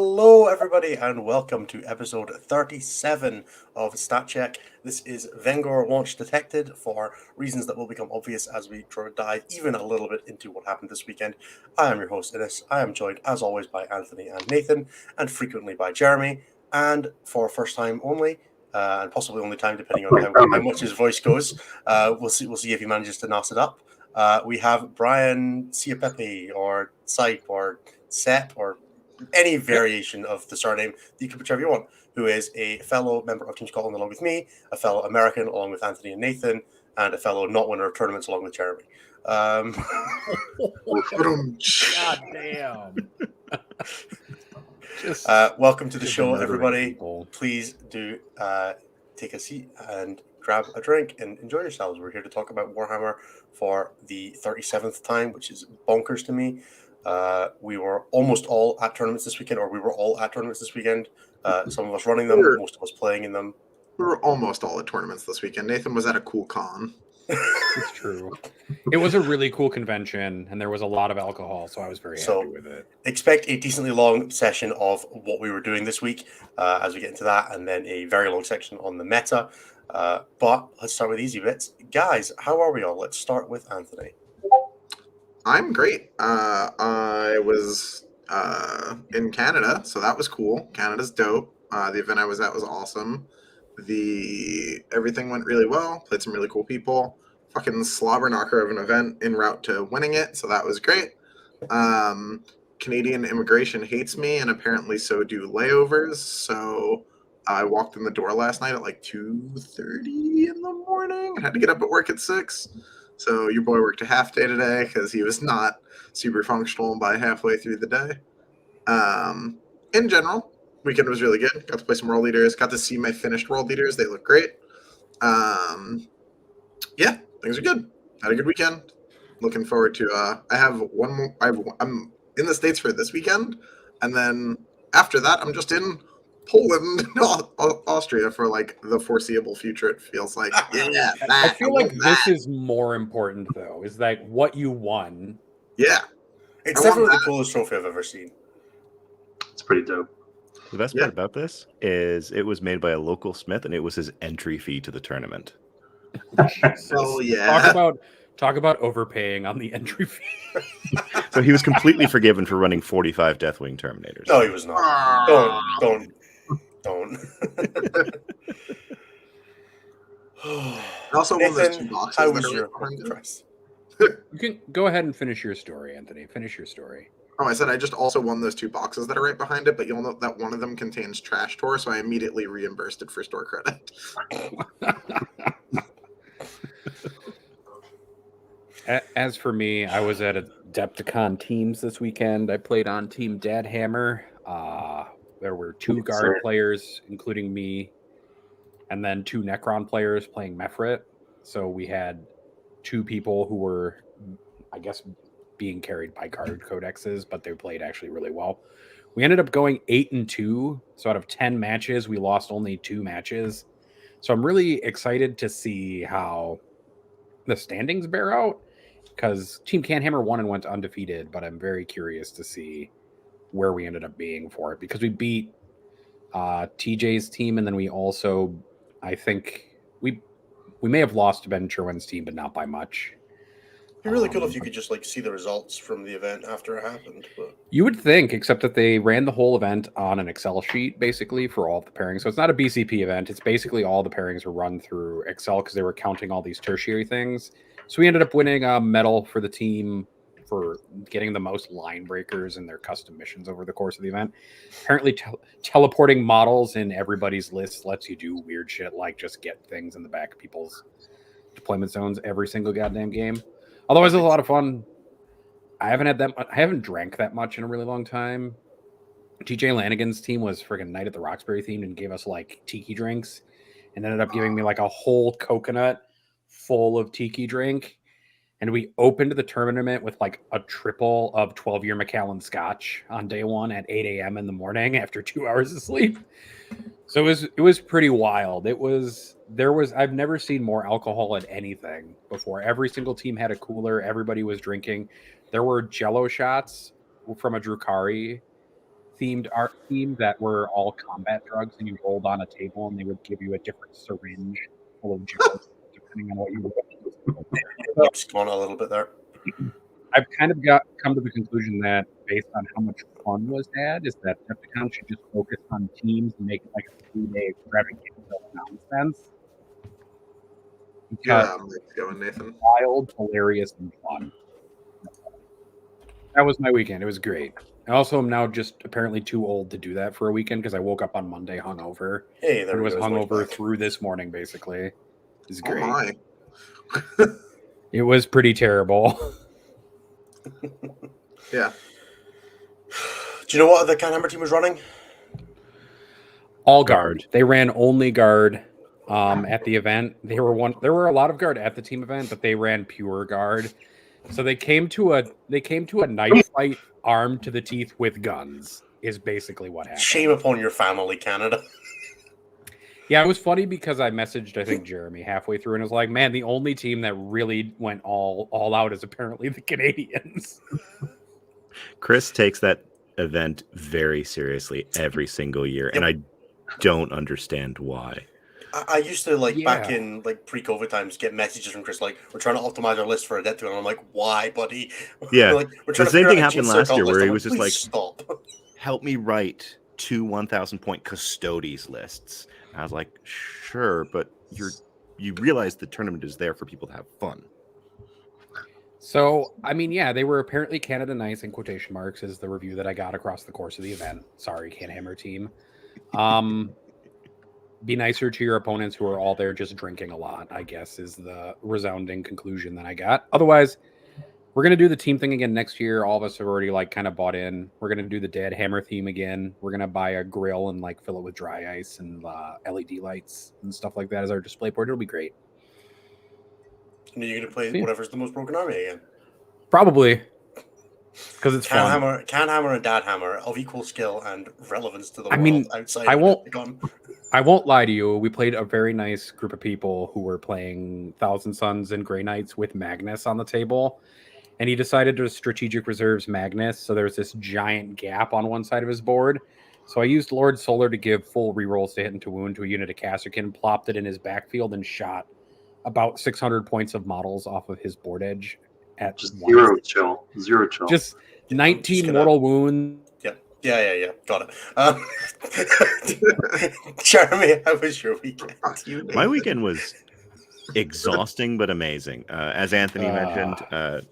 Hello, everybody, and welcome to episode 37 of Stat Check. This is Vengor launch detected for reasons that will become obvious as we try to dive even a little bit into what happened this weekend. I am your host, Innes. I am joined, as always, by Anthony and Nathan, and frequently by Jeremy. And for first time only, and possibly only time, depending on how much his voice goes, we'll see if he manages to nos it up. We have Brian Ciapepe, or Sipe, or Sep, or any variation of the surname that you can put whichever you want, who is a fellow member of Team Scotland along with me, a fellow American along with Anthony and Nathan, and a fellow not winner of tournaments along with Jeremy. God damn. Welcome to the show, everybody. Please do take a seat and grab a drink and enjoy yourselves. We're here to talk about Warhammer for the 37th time, which is bonkers to me. We were almost all at tournaments this weekend, or we were all at tournaments this weekend. Some of us running them, most of us playing in them. We were almost all at tournaments this weekend. Nathan was at a cool con. It's true. It was a really cool convention, and there was a lot of alcohol, so I was very happy with it. Expect a decently long session of what we were doing this week as we get into that, and then a very long section on the meta. But let's start with easy bits. Guys, how are we all? Let's start with Anthony. I'm great. I was in Canada, so that was cool. Canada's dope. The event I was at was awesome. Everything went really well. Played some really cool people. Fucking slobber knocker of an event en route to winning it, so that was great. Canadian immigration hates me, and apparently so do layovers. So I walked in the door last night at like 2:30 in the morning and had to get up at work at 6. So your boy worked a half day today because he was not super functional by halfway through the day. In general, weekend was really good. Got to play some world leaders. Got to see my finished world leaders. They look great. Yeah, things are good. Had a good weekend. Looking forward to. I have one more. I'm in the States for this weekend, and then after that, I'm just in Poland, Austria for like the foreseeable future. It feels like, yeah. I feel like this is more important though. Is like what you won. Yeah, it's definitely the coolest trophy I've ever seen. It's pretty dope. The best part about this is it was made by a local smith, and it was his entry fee to the tournament. Oh yeah. Talk about overpaying on the entry fee. So he was completely forgiven for running 45 Deathwing Terminators. No, he was not. Don't. I also won those 2 boxes. How was your price? You can go ahead and finish your story, Anthony. Finish your story. Oh, I said I just also won those 2 boxes that are right behind it, but you'll note that one of them contains Trash Tour, so I immediately reimbursed it for store credit. As for me, I was at Adepticon teams this weekend. I played on Team Dadhammer. There were 2 guard players, including me, and then 2 Necron players playing Mephrit. So we had 2 people who were, I guess, being carried by card codexes, but they played actually really well. We ended up going 8-2. So out of 10 matches, we lost only 2 matches. So I'm really excited to see how the standings bear out, because Team Canhammer won and went undefeated, but I'm very curious to see where we ended up being for it, because we beat TJ's team, and then we also, I think we may have lost to Ben Sherwin's team, but not by much. It'd be really cool if you could just like see the results from the event after it happened. But you would think, except that they ran the whole event on an Excel sheet, basically, for all of the pairings. So it's not a BCP event. It's basically all the pairings were run through Excel because they were counting all these tertiary things. So we ended up winning a medal for the team for getting the most line breakers in their custom missions over the course of the event. Apparently teleporting models in everybody's list lets you do weird shit like just get things in the back of people's deployment zones every single goddamn game. Otherwise, it was a lot of fun. I haven't drank that much in a really long time. TJ Lanigan's team was freaking Night at the Roxbury themed and gave us like tiki drinks, and ended up giving me like a whole coconut full of tiki drink. And we opened the tournament with like a triple of 12-year Macallan Scotch on day 1 at 8 a.m. in the morning after 2 hours of sleep. So it was pretty wild. I've never seen more alcohol at anything before. Every single team had a cooler. Everybody was drinking. There were Jello shots from a Drukhari themed art themed that were all combat drugs, and you rolled on a table, and they would give you a different syringe full of gels depending on what you rolled. Keeps going a little bit there. I've kind of come to the conclusion that based on how much fun was had, is that Decepticon should just focus on teams and make it like a 3-day extravaganza of nonsense. Because Yeah, I'm going, Nathan. wild, hilarious, and fun. That was my weekend. It was great. I also am now just apparently too old to do that for a weekend because I woke up on Monday hungover. Hey, there It we was go. hungover through this morning, basically. It was Oh great. my. It was pretty terrible. Yeah. Do you know what the Canhammer team was running? All guard. They ran only guard at the event. There were a lot of guard at the team event, but they ran pure guard. So they came to a knife fight armed to the teeth with guns is basically what happened. Shame upon your family, Canada. Yeah, it was funny because I messaged, I think, Jeremy halfway through and was like, man, the only team that really went all out is apparently the Canadians. Chris takes that event very seriously every single year, and I don't understand why. I used to back Yeah. in pre-COVID times get messages from Chris like, we're trying to optimize our list for a debt tool, and I'm like, why, buddy? Yeah. We're trying The to same figure thing out a happened Gene last Circle year where list. he I'm was just "Please like, stop. help me write 2 1,000-point custodies lists. And I was like, sure, but you realize the tournament is there for people to have fun. So, I mean, yeah, they were apparently Canada nice in quotation marks is the review that I got across the course of the event. Sorry, Canhammer team. Be nicer to your opponents who are all there just drinking a lot, I guess, is the resounding conclusion that I got. Otherwise, we're going to do the team thing again next year. All of us have already kind of bought in. We're going to do the Dead Hammer theme again. We're going to buy a grill and fill it with dry ice and LED lights and stuff like that as our display board. It'll be great. And you're going to play Yeah. whatever's the most broken army again. Probably. Because it's fun. Canhammer and Dad Hammer of equal skill and relevance to the I world mean, outside I of won't- Decepticon. I won't lie to you. We played a very nice group of people who were playing Thousand Suns and Grey Knights with Magnus on the table. And he decided to strategic reserves Magnus. So there's this giant gap on one side of his board. So I used Lord Solar to give full rerolls to hit into wound to a unit of Casterkin, plopped it in his backfield, and shot about 600 points of models off of his board edge at Just once. zero chill. Just 19 gonna- mortal wounds. Yeah. Got it. Jeremy, how was your weekend? Fuck you, My Nathan. weekend was exhausting but amazing. As Anthony mentioned,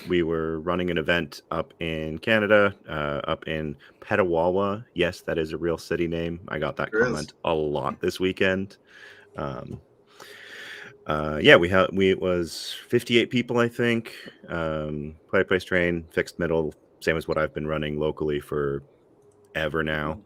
we were running an event up in Canada, up in Petawawa. Yes, that is a real city name. I got that There is. comment a lot this weekend. It was 58 people, I think. Place train, fixed middle, same as what I've been running locally for ever now.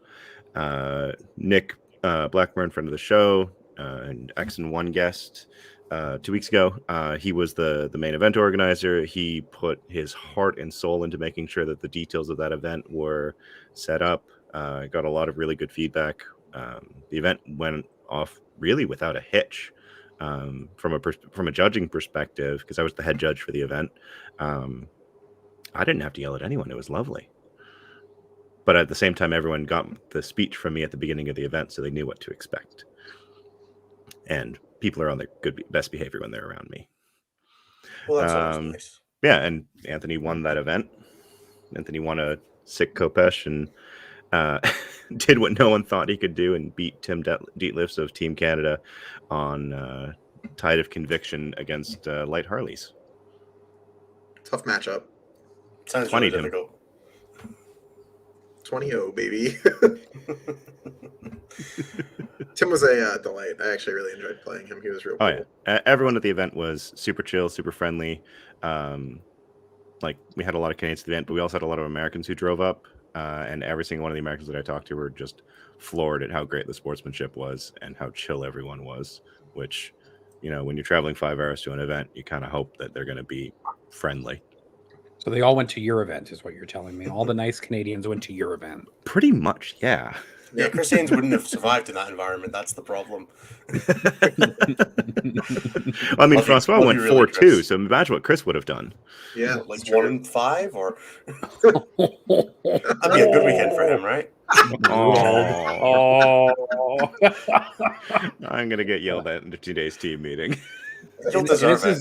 Nick Blackburn, friend of the show, and X and One guest 2 weeks ago. He was the main event organizer. He put his heart and soul into making sure that the details of that event were set up. Got a lot of really good feedback. The event went off really without a hitch. From a judging perspective, because I was the head judge for the event, I didn't have to yell at anyone. It was lovely. But at the same time, everyone got the speech from me at the beginning of the event, so they knew what to expect. And people are on their best behavior when they're around me. Well, that's always nice. Yeah, and Anthony won that event. Anthony won a sick Kopesh and did what no one thought he could do and beat Tim Dietlifs of Team Canada on Tide of Conviction against Light Harleys. Tough matchup. Sounds 20 really Tim. difficult. 20-0, baby. Tim was a delight. I actually really enjoyed playing him. He was real cool. Oh yeah, everyone at the event was super chill, super friendly. We had a lot of Canadians at the event, but we also had a lot of Americans who drove up, and every single one of the Americans that I talked to were just floored at how great the sportsmanship was and how chill everyone was. Which, when you're traveling 5 hours to an event, you kind of hope that they're going to be friendly. So they all went to your event, is what you're telling me. All the nice Canadians went to your event. Pretty much, yeah. Yeah, Chris Haynes wouldn't have survived in that environment. That's the problem. I mean, Love you- Francois love went you really, 4-2, Chris. so imagine what Chris would have done. Yeah, Like it's 1 true. in 5, or that'd be a good weekend for him, right? Oh. I'm gonna get yelled at in today's team meeting. He'll deserve it.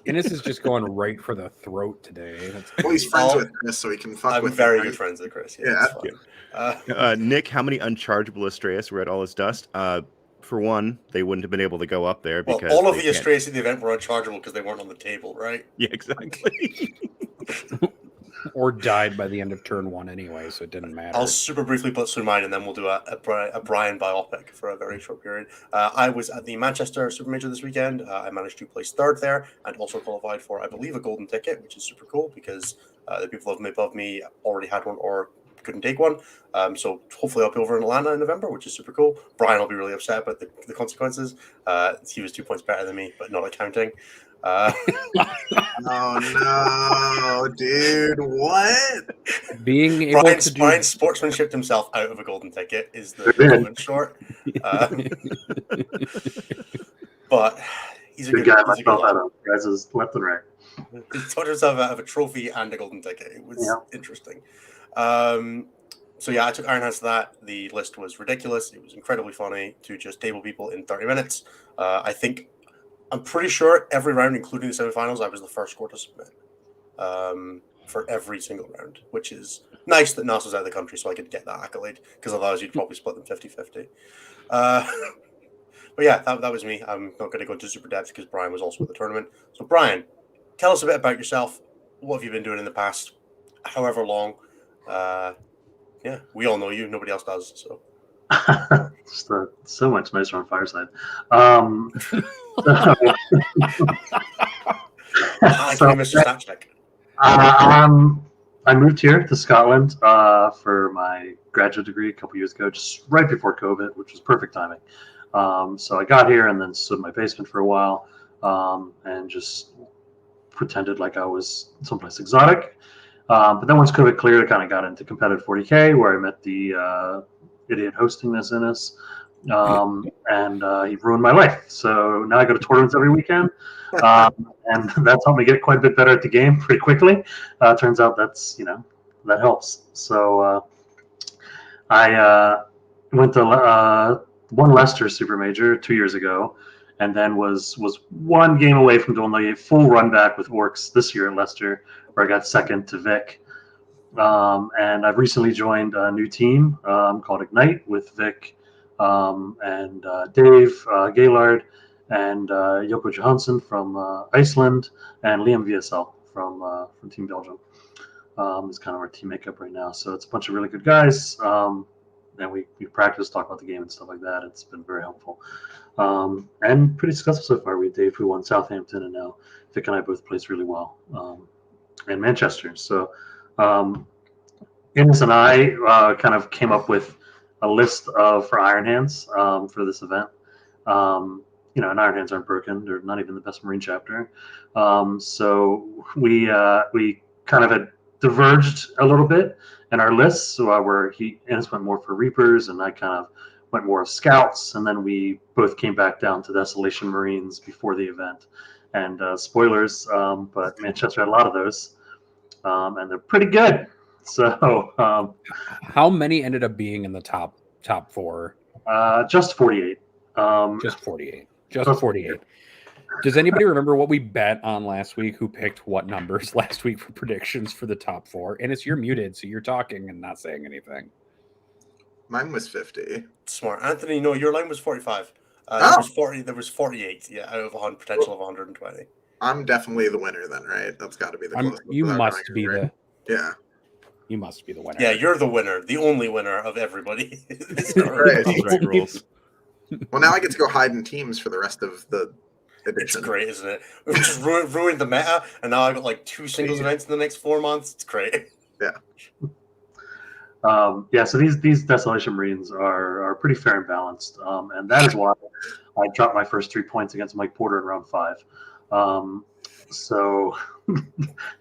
Innes is just going right for the throat today. That's Well, he's friends with Chris, so he can fuck I'm with very him, good right? friends with Chris. Yeah. It's fine. Nick, how many unchargeable Astreus were at all his dust? For one, they wouldn't have been able to go up there Well, because all of they the can't- Astreus at the event were unchargeable because they weren't on the table, right? Yeah, exactly. or died by the end of turn 1 anyway, so it didn't matter. I'll super briefly put through mine, and then we'll do a Brian biopic for a very short period. I was at the Manchester Super Major this weekend. I managed to place 3rd there, and also qualified for, I believe, a golden ticket, which is super cool because the people above me already had one or couldn't take one. So hopefully I'll be over in Atlanta in November, which is super cool. Brian will be really upset about the consequences. He was 2 points better than me, but not accounting. Oh no, dude! What? Being able to do Brian sportsmanshiped himself out of a golden ticket is the Good. long and short. But he's a Good good guy he's a good myself lad. out of guys left and right. He taught himself out of a trophy and a golden ticket. It was Yeah. interesting. So yeah, I took Iron Hands to that. The list was ridiculous. It was incredibly funny to just table people in 30 minutes. I'm pretty sure every round, including the semifinals, I was the first score to submit for every single round, which is nice that NAS was out of the country so I could get that accolade, because otherwise you'd probably split them 50-50. But yeah, that was me. I'm not going to go into super depth because Brian was also at the tournament. So Brian, tell us a bit about yourself. What have you been doing in the past however long? Yeah, we all know you. Nobody else does. So Just so much nicer on Fireside. Hi, So- Mr. Snapcheck. I moved here to Scotland for my graduate degree a couple years ago, just right before COVID, which was perfect timing. So I got here and then stood in my basement for a while and just pretended like I was someplace exotic. But then once COVID cleared, I kind of got into competitive 40K, where I met the idiot hosting this in us. And he ruined my life. So now I go to tournaments every weekend. And that's helped me get quite a bit better at the game pretty quickly. Turns out that's, that helps. So I went to won Leicester Super Major 2 years ago, and then was one game away from doing the full run back with Orks this year at Leicester, where I got second to Vic. And I've recently joined a new team called Ignite with Vic and Dave Gaylard and Joko Johansson from Iceland and Liam VSL from Team Belgium. Is kind of our team makeup right now. So it's a bunch of really good guys. And we practice, talk about the game and stuff like that. It's been very helpful. And pretty successful so far. We had Dave, who won Southampton, and now Vic and I both placed really well in Manchester. So Innes and I kind of came up with a list for Iron Hands for this event. And Iron Hands aren't broken. They're not even the best Marine chapter. So we kind of had diverged a little bit in our lists, where Innes went more for Reapers and I kind of went more of Scouts, and then we both came back down to Desolation Marines before the event. And spoilers, but Manchester had a lot of those, and they're pretty good. So how many ended up being in the top 4? just 48. Just 48. Just 48. Does anybody remember what we bet on last week? Who picked what numbers last week for predictions for the top 4? And you're muted, so you're talking and not saying anything. Mine was 50. Smart. Anthony, no, your line was 45. Oh. There was 48, yeah, out of a potential of 120. I'm definitely the winner then, right? That's got to be the closest. You without must knowing, be right? the Yeah. winner. Yeah, you're the winner, the only winner of everybody. Right. Those right rules. Well, now I get to go hide in teams for the rest of the It's edition. great, isn't it? We've just ruined the meta, and now I got like 2 singles events in the next 4 months. It's great. So these Desolation Marines are pretty fair and balanced, and that is why I dropped my first 3 points against Mike Porter in round 5. So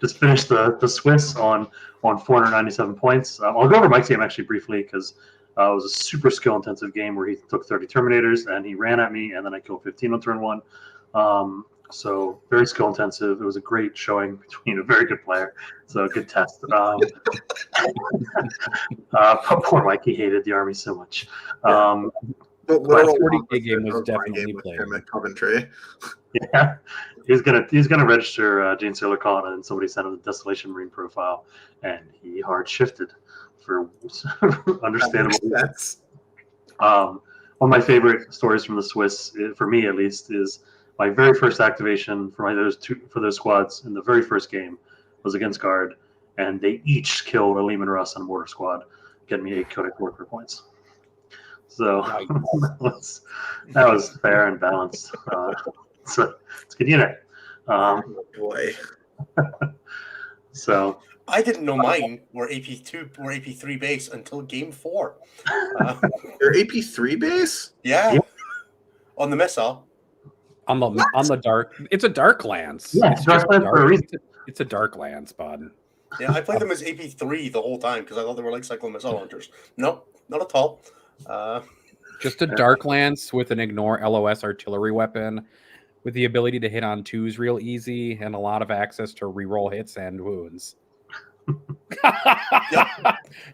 just finished the Swiss on 497 points. I'll go over Mike's game actually briefly because It was a super skill-intensive game where he took 30 Terminators and he ran at me, and then I killed 15 on turn 1. So very skill-intensive. It was a great showing between a very good player. So a good test. Poor Mike, he hated the army so much. But But literal 40K game was opposite of my definitely game with played. him at Coventry. Yeah, he's gonna register Gene Sailor Con, and somebody sent him the Desolation Marine profile, and he hard shifted for understandable reasons. One of my favorite stories from the Swiss, for me at least, is my very first activation for those squads in the very first game was against Guard, and they each killed a Lehman Russ and a Mortar squad, getting me 8 Codex Warfare points. So that was fair and balanced. So it's a good unit. Boy. So I didn't know mine were AP2 or AP3 base until game 4. Your AP3 base? Yeah. On the missile. On the dark, it's a dark lance. Yeah, it's just Dark Lance for a reason. It's a dark lance, bud. Yeah, I played them as AP3 the whole time because I thought they were like cyclone missile launchers. Nope, not at all. Just a dark lance with an ignore LOS artillery weapon, with the ability to hit on 2s real easy and a lot of access to reroll hits and wounds.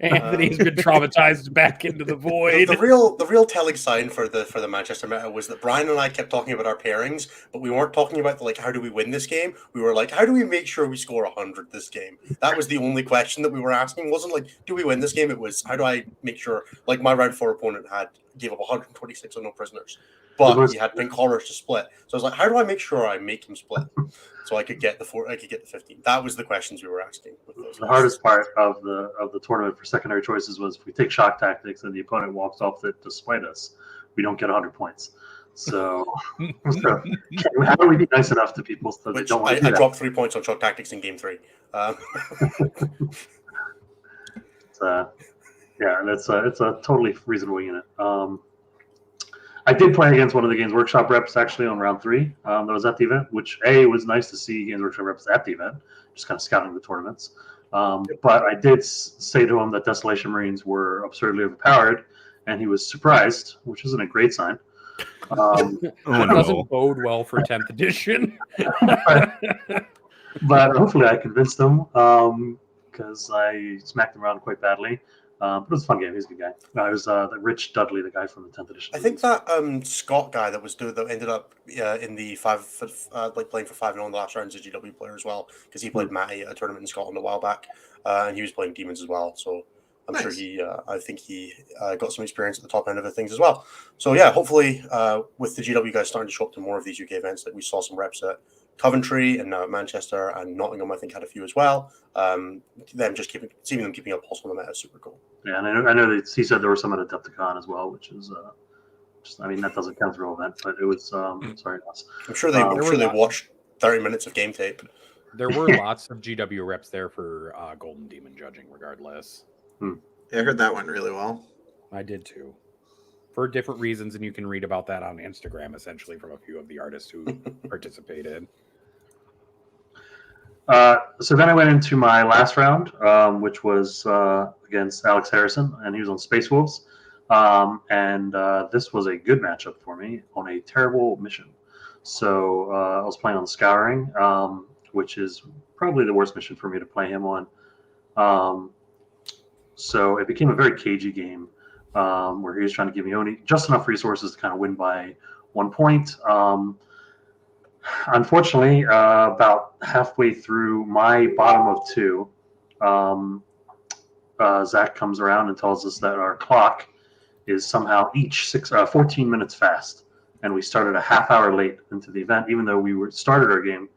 Anthony's been traumatized back into the void. The real telling sign for the Manchester meta was that Brian and I kept talking about our pairings, but we weren't talking about how do we win this game. We were like, how do we make sure we score 100 this game? That was the only question that we were asking. It wasn't like, do we win this game? It was, how do I make sure, like my round 4 opponent gave up 126 on no prisoners, but he had pink collars to split. So I was like, how do I make sure I make him split so I could get the 15? That was the questions we were asking. With those the hardest part of the tournament for secondary choices was if we take shock tactics and the opponent walks off it to spite us, we don't get 100 points. So how do we be nice enough to people so they don't want to do I that? dropped 3 points on shock tactics in game 3. It's a totally reasonable unit. I did play against one of the Games Workshop reps actually on round 3. That was at the event, which was nice to see Games Workshop reps at the event, just kind of scouting the tournaments. But I did say to him that Desolation Marines were absurdly overpowered, and he was surprised, which isn't a great sign. It doesn't bode well for 10th edition. But hopefully I convinced him because I smacked him around quite badly. But it was a fun game. He's a good guy. It was the Rich Dudley, the guy from the 10th edition. I think that Scott guy that ended up in the playing for 5-0 in the last round is a GW player as well, because he played Matty at a tournament in Scotland a while back, and he was playing Demons as well. So I'm sure I think he got some experience at the top end of the things as well. So yeah, hopefully with the GW guys starting to show up to more of these UK events, that we saw some reps at Coventry and now at Manchester, and Nottingham I think had a few as well. Them just seeing them keeping a pulse on the meta is super cool. Yeah, and I know that he said there were some at Adepticon as well, which is that doesn't count as a real event, but it was sorry. I'm sure they watched 30 minutes of game tape. There were lots of GW reps there for Golden Demon judging, regardless. Yeah, I heard that went really well. I did too, for different reasons, and you can read about that on Instagram, essentially, from a few of the artists who participated. So then I went into my last round, which was against Alex Harrison, and he was on Space Wolves. And this was a good matchup for me on a terrible mission. So I was playing on Scouring, which is probably the worst mission for me to play him on. So it became a very cagey game where he was trying to give me only just enough resources to kind of win by 1 point. Unfortunately, about halfway through my bottom of 2, Zach comes around and tells us that our clock is somehow each 14 minutes fast, and we started a half hour late into the event, even though we started our game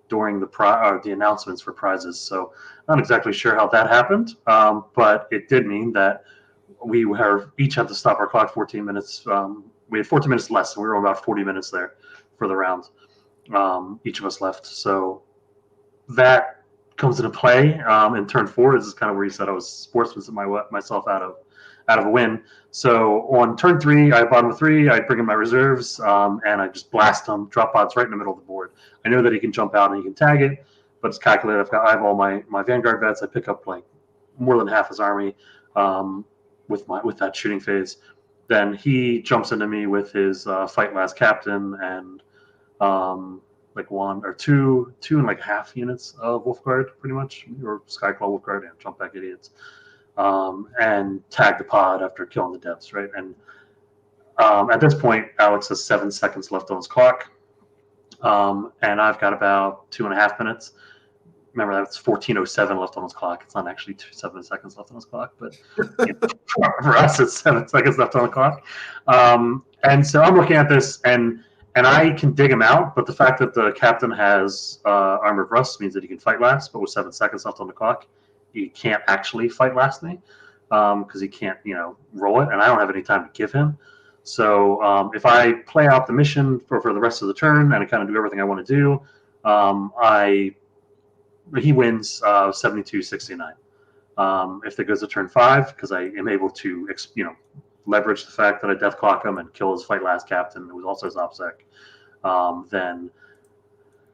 during the announcements for prizes. So I'm not exactly sure how that happened, but it did mean that we each had to stop our clock 14 minutes. We had 14 minutes less, and we were about 40 minutes there for the round. Each of us left. So that comes into play in turn 4. This is kind of where he said I was sportsmanship myself out of a win. So on turn 3, I bottom of 3, I bring in my reserves, and I just blast them, drop pods right in the middle of the board. I know that he can jump out and he can tag it, but it's calculated. I have all my Vanguard vets. I pick up like more than half his army. with that shooting phase. Then he jumps into me with his fight last captain and like one or two and like half units of Wolfguard, pretty much, or Skyclaw Wolfguard, and jump back idiots, and tag the pod after killing the depths, right? And at this point, Alex has 7 seconds left on his clock, and I've got about 2.5 minutes. Remember, that's 14:07 left on his clock. It's not actually 7 seconds left on his clock, but for us, it's 7 seconds left on the clock. And so I'm looking at this, and I can dig him out, but the fact that the captain has Armor of Rust means that he can fight last, but with 7 seconds left on the clock, he can't actually fight last me because he can't, roll it, and I don't have any time to give him. So if I play out the mission for the rest of the turn and I kind of do everything I want to do, he wins 72-69. If it goes to turn 5, because I am able to, leverage the fact that I death clock him and kill his fight last captain, who was also his OPSEC, then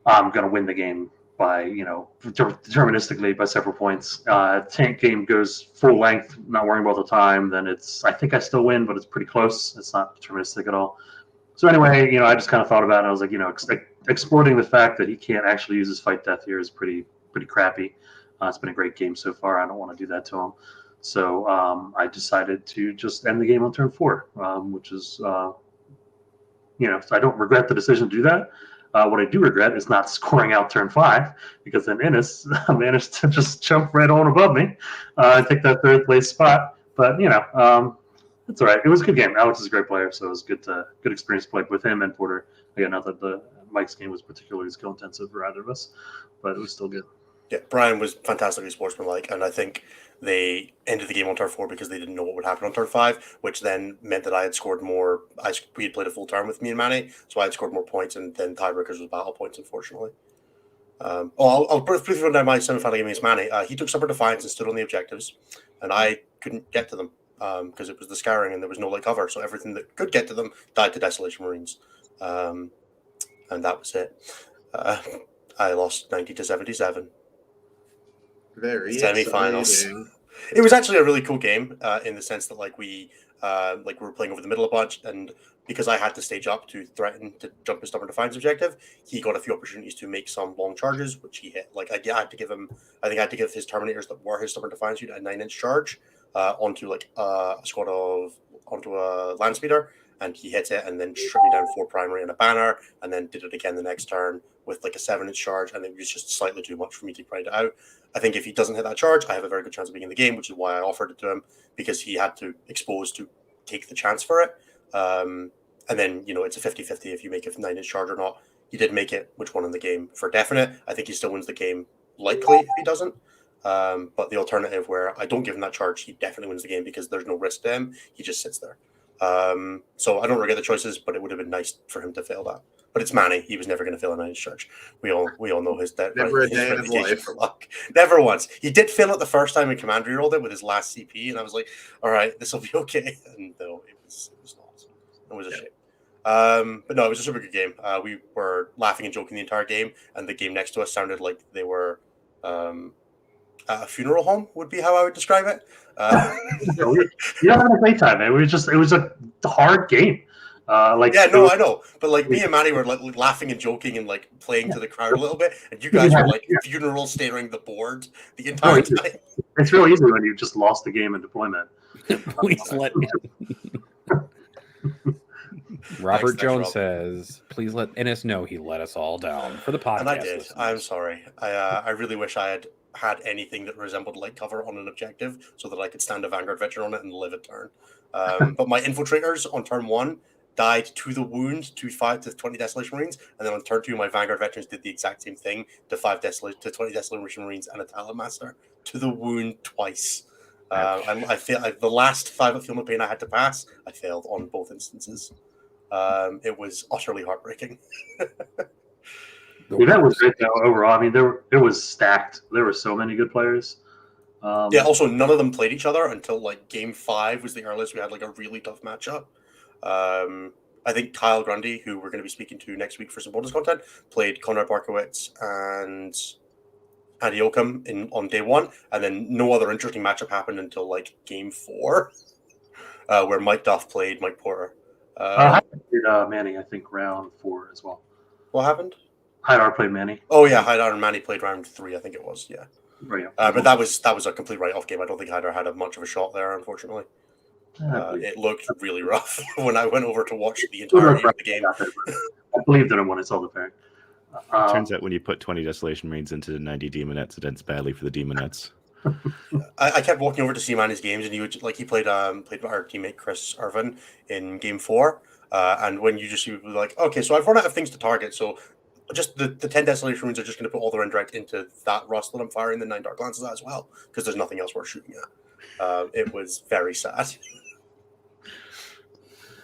I'm going to win the game by, deterministically by several points. Tank game goes full length, not worrying about the time, then I think I still win, but it's pretty close. It's not deterministic at all. So anyway, I just kind of thought about it. I was like, exploiting the fact that he can't actually use his fight death here is pretty crappy. It's been a great game so far. I don't want to do that to him. So I decided to just end the game on turn 4, which is, so I don't regret the decision to do that. What I do regret is not scoring out turn 5, because then Innis managed to just jump right on above me and take that 3rd place spot. But, it's all right. It was a good game. Alex is a great player, so it was good experience to play with him and Porter. Again, not that Mike's game was particularly skill intensive for either of us, but it was still good. Yeah, Brian was fantastically sportsmanlike, and I think they ended the game on turn 4 because they didn't know what would happen on turn 5, which then meant that I had scored more. We had played a full turn with me and Manny, so I had scored more points, and then tiebreakers was battle points, unfortunately. I'll briefly run down my semi-final game against Manny. He took Summer Defiance and stood on the objectives, and I couldn't get to them because it was the scouring and there was no light cover, so everything that could get to them died to Desolation Marines, and that was it. I lost 90-77. Very semi-finals. exciting. It was actually a really cool game in the sense that we were playing over the middle a bunch, and because I had to stage up to threaten to jump his Stubborn Defiance objective, he got a few opportunities to make some long charges, which he hit. I had to give him. I think I had to give his Terminators that were his Stubborn Defiance unit a 9-inch charge onto a squad onto a land speeder, and he hit it and then stripped me down 4 primary and a banner, and then did it again the next turn with a 7-inch charge, and it was just slightly too much for me to grind it out. I think if he doesn't hit that charge, I have a very good chance of being in the game, which is why I offered it to him, because he had to expose to take the chance for it. And then, it's a 50-50 if you make a 9-inch charge or not. He did make it, which won in the game for definite. I think he still wins the game likely if he doesn't. But the alternative where I don't give him that charge, he definitely wins the game because there's no risk to him. He just sits there. So I don't regret the choices, but it would have been nice for him to fail that. But it's Manny. He was never going to fail a 9-inch charge. We all know his Never a day in his life for luck. Never once. He did fail it the first time in Commander he rolled it with his last CP, and I was like, all right, this will be okay. And no, it was not. It was a shame. But no, it was a super good game. We were laughing and joking the entire game, and the game next to us sounded like they were a funeral home would be how I would describe it. You don't have a great time, man. It was a hard game. I know, but me and Manny were laughing and joking and playing to the crowd a little bit, and you guys were funeral staring the board the entire time. It's real easy when you just lost the game in deployment. Please let me. Robert Jones says, "Please let Innis know he let us all down for the podcast." And I did. Listeners. I'm sorry. I really wish I had anything that resembled light cover on an objective so that I could stand a Vanguard veteran on it and live a turn. But my infiltrators on turn 1 died to the wound to 20 Desolation Marines, and then on turn 2 my Vanguard veterans did the exact same thing to 20 Desolation Marines and a Talon Master to the wound twice. I failed the last 5 at Feel No Pain I had to pass. I failed on both instances. It was utterly heartbreaking. The event was great though overall. I mean, it was stacked. There were so many good players. Also none of them played each other until game 5 was the earliest we had a really tough matchup. I think Kyle Grundy, who we're going to be speaking to next week for some bonus content, played Conrad Barkowitz and Andy Oakham on day 1, and then no other interesting matchup happened until game 4. where Mike Duff played Mike Porter. I played Manny, I think, round 4 as well. What happened? Haidar played Manny. Oh yeah, Haidar and Manny played round 3, I think it was. Yeah. Right. But that was a complete write-off game. I don't think Haidar had much of a shot there, unfortunately. It looked really rough when I went over to watch the entirety of the game. I believed in him when I saw the pairing. Turns out when you put 20 Desolation Marines into 90 Demonettes, it ends badly for the Demonettes. I kept walking over to see Manny's games, and he played our teammate Chris Irvin in game 4. And when you were like, okay, so I've run out of things to target, so just the 10 Desolation Marines are just going to put all their indirect into that rust that I'm firing the 9 Dark Lances at as well, because there's nothing else worth shooting at. It was very sad.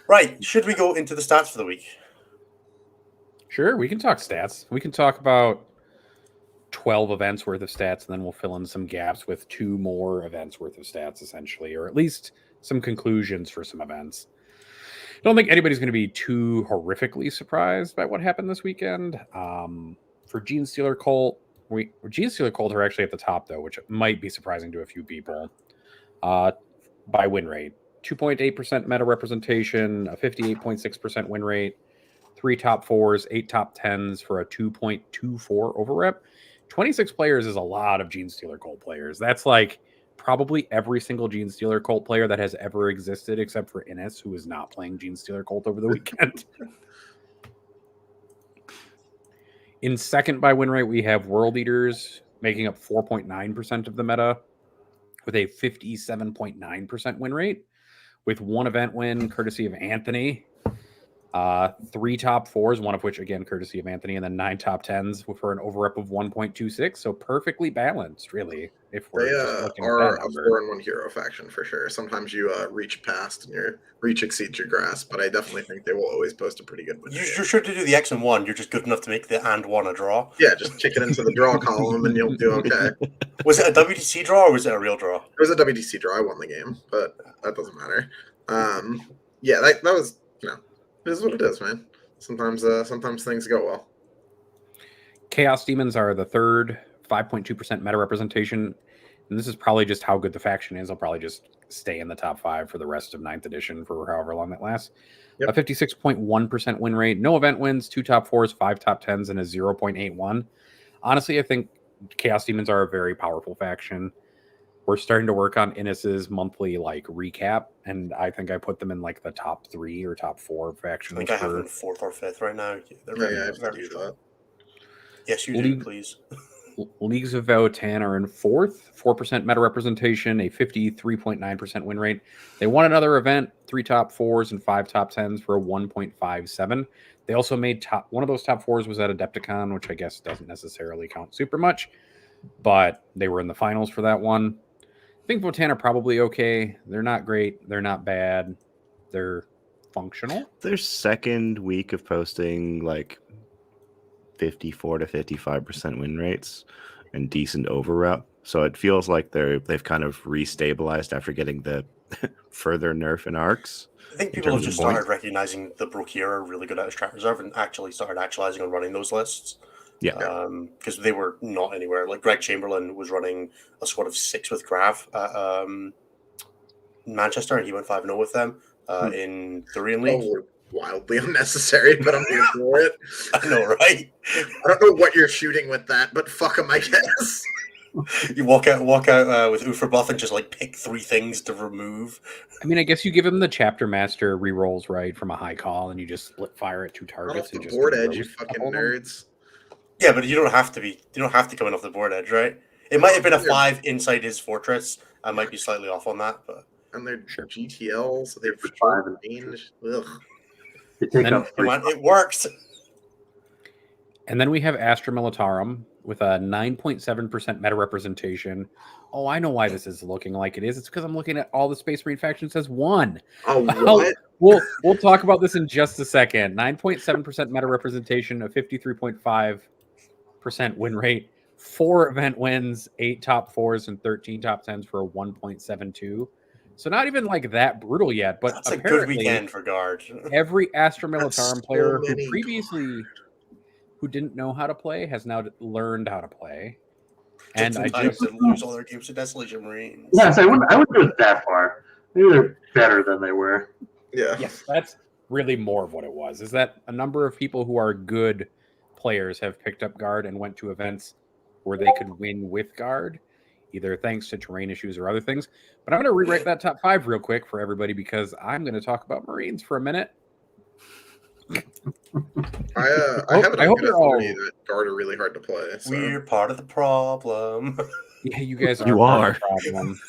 Right, should we go into the stats for the week? Sure, we can talk stats. We can talk about 12 events worth of stats, and then we'll fill in some gaps with 2 more events worth of stats, essentially, or at least some conclusions for some events. I don't think anybody's going to be too horrifically surprised by what happened this weekend. For Gene Stealer Cult, Gene Stealer Cult are actually at the top, though, which might be surprising to a few people. By win rate, 2.8% meta representation, a 58.6% win rate, 3 top 4s, 8 top 10s for a 2.24 over rep. 26 players is a lot of Gene Stealer Cult players. That's like probably every single Gene Stealer Cult player that has ever existed, except for Innis, who is not playing Gene Stealer Cult over the weekend. In second by win rate, we have World Eaters making up 4.9% of the meta with a 57.9% win rate, with 1 event win courtesy of Anthony. 3 top 4s, one of which again courtesy of Anthony, and then 9 top 10s for an over rep of 1.26. So perfectly balanced, really. If we're just looking are at that a 4-1 hero faction for sure. Sometimes you reach past and your reach exceeds your grasp, but I definitely think they will always post a pretty good win. You're sure to do the X and 1. You're just good enough to make the and 1 a draw. Yeah, just kick it into the draw column and you'll do okay. Was it a WTC draw or was it a real draw? It was a WTC draw. I won the game, but that doesn't matter. Yeah, that was, it is what it is, man. Sometimes things go well. Chaos Demons are the third, 5.2% meta representation. And this is probably just how good the faction is. I'll probably just stay in the top 5 for the rest of 9th edition for however long that lasts. Yep. A 56.1% win rate. No event wins, 2 top 4s, 5 top 10s, and a 0.81. Honestly, I think Chaos Demons are a very powerful faction. We're starting to work on Innis's monthly recap, and I think I put them in the top 3 or top 4 factions. I think I have them 4th or 5th right now. They're very strong. Yes, you do, please. Leagues of Votan are in 4th, 4% meta representation, a 53.9% win rate. They won another event, 3 top 4s and 5 top 10s for a 1.57. They also made one of those top 4s was at Adepticon, which I guess doesn't necessarily count super much, but they were in the finals for that one. I think Votan are probably okay. They're not great. They're not bad. They're functional. Their second week of posting 54 to 55% win rates and decent over rep. So it feels like they've kind of restabilized after getting the further nerf in Orks. I think people have just started recognizing the Brokir are really good at strat reserve and actually started actualizing on running those lists. Yeah. Because they were not anywhere. Greg Chamberlain was running a squad of 6 with Grav at Manchester, and he went 5-0 with them in the Korean League. Oh, wildly unnecessary, but I'm here for it. I know, right? I don't know what you're shooting with that, but fuck them, I guess. You walk out with Ufra buff and just pick 3 things to remove. I mean, I guess you give him the chapter master rerolls right from a high call, and you just split fire at 2 targets. Off the board edge, you fucking nerds. Yeah, but you don't have to come in off the board edge, right? It might have been a 5 inside his fortress. I might be slightly off on that, but and they're GTLs. They're 5 range. Ugh. It works. And then we have Astral Militarum with a 9.7% meta representation. Oh, I know why this is looking like it is. It's because I'm looking at all the Space Marine factions as 1. Oh, what? We'll talk about this in just a second. 9.7% meta representation, a 53.5% win rate, 4 event wins, 8 top 4s, and 13 top 10s for a 1.72. So not even that brutal yet, but that's a good weekend for Guard. Every Astral Militarum player who didn't know how to play has now learned how to play. And I just lose all their games to Desolation Marines. Yeah, so I wouldn't go that far. Maybe they're better than they were. Yeah. Yes, that's really more of what it was. Is that a number of people who are good players have picked up guard and went to events where they could win with guard, either thanks to terrain issues or other things. But I'm going to rewrite that top 5 real quick for everybody because I'm going to talk about Marines for a minute. I have it I on hope good you're all- authority that guard are really hard to play. So. We're part of the problem. Yeah, you guys are. You part of are. the problem.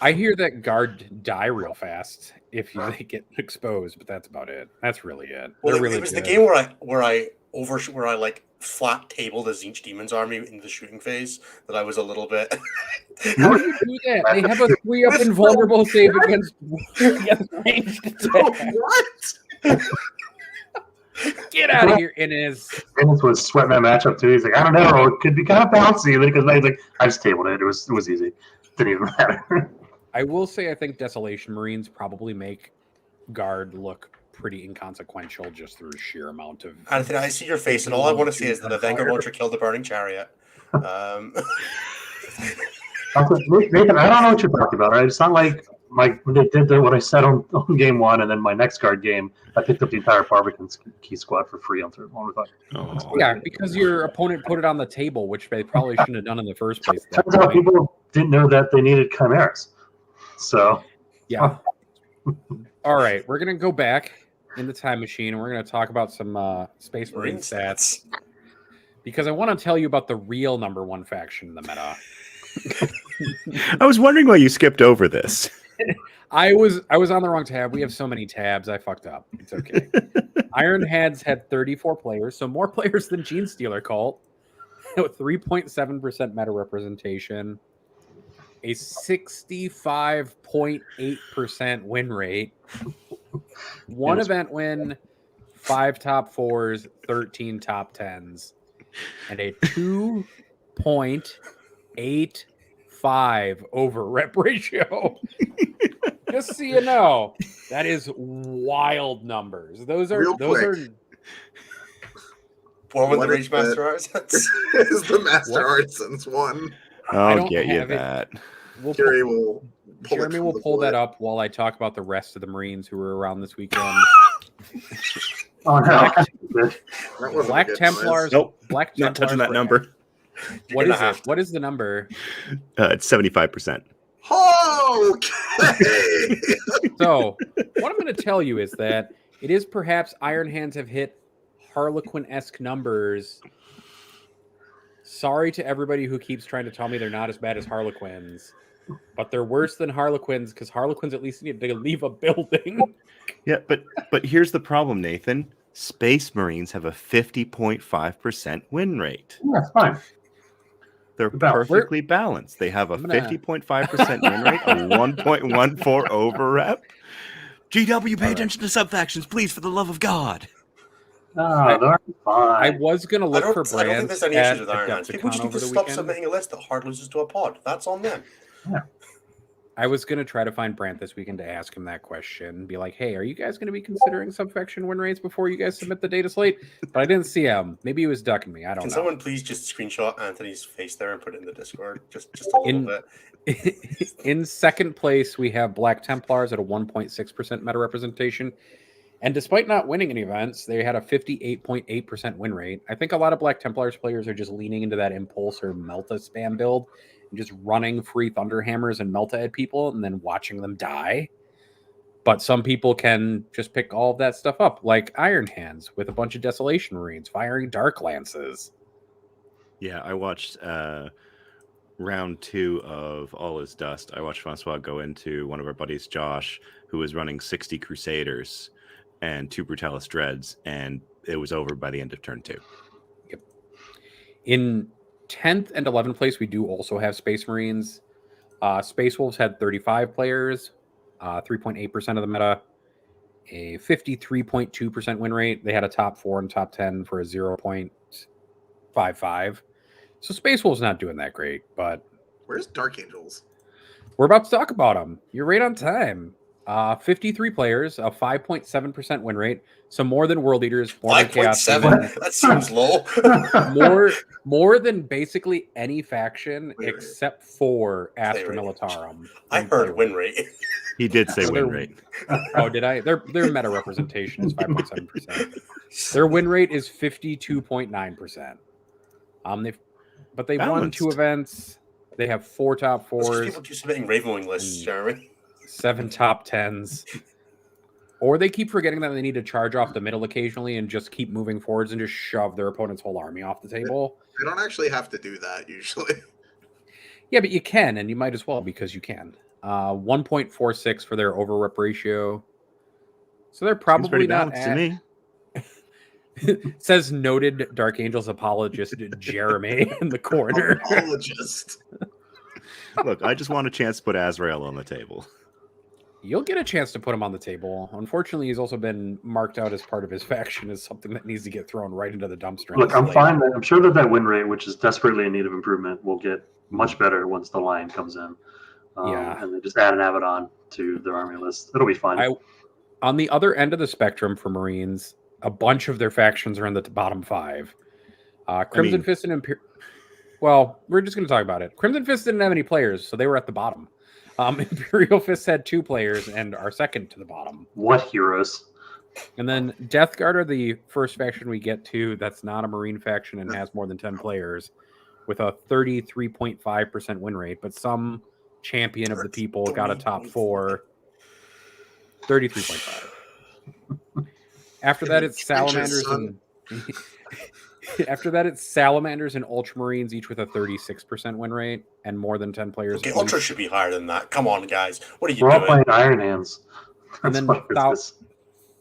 I hear that guard die real fast if they get exposed, but that's about it. That's really it. Well, They're really it was the good. game where I like flat tabled a Tzeentch Demon's army in the shooting phase that I was a little bit. How do you do that? They have a 3-up invulnerable save against ranged attack. What? Get out of here, Inez. Dennis was sweating that matchup too. He's like, I don't know, it could be kind of bouncy. Because he's like, I just tabled it. It was easy. Didn't even matter. I will say I think Desolation Marines probably make guard look pretty inconsequential just through sheer amount of. Anthony, I see your face, and all I want to say is that the Vengor launcher killed the burning chariot. Nathan, I don't know what you're talking about. Right? It's not like when they did what I said on game 1, and then my next guard game, I picked up the entire Barbican key squad for free on third one. Oh. Yeah, because your opponent put it on the table, which they probably shouldn't have done in the first place. Turns out people didn't know that they needed chimeras. So yeah. All right, we're gonna go back in the time machine, and we're gonna talk about some Space Marine stats because I want to tell you about the real number 1 faction in the meta. I was wondering why you skipped over this. I was on the wrong tab. We have so many tabs. I fucked up. It's okay. Iron Heads had 34 players, so more players than Gene Stealer Cult. 3.7% meta representation, a 65.8% win rate, 1 event win, 5 top 4s, 13 top 10s, and a 2.85 over rep ratio. Just so you know, that is wild numbers. Those are Real those quick. are. One with the What Rage is Master that? Artisans. Is the Master What? Artisans one? I'll don't get you have it. that. We'll Jerry will pull Jeremy it from will the pull that bullet. up while I talk about the rest of the Marines who were around this weekend. oh no, Black- That wasn't a Black good Templars. Nope, Black Not touching Templars that number. You're What gonna is have it? to. What is the number? It's 75%. Okay. So, what I'm going to tell you is that it is perhaps Iron Hands have hit Harlequin-esque numbers. Sorry to everybody who keeps trying to tell me they're not as bad as Harlequins, but they're worse than Harlequins because Harlequins at least need to leave a building. Yeah, but here's the problem, Nathan. Space Marines have a 50.5% win rate. yeah, it's fine. They're Balanced. perfectly balanced. They have a I'm gonna- 50.5% win rate, a 1.14 over rep. GW, pay attention to subfactions, please, for the love of God. No, they're I fine. was going to I look don't for think brands there's any at issues with Iron Hands. People just Adepticon need over to the stop weekend. submitting a list that hard loses to a pod. That's on them. I was going to try to find Brant this weekend to ask him that question. Be like, hey, are you guys going to be considering subfaction win rates before you guys submit the data slate? But I didn't see him. Maybe he was ducking me. I don't Can know. someone please just screenshot Anthony's face there and put it in the Discord? Just a little bit. In second place, we have Black Templars at a 1.6% meta representation. And despite not winning any events, they had a 58.8% win rate. I think a lot of Black Templars players are just leaning into that Impulse or Melta spam build and just running free Thunderhammers and Melta at people and then watching them die. But some people can just pick all of that stuff up, like Iron Hands with a bunch of Desolation Marines firing Dark Lances. Yeah, I watched round 2 of All Is Dust. I watched Francois go into one of our buddies, Josh, who was running 60 Crusaders and 2 Brutalis Dreads, and it was over by the end of turn 2. Yep. In 10th and 11th place, we do also have Space Marines. Space Wolves had 35 players, 3.8% of the meta, a 53.2% win rate. They had a top 4 and top 10 for a 0.55. So Space Wolves not doing that great, but Where's Dark Angels? we're about to talk about them. You're right on time. 53 players, a 5.7% win rate, so more than World Eaters, more than Chaos 5.7? Demons, That seems low. more than basically any faction Wait. except for Astral rate. Militarum. I in play heard win rate. rate. He did say So win they're- rate. Oh, did I? Their meta representation is 5.7%. Their win rate is 52.9%. They've won 2 Balanced. events. They have 4 top That's because 4s, people keep submitting Ravenwing lists, Jeremy. 7 top 10s. Or they keep forgetting that they need to charge off the middle occasionally and just keep moving forwards and just shove their opponent's whole army off the table. They don't actually have to do that usually. Yeah, but you can, and you might as well because you can. 1.46 for their overrep ratio. So they're Seems probably pretty not balanced to me. says noted Dark Angels apologist Jeremy in the corner. Apologist. Look, I just want a chance to put Azrael on the table. You'll get a chance to put him on the table. Unfortunately, he's also been marked out as part of his faction as something that needs to get thrown right into the dumpster. Look, I'm fine. I'm sure that win rate, which is desperately in need of improvement, will get much better once the line comes in. Yeah. And they just add an Abaddon to their army list. It'll be fine. On the other end of the spectrum for Marines, a bunch of their factions are in the bottom 5. Crimson Fist and well, we're just going to talk about it. Crimson Fist didn't have any players, so they were at the bottom. Imperial Fist had 2 players and are second to the bottom. What heroes? And then Death Guard are the first faction we get to that's not a Marine faction and has more than 10 players with a 33.5% win rate. But some champion of the people got a top 4, 33.5. After that, it's Salamanders and after that, it's Salamanders and Ultramarines, each with a 36% win rate and more than 10 players. Okay, Ultra should be higher than that. Come on, guys. What are you We're all doing? playing Iron Hands. And That's then what it is.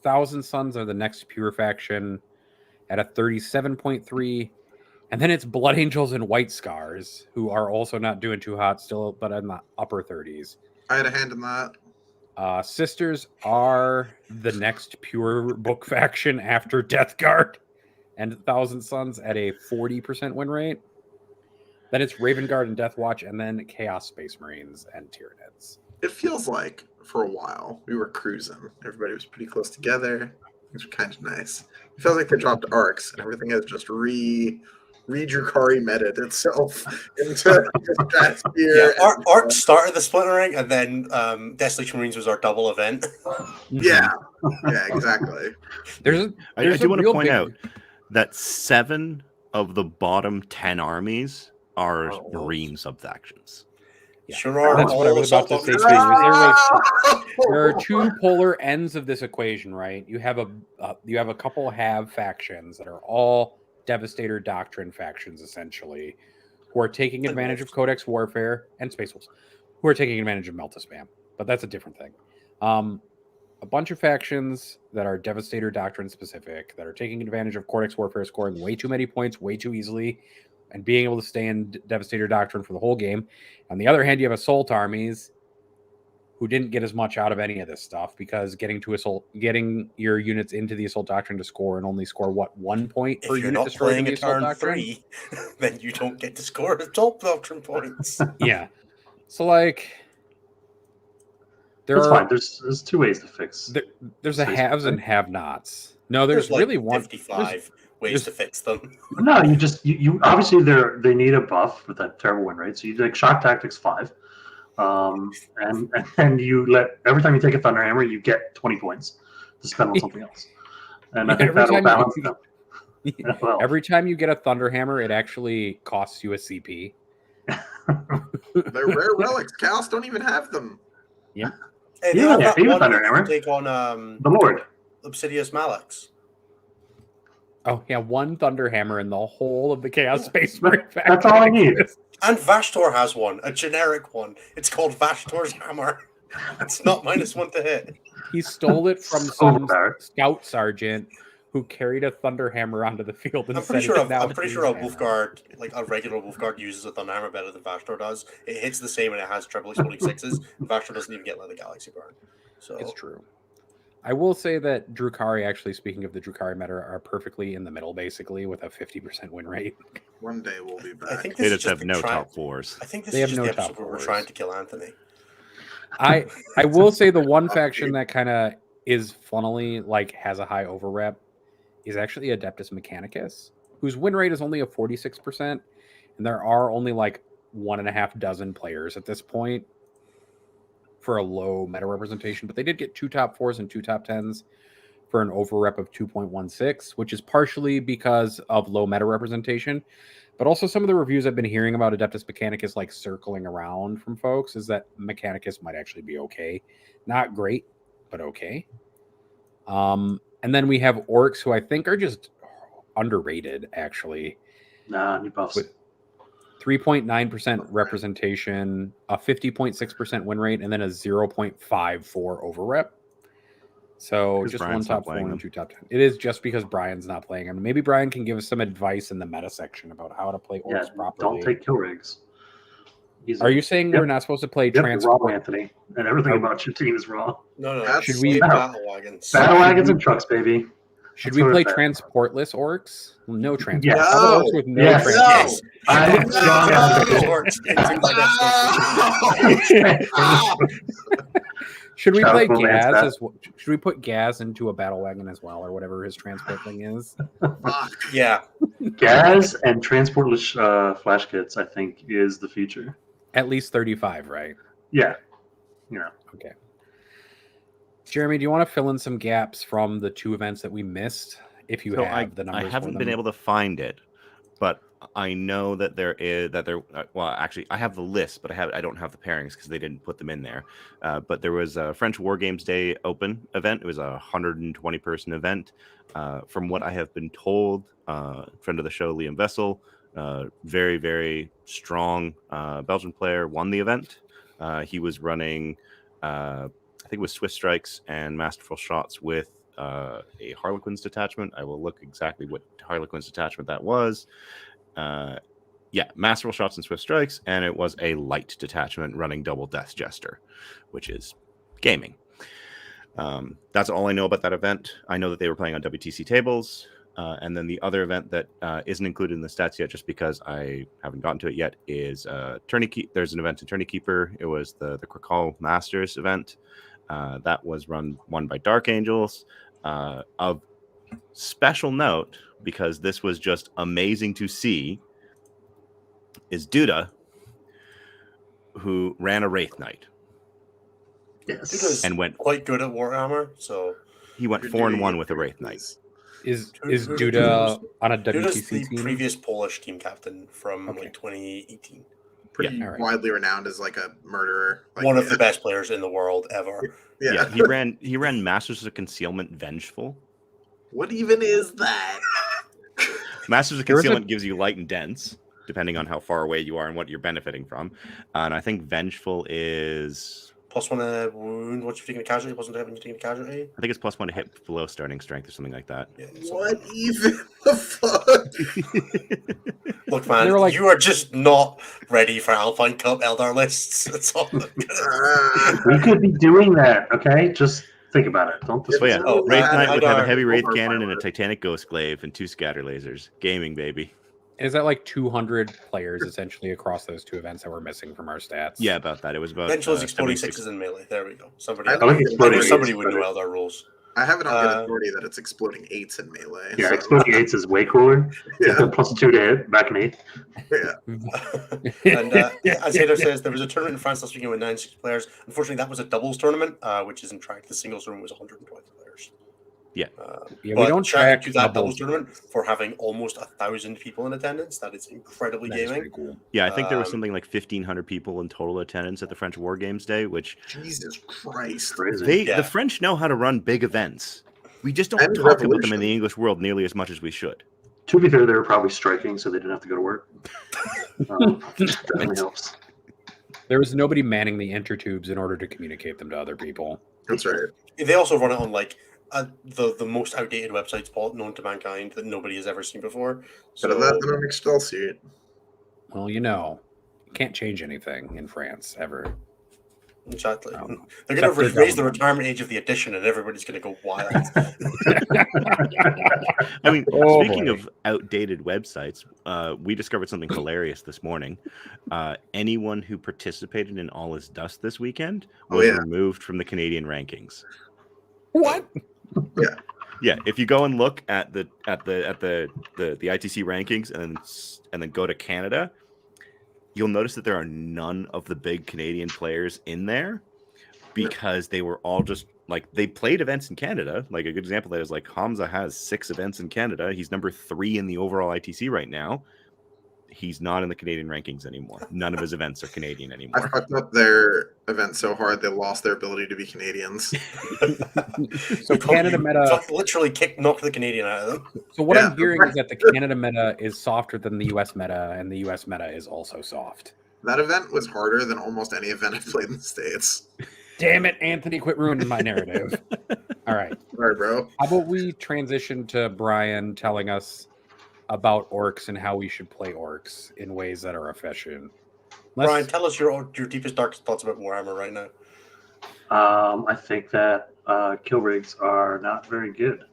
Thousand Sons are the next pure faction at a 37.3. And then it's Blood Angels and White Scars, who are also not doing too hot still, but in the upper 30s. I had a hand in that. Sisters are the next pure book faction after Death Guard and Thousand Sons at a 40% win rate. Then it's Raven Guard and Death Watch, and then Chaos Space Marines and Tyranids. It feels like for a while we were cruising. Everybody was pretty close together. Things were kind of nice. It feels like they dropped Orks and everything has just Drukari meted itself into the stratosphere. Yeah, Orks started the splintering, and then Desolation Marines was our double event. Yeah, exactly. I do want to point out that 7 of the bottom 10 armies are Marine subfactions. Yeah. Sure are. That's what I was about to say too. There are 2 polar ends of this equation, right? You have a couple have factions that are all Devastator Doctrine factions, essentially, who are taking advantage of Codex Warfare and Space Wolves, who are taking advantage of Melta Spam. But that's a different thing. A bunch of factions that are Devastator Doctrine specific, that are taking advantage of Codex Warfare, scoring way too many points way too easily, and being able to stay in Devastator Doctrine for the whole game. On the other hand, you have Assault armies who didn't get as much out of any of this stuff because getting your units into the Assault Doctrine to score and only score 1 point per If you're unit not destroyed in playing the a Assault turn Doctrine. 3, then you don't get to score Assault Doctrine points. Yeah. So like It's fine. There's 2 ways to fix. There's a haves and have-nots. No, there's like really 55 ways to fix them. No, you obviously they need a buff with that terrible win rate. So you take Shock Tactics 5, and you let every time you take a Thunderhammer, you get 20 points to spend on something else. And I think that'll balance them. Well, Every time you get a Thunderhammer, it actually costs you a CP. They're rare relics. Chaos don't even have them. Yeah. Hey, they Yeah, have that even one Thunderhammer. to take on the Lord. Obsidious Malix. Oh yeah, 1 Thunderhammer in the whole of the Chaos Space Marine faction. That's all I need. And Vashtor has one, a generic one. It's called Vashtor's Hammer. It's not -1 to hit. He stole it from So some overpowered. scout sergeant who carried a Thunderhammer onto the field and I'm said pretty sure. now I'm it's pretty his sure a hammer. Wolfguard, like a regular Wolfguard, uses a Thunderhammer better than Vashtor does. It hits the same and it has triple exploding 6s. Vashtor doesn't even get Leather Galaxy Burn. So It's true. I will say that Drukari, actually, speaking of the Drukari meta, are perfectly in the middle, basically, with a 50% win rate. One day we'll be back. I think They this is just have the no try- top 4s. I think this They is have just no the top episode where we're fours. trying to kill Anthony. I will say the one faction that kind of is funnily like has a high overrep is actually Adeptus Mechanicus, whose win rate is only a 46%, and there are only like 1.5 dozen players at this point for a low meta representation, but they did get 2 top 4s and 2 top 10s for an overrep of 2.16, which is partially because of low meta representation, but also some of the reviews I've been hearing about Adeptus Mechanicus like circling around from folks is that Mechanicus might actually be okay. Not great, but okay. And then we have Orks, who I think are just underrated, actually. Nah, new buffs. With 3.9% representation, a 50.6% win rate, and then a 0.54 overrep. So Because just Brian's one not top 4 playing and them. 2 top 10. It is just because Brian's not playing them. Maybe Brian can give us some advice in the meta section about how to play Yeah, Orks properly. don't take kill rigs. Easy. Are you saying Yep. we're not supposed to play Yep, you're transport? wrong, Anthony. And everything about your team is wrong. No, That's Should we- play battle wagons? Battle wagons and trucks, baby. Should That's we what play it's at. transportless Orks? No transport. Yes. How about No. Orks with no Yes. transport? I'm No. strong advocate. Orcs into my next Should we Shout play out to Lance Gaz Bat. as well? Should we put Gaz into a battle wagon as well, or whatever his transport thing is? Fuck. Yeah, Gas and transportless flash kits, I think, is the future. At least 35, right? Yeah. Yeah. Okay. Jeremy, do you want to fill in some gaps from the 2 events that we missed? If you So have the numbers, I haven't for been them? able to find it, but I know that there. Well, actually, I have the list, but I don't have the pairings because they didn't put them in there. But there was a French War Games Day Open event. It was a 120 person event. From what I have been told, friend of the show, Liam Vessel, very very strong Belgian player, won the event. He was running, I think it was Swift Strikes and Masterful Shots with a Harlequins detachment. I will look exactly what Harlequins detachment that was. Yeah, Masterful Shots and Swift Strikes, and it was a light detachment running Double Death Jester, which is gaming. That's all I know about that event. I know that they were playing on WTC tables. And then the other event that isn't included in the stats yet, just because I haven't gotten to it yet, is There's an event in Tourney Keeper. It was the Krakal Masters event. That was won by Dark Angels. Of special note, because this was just amazing to see, is Duda, who ran a Wraith Knight. Yes. Duda's And went- quite good at Warhammer, so He went You're 4-1 doing with a Wraith Knight. Is Who's Duda on a Duda's WTC the team? previous Polish team captain from Okay. like 2018. Pretty Yeah, all right. widely renowned as like a murderer. Like, One of the best players in the world ever. Yeah. He ran Masters of Concealment Vengeful. What even is that? Masters of There was a- Concealment gives you light and dense, depending on how far away you are and what you're benefiting from. And I think Vengeful is, +1 a wound once you've taken a casualty, +1 to hit when you've taken a casualty. I think it's +1 to hit below starting strength or something like that. Yeah, What even the fuck? Look, man, They were like- you are just not ready for Alpine Cup Eldar lists. That's all. We could be doing that, okay? Just think about it. Don't So yeah, Oh, Wraith yeah, Knight would have a Eldar- heavy Wraith Eldar Cannon and a pilot. Titanic Ghost Glaive and 2 scatter lasers. Gaming, baby. Is that like 200 players essentially across those 2 events that we're missing from our stats? Yeah, about that. It was about Eventually, exploding 76. sixes in melee. There we go. Somebody, I I, like exploding knew somebody eights would know better. Eldar rules. I have it on good Uh, authority that it's exploding 8s in melee. Yeah, so- exploding 8s is way cooler. Yeah. +2 to hit, back in 8. And as Hader says, there was a tournament in France last weekend with 96 players. Unfortunately, that was a doubles tournament, which isn't tracked. The singles tournament was 120 players. Yeah. Yeah, we But don't shout out track to that doubles doubles. tournament for having almost 1,000 people in attendance. That is incredibly That is gaming. pretty cool. Yeah, I think there was Um, something like 1,500 people in total attendance at the French War Games Day, which Jesus Christ. Crazy. Yeah. the French know how to run big events. We just don't And talk about them in revolution. the English world nearly as much as we should. To be fair, they were probably striking, so they didn't have to go to work. Definitely helps. There was nobody manning the intertubes in order to communicate them to other people. That's right. They also run it on like the most outdated websites known to mankind that nobody has ever seen before. So Better that than an Excel sheet. Well, you know, you can't change anything in France ever. Exactly. They're going to raise the retirement age of the edition, and everybody's going to go wild. I mean, Oh, speaking boy. of outdated websites, we discovered something hilarious this morning. Anyone who participated in All Is Dust this weekend was removed from the Canadian rankings. What? Yeah, if you go and look at the ITC rankings and then go to Canada, you'll notice that there are none of the big Canadian players in there because they were all just like they played events in Canada. Like a good example of that is like Hamza has 6 events in Canada. He's number 3 in the overall ITC right now. He's not in the Canadian rankings anymore. None of his events are Canadian I anymore. fucked up their event so hard they lost their ability to be Canadians. So Canada meta literally knocked the Canadian out of them. So what I'm hearing is that the Canada meta is softer than the US meta, and the US meta is also soft. That event was harder than almost any event I've played in the States. Damn it, Anthony, quit ruining my narrative. All right. All right, bro. How about we transition to Brian telling us about Orks and how we should play Orks in ways that are efficient. Brian, tell us your deepest, darkest thoughts about Warhammer right now. I think that kill rigs are not very good.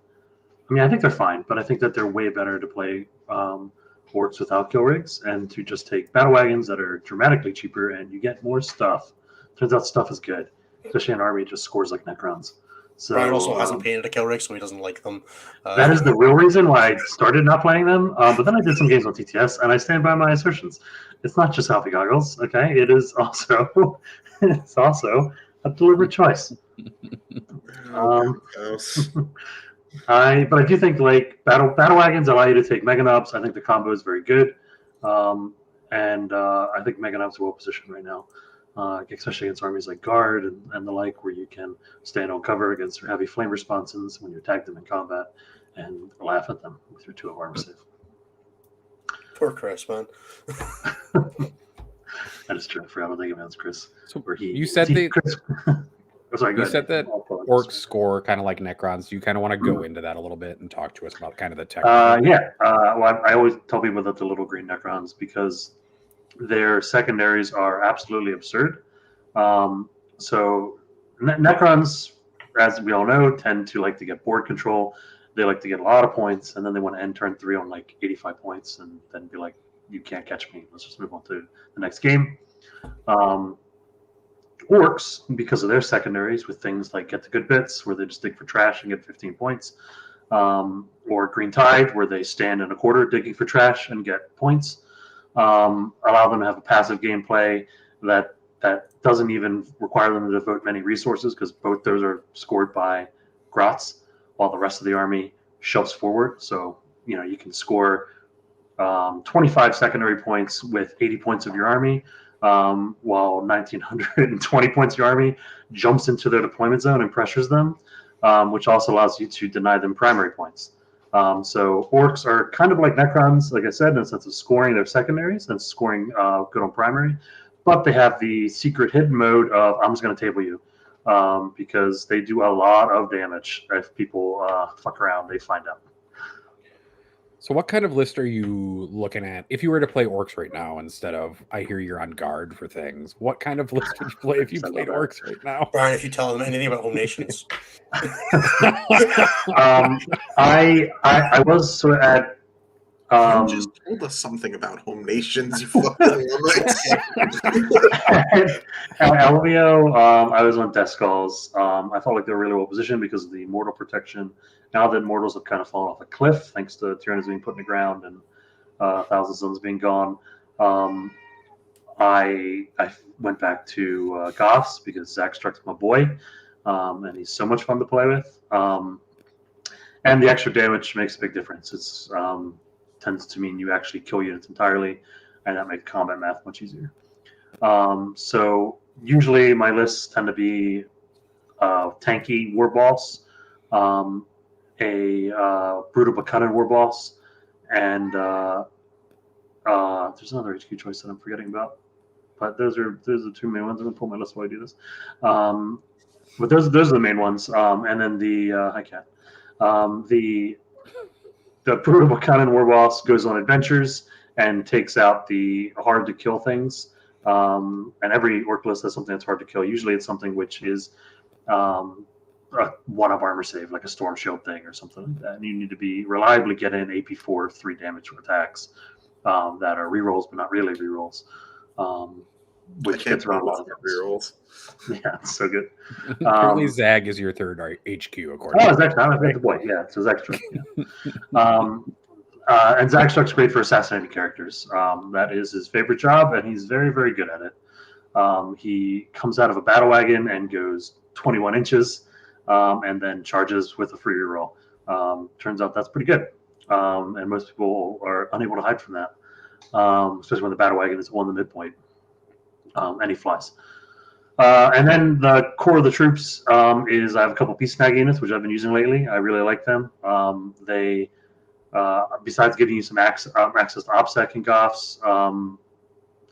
I mean, I think they're fine, but I think that they're way better to play Orks without kill rigs and to just take battle wagons that are dramatically cheaper and you get more stuff. Turns out stuff is good, especially an army just scores like Necrons. So, Brian also hasn't painted a kill rig, so he doesn't like them. That is the real reason why I started not playing them. But then I did some games on TTS, and I stand by my assertions. It's not just Alfie Goggles, okay? It is also a deliberate choice. But I do think like battle wagons allow you to take Mega Nubs. I think the combo is very good, and I think Mega Nubs are well positioned right now. Especially against armies like Guard and the like, where you can stand on cover against heavy flame responses when you attack them in combat and laugh at them with your 2 of armor save. Poor Chris, man. That is true. I forgot about the events, Chris. So Where you said that that Orcs score kind of like Necrons. You kind of want to go into that a little bit and talk to us about kind of the tech. Well, I always tell people that the little green Necrons because their secondaries are absolutely absurd. So Necrons, as we all know, tend to like to get board control. They like to get a lot of points, and then they want to end turn 3 on like 85 points, and then be like, "You can't catch me. Let's just move on to the next game." Orcs, because of their secondaries, with things like Get the Good Bits, where they just dig for trash and get 15 points, or Green Tide, where they stand in a quarter digging for trash and get points. Allow them to have a passive gameplay that doesn't even require them to devote many resources because both those are scored by Grots while the rest of the army shoves forward. So, you can score 25 secondary points with 80 points of your army, while 1,920 points of your army jumps into their deployment zone and pressures them, which also allows you to deny them primary points. So Orcs are kind of like Necrons, like I said, in the sense of scoring their secondaries and scoring good on primary, but they have the secret hidden mode of I'm just going to table you because they do a lot of damage. If people fuck around, they find out. So what kind of list are you looking at? If you were to play Orcs right now instead of, I hear you're on guard for things, what kind of list would you play if you played Orcs right now? Brian, if you tell them anything about Home Nations. I was sort of at... you just told us something about Home Nations, you fucking At LVO, I was on Death Skulls. I felt like they were really well positioned because of the mortal protection. Now that mortals have kind of fallen off a cliff, thanks to Tyrannus being put in the ground and Thousand Suns being gone, I went back to Goths because Zach Struck's my boy, and he's so much fun to play with. And the extra damage makes a big difference. It's tends to mean you actually kill units entirely, and that makes combat math much easier. So usually my lists tend to be tanky war boss, a brutal Buchanan war boss, and there's another HQ choice that I'm forgetting about. But those are the 2 main ones. I'm gonna pull my list while I do this. But those are the main ones. And then the hi cat. The brutal Buchanan war boss goes on adventures and takes out the hard to kill things And every orc list has something that's hard to kill. Usually it's something which is a one-up armor save, like a storm shield thing or something like that. And you need to be reliably get in AP4 3 damage for attacks that are rerolls, but not really rerolls. Which gets around a lot of rerolls. Yeah, it's so good. Apparently, Zag is your third HQ, according Oh, to Zag, I'm the boy. Yeah, so Zag's Struck. Yeah. And Zag Struck's great for assassinating characters. That is his favorite job, and he's very, very good at it. He comes out of a battle wagon and goes 21 inches, and then charges with a free reroll. Turns out that's pretty good, and most people are unable to hide from that, especially when the battle wagon is on the midpoint, and he flies. And then the core of the troops is I have a couple Peace Snag units, which I've been using lately. I really like them. They, besides giving you some access to OPSEC and GOFs,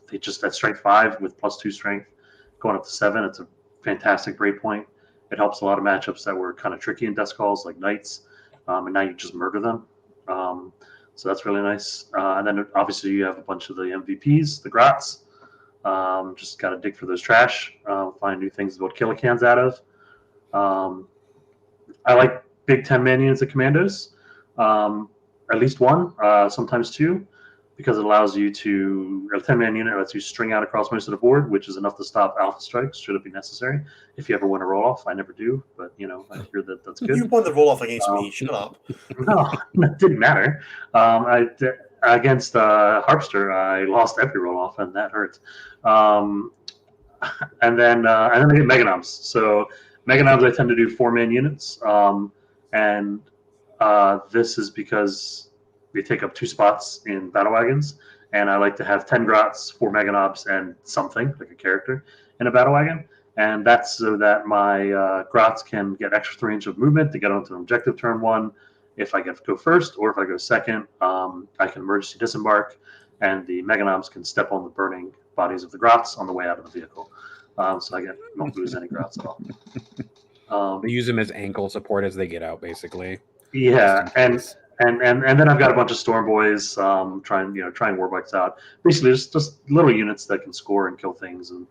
they just at strength 5 with +2 strength, going up to 7. It's a fantastic breakpoint. It helps a lot of matchups that were kind of tricky in Death Calls, like Knights, and now you just murder them. So that's really nice. And then obviously you have a bunch of the MVPs, the Grots. Just got to dig for those trash, find new things to build killicans out of. I like big 10-man units of commandos, at least one, sometimes two, because it allows you to, a 10-man unit lets you string out across most of the board, which is enough to stop alpha strikes, should it be necessary. If you ever win a roll-off, I never do, but, I hear that that's good. You won the roll-off against me, shut up. No, it didn't matter. Against Harpster, I lost every roll-off, and that hurt. And then I get Meganobs. So Meganobs, I tend to do 4-man units, and this is because they take up 2 spots in battle wagons, and I like to have 10 Grots, 4 Meganobs, and something like a character in a battle wagon. And that's so that my Grots can get extra 3 inches of movement to get onto an objective turn 1. If I get to go first, or if I go second, I can emergency disembark, and the Meganobs can step on the burning bodies of the Grots on the way out of the vehicle. So I don't lose any Grots at all. They use them as ankle support as they get out, basically. Yeah, and then I've got a bunch of Storm Boys trying Warbikes out. Basically, just little units that can score and kill things, and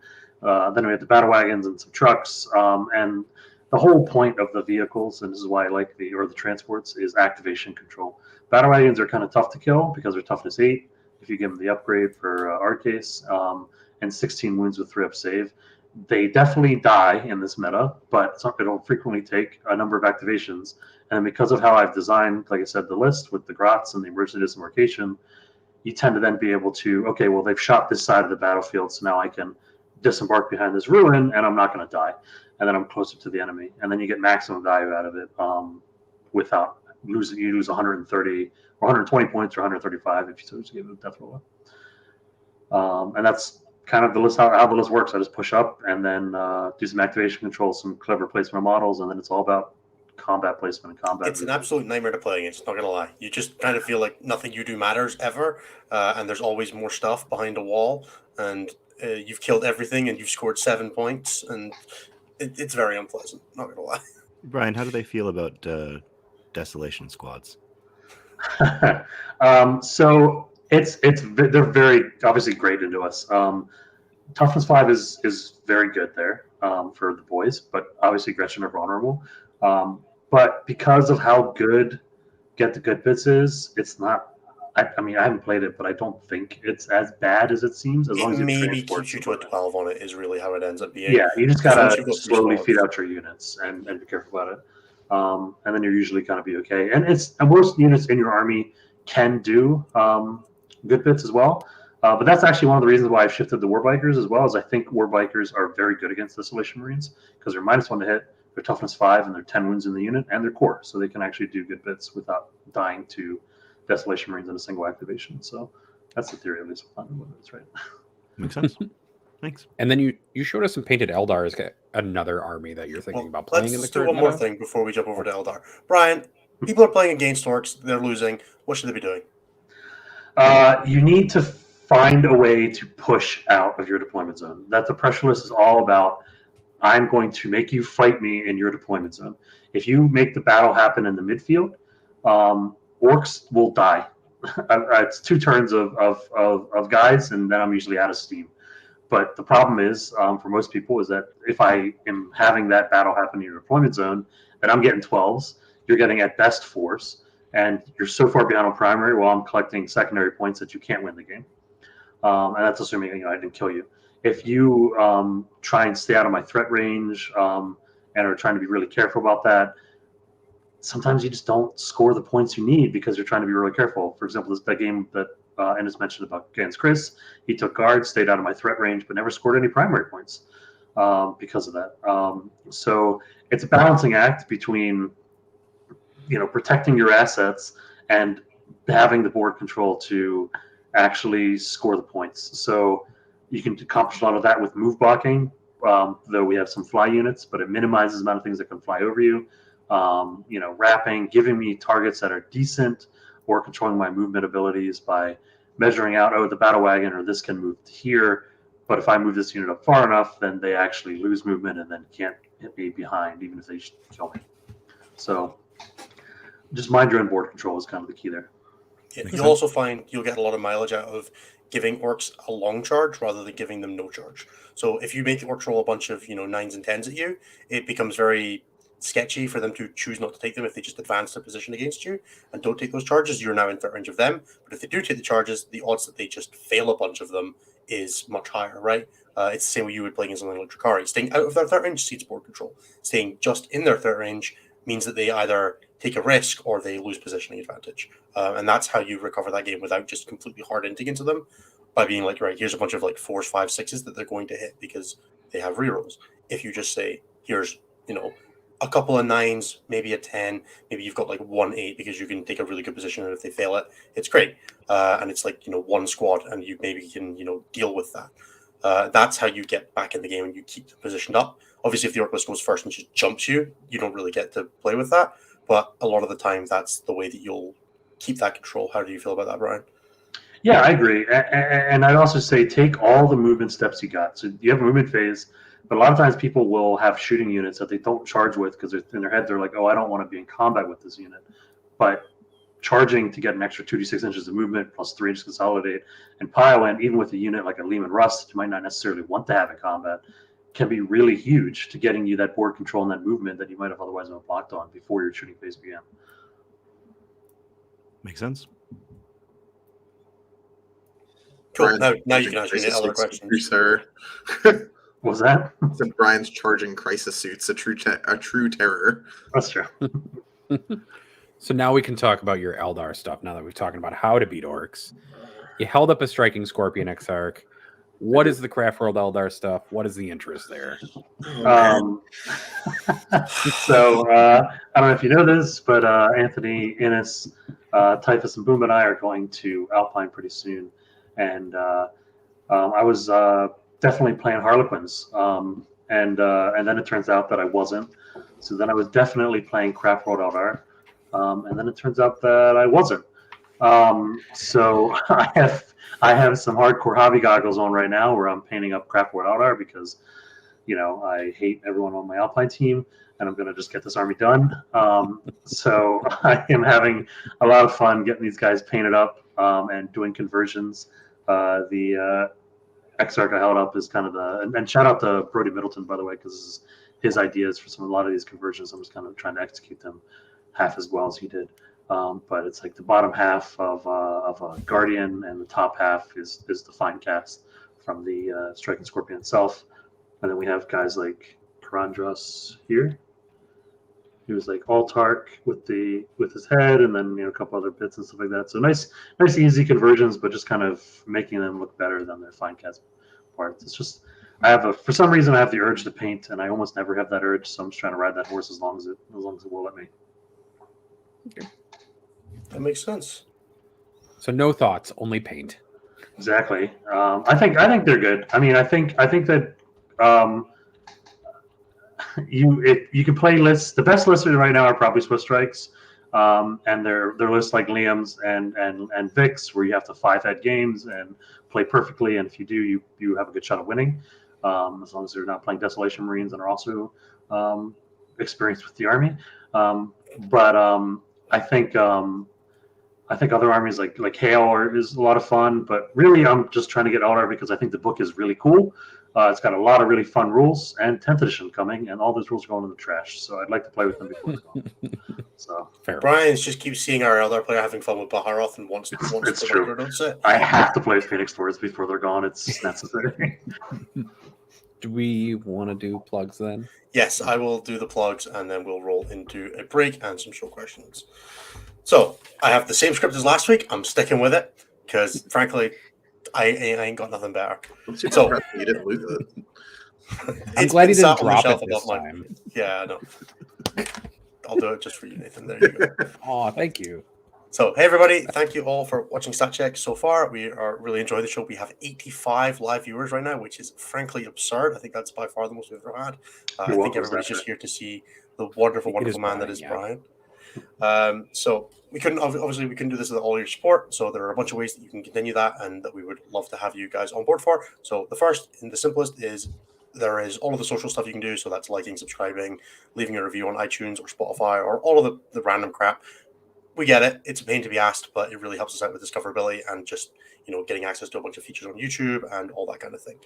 then we have the battle wagons and some trucks, and the whole point of the vehicles, and this is why I like the transports, is activation control. Battle wagons are kind of tough to kill because they're toughness 8 if you give them the upgrade for Arcase, and 16 wounds with 3-up save. They definitely die in this meta, but it'll frequently take a number of activations. And because of how I've designed, like I said, the list with the Grots and the emergency disembarkation, you tend to then be able to, okay, well, they've shot this side of the battlefield, so now I can disembark behind this ruin, and I'm not going to die. And then I'm closer to the enemy. And then you get maximum value out of it without losing. You lose 130 or 120 points or 135 if you choose to give it a death roll. And that's kind of the list, how the list works. I just push up and then do some activation control, some clever placement of models, and then it's all about combat placement and combat. It's an absolute nightmare to play against, not gonna lie. You just kind of feel like nothing you do matters ever, and there's always more stuff behind a wall, and you've killed everything and you've scored 7 points, and it's very unpleasant, not gonna lie. Brian, how do they feel about desolation squads? So they're very obviously great into us. Toughness 5 is very good there for the boys, but obviously Gretchen are vulnerable. But because of how good Get the Good Bits is, it's not. I mean, I haven't played it, but I don't think it's as bad as it seems. As long as maybe keeps you to a 12 on it is really how it ends up being. Yeah, you just gotta slowly feed out your units and be careful about it. And then you're usually gonna be okay. And most units in your army can do good bits as well. But that's actually one of the reasons why I've shifted to Warbikers as well. Is I think Warbikers are very good against Desolation Marines because they're -1 to hit, they're toughness 5, and they're 10 wounds in the unit, and they're core, so they can actually do good bits without dying to Desolation Marines in a single activation. So that's the theory, at least. That's right. Makes sense. Thanks. And then you showed us some painted Eldar as another army that you're thinking about playing in the current Let's do one more thing before we jump over to Eldar. Brian, people are playing against Orks, they're losing. What should they be doing? You need to find a way to push out of your deployment zone. That the pressure list is all about. I'm going to make you fight me in your deployment zone. If you make the battle happen in the midfield, Orks will die. It's 2 turns of guys, and then I'm usually out of steam. But the problem is, for most people, is that if I am having that battle happen in your deployment zone, and I'm getting 12s, you're getting at best 4s, and you're so far behind on primary while I'm collecting secondary points that you can't win the game. And that's assuming I didn't kill you. If you try and stay out of my threat range and are trying to be really careful about that, sometimes you just don't score the points you need because you're trying to be really careful. For example, that game that Ennis mentioned about against Chris, he took guard, stayed out of my threat range, but never scored any primary points because of that. So it's a balancing act between protecting your assets and having the board control to actually score the points. So you can accomplish a lot of that with move blocking, though we have some fly units, but it minimizes the amount of things that can fly over you. Wrapping, giving me targets that are decent, or controlling my movement abilities by measuring out, the battle wagon or this can move to here, but if I move this unit up far enough, then they actually lose movement and then can't hit me behind, even if they kill me. So just mind your own board control is kind of the key there. Yeah, you'll also find you'll get a lot of mileage out of giving orcs a long charge rather than giving them no charge. So if you make the orcs roll a bunch of 9s and 10s at you, it becomes very sketchy for them to choose not to take them. If they just advance their position against you and don't take those charges, you're now in threat range of them. But if they do take the charges, the odds that they just fail a bunch of them is much higher, right? It's the same way you would play against something like Drakari. Staying out of their threat range cedes board control. Staying just in their threat range means that they either take a risk or they lose positioning advantage. And that's how you recover that game without just completely hard inting into them, by being like, right, here's a bunch of 4s, 5s, 6s that they're going to hit because they have rerolls. If you just say, here's, a couple of 9s, maybe a 10, maybe you've got 1 8 because you can take a really good position, and if they fail it, it's great. And it's one squad, and you maybe can, deal with that. That's how you get back in the game and you keep them positioned up. Obviously, if the Orc list goes first and just jumps you, you don't really get to play with that. But a lot of the time, that's the way that you'll keep that control. How do you feel about that, Brian? Yeah, I agree. And I'd also say take all the movement steps you got. So you have a movement phase, but a lot of times people will have shooting units that they don't charge with because in their head they're like, I don't want to be in combat with this unit. But charging to get an extra 2d6 inches of movement plus 3 inches consolidate and pile in, even with a unit like a Lehman Russ that you might not necessarily want to have in combat, can be really huge to getting you that board control and that movement that you might have otherwise been blocked on before your shooting phase began. Makes sense. Cool. Now you can ask me other questions. Sir. What was that? So Brian's charging crisis suits, a true terror. That's true. So now we can talk about your Eldar stuff. Now that we've talked about how to beat orcs, you held up a striking Scorpion Exarch. What is the Craft World Eldar stuff? What is the interest there? So I don't know if you know this, but Anthony, Innes, Typhus, and Boom and I are going to Alpine pretty soon, and I was definitely playing Harlequins, and then it turns out that I wasn't. So then I was definitely playing Craft World Eldar, and then it turns out that I wasn't. So I have some hardcore hobby goggles on right now where I'm painting up Craft World Eldar because, I hate everyone on my Alpine team and I'm going to just get this army done. So I am having a lot of fun getting these guys painted up and doing conversions. The Exarch I held up is kind of and shout out to Brody Middleton, by the way, because his ideas for a lot of these conversions, I'm just kind of trying to execute them half as well as he did. But it's like the bottom half of a Guardian and the top half is the fine cast from the Striking Scorpion itself. And then we have guys like Karandros here. He was like Altark with his head, and then a couple other bits and stuff like that. So nice easy conversions, but just kind of making them look better than their fine cast parts. It's just for some reason I have the urge to paint, and I almost never have that urge, so I'm just trying to ride that horse as long as it will let me. Okay. That makes sense. So no thoughts, only paint. Exactly. I think they're good. I mean, I think that you can play lists. The best lists right now are probably Swiss Strikes, and they're lists like Liam's and Vic's, where you have to 5-head games and play perfectly. And if you do, you have a good shot of winning, as long as you're not playing Desolation Marines and are also experienced with the army. But I think I think other armies like Hail is a lot of fun, but really I'm just trying to get Eldar because I think the book is really cool. It's got a lot of really fun rules, and 10th edition coming, and all those rules are going in the trash. So I'd like to play with them before they're gone. So Fair. Brian's just keeps seeing our Eldar player having fun with Baharoth and wants it's to true. microdose it. I have to play with Phoenix Force before they're gone. It's necessary. Do we want to do plugs then? Yes, I will do the plugs, and then we'll roll into a break and some show questions. So I have the same script as last week. I'm sticking with it because, frankly, I ain't got nothing better. I'm super So- impressed that you didn't lose it. I'm It's glad been he didn't sat on the drop shelf it this above mine. time. Yeah, I know. I'll do it just for you, Nathan. There you go. Oh, thank you. So, hey everybody, thank you all for watching StatCheck so far. We are really enjoying the show. We have 85 live viewers right now, which is frankly absurd. I think that's by far the most we've ever had. I think welcome, everybody's StatCheck. just here to see the wonderful, It is wonderful man that Brian, is yeah. Brian. So we couldn't do this with all your support. So there are a bunch of ways that you can continue that, and that we would love to have you guys on board for. So the first and the simplest is there is all of the social stuff you can do. So that's liking, subscribing, leaving a review on iTunes or Spotify or all of the random crap. We get it. It's a pain to be asked, but it really helps us out with discoverability and just, getting access to a bunch of features on YouTube and all that kind of thing.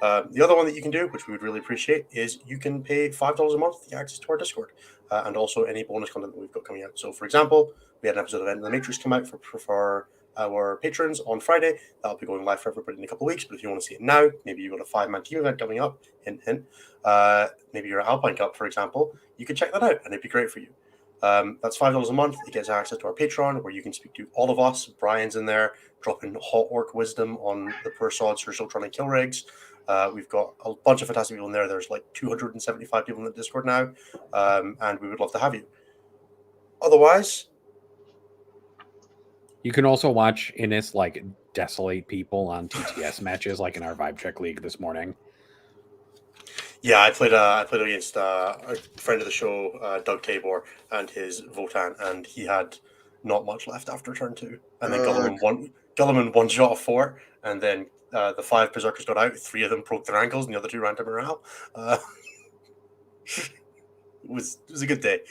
The other one that you can do, which we would really appreciate, is you can pay $5 a month to get access to our Discord and also any bonus content that we've got coming out. So, for example, we had an episode of End of the Matrix come out for our patrons on Friday. That'll be going live for everybody in a couple of weeks. But if you want to see it now, maybe you've got a 5-man team event coming up, hint, hint. Maybe you're at Alpine Cup, for example, you can check that out and it'd be great for you. That's $5 a month. It gets access to our Patreon, where you can speak to all of us. Brian's in there, dropping hot orc wisdom on the poor sods who are still trying to kill rigs. We've got a bunch of fantastic people in there. There's like 275 people in the Discord now, and we would love to have you. Otherwise, You can also watch Innis desolate people on TTS matches, like in our Vibe Check League this morning. yeah, I played against a friend of the show, Doug Tabor, and his Votan, and he had not much left after turn 2. And then Guilliman one shot a 4, and then the 5 berserkers got out. 3 of them broke their ankles, and the other 2 ran to morale. It was a good day.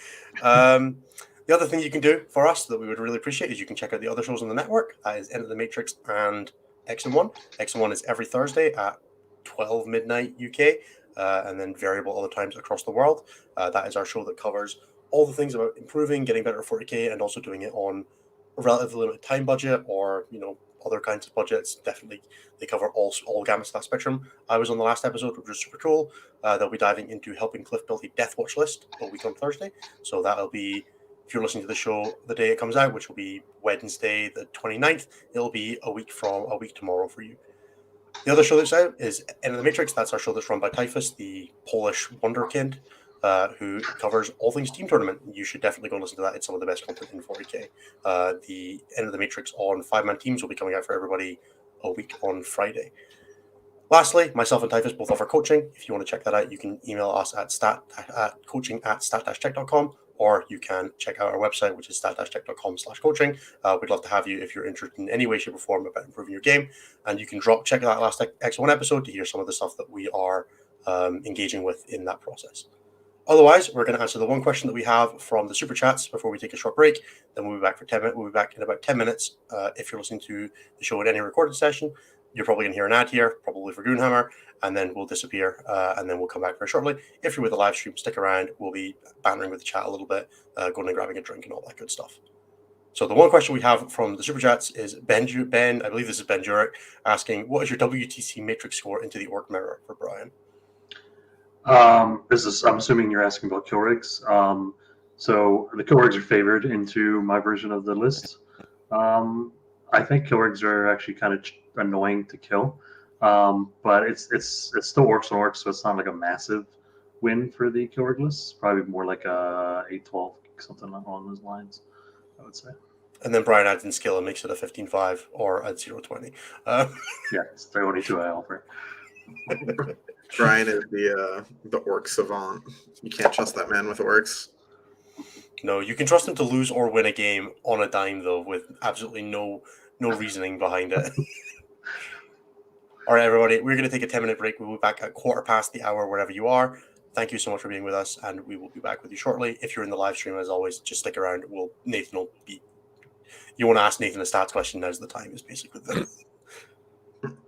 The other thing you can do for us that we would really appreciate is you can check out the other shows on the network. That is End of the Matrix and X and 1. X and 1 is every Thursday at 12 midnight UK, and then variable other times across the world. That is our show that covers all the things about improving, getting better at 40k, and also doing it on a relatively limited time budget or other kinds of budgets. Definitely, they cover all gamuts of that spectrum. I was on the last episode, which was super cool. They'll be diving into helping Cliff build a Death Watch list a week on Thursday. So that'll be, if you're listening to the show the day it comes out, which will be Wednesday the 29th, it'll be a week tomorrow for you. The other show that's out is End of the Matrix. That's our show that's run by Typhus, the Polish wonderkind, who covers all things team tournament. You should definitely go and listen to that. It's some of the best content in 40k. The End of the Matrix on 5-man teams will be coming out for everybody a week on Friday. Lastly, myself and Typhus both offer coaching. If you want to check that out, you can email us at coaching@stat-check.com, or you can check out our website, which is stat-check.com/coaching. We'd love to have you if you're interested in any way, shape, or form about improving your game. And you can check that last X1 episode to hear some of the stuff that we are engaging with in that process. Otherwise, we're going to answer the one question that we have from the super chats before we take a short break. Then we'll be back for 10 minutes. We'll be back in about 10 minutes. If you're listening to the show in any recorded session, you're probably going to hear an ad here, probably for Goonhammer, and then we'll disappear, and then we'll come back very shortly. If you're with the live stream, stick around. We'll be bantering with the chat a little bit, going and grabbing a drink and all that good stuff. So the one question we have from the super chats is Ben, I believe this is Ben Jurek, asking, what is your WTC matrix score into the Orc Mirror for Brian? I'm assuming you're asking about kill rigs. So the kill rigs are favored into my version of the list. I think kill rigs are actually kind of annoying to kill, but it's still Orks and Orks, so it's not like a massive win for the kill rig list. Probably more like a 8-12, something along those lines, I would say. And then Brian adds in skill and makes it a 15-5 or a 0-20. Yeah, it's the only 2 I offer. Brian is the orc savant. You can't trust that man with orcs. No, you can trust him to lose or win a game on a dime, though, with absolutely no reasoning behind it. All right, everybody, we're going to take a 10-minute break. We'll be back at 1:15 wherever you are. Thank you so much for being with us, and we will be back with you shortly. If you're in the live stream, as always, just stick around. Nathan will be You want to ask Nathan a stats question, now's the time, is basically the...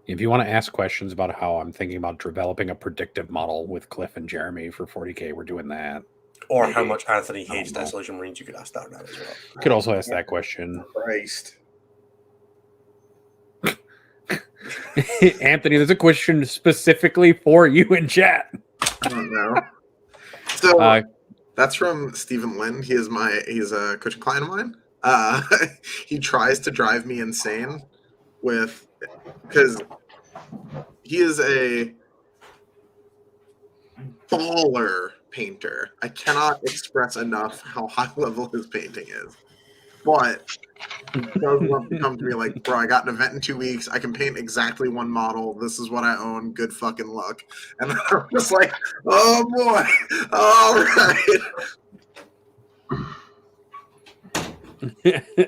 If you want to ask questions about how I'm thinking about developing a predictive model with Cliff and Jeremy for 40K, we're doing that. Or Maybe. how much Anthony hates know. Desolation Marines, you could ask that now as well. You could also ask that question. Christ. Anthony, there's a question specifically for you in chat. I don't know. So that's from Stephen Lind. He's a coaching client of mine. He tries to drive me insane because he is a baller painter. I cannot express enough how high level his painting is. But he does love to come to me like, bro, I got an event in 2 weeks. I can paint exactly one model. This is what I own. Good fucking luck. And I'm just like, oh boy. All right.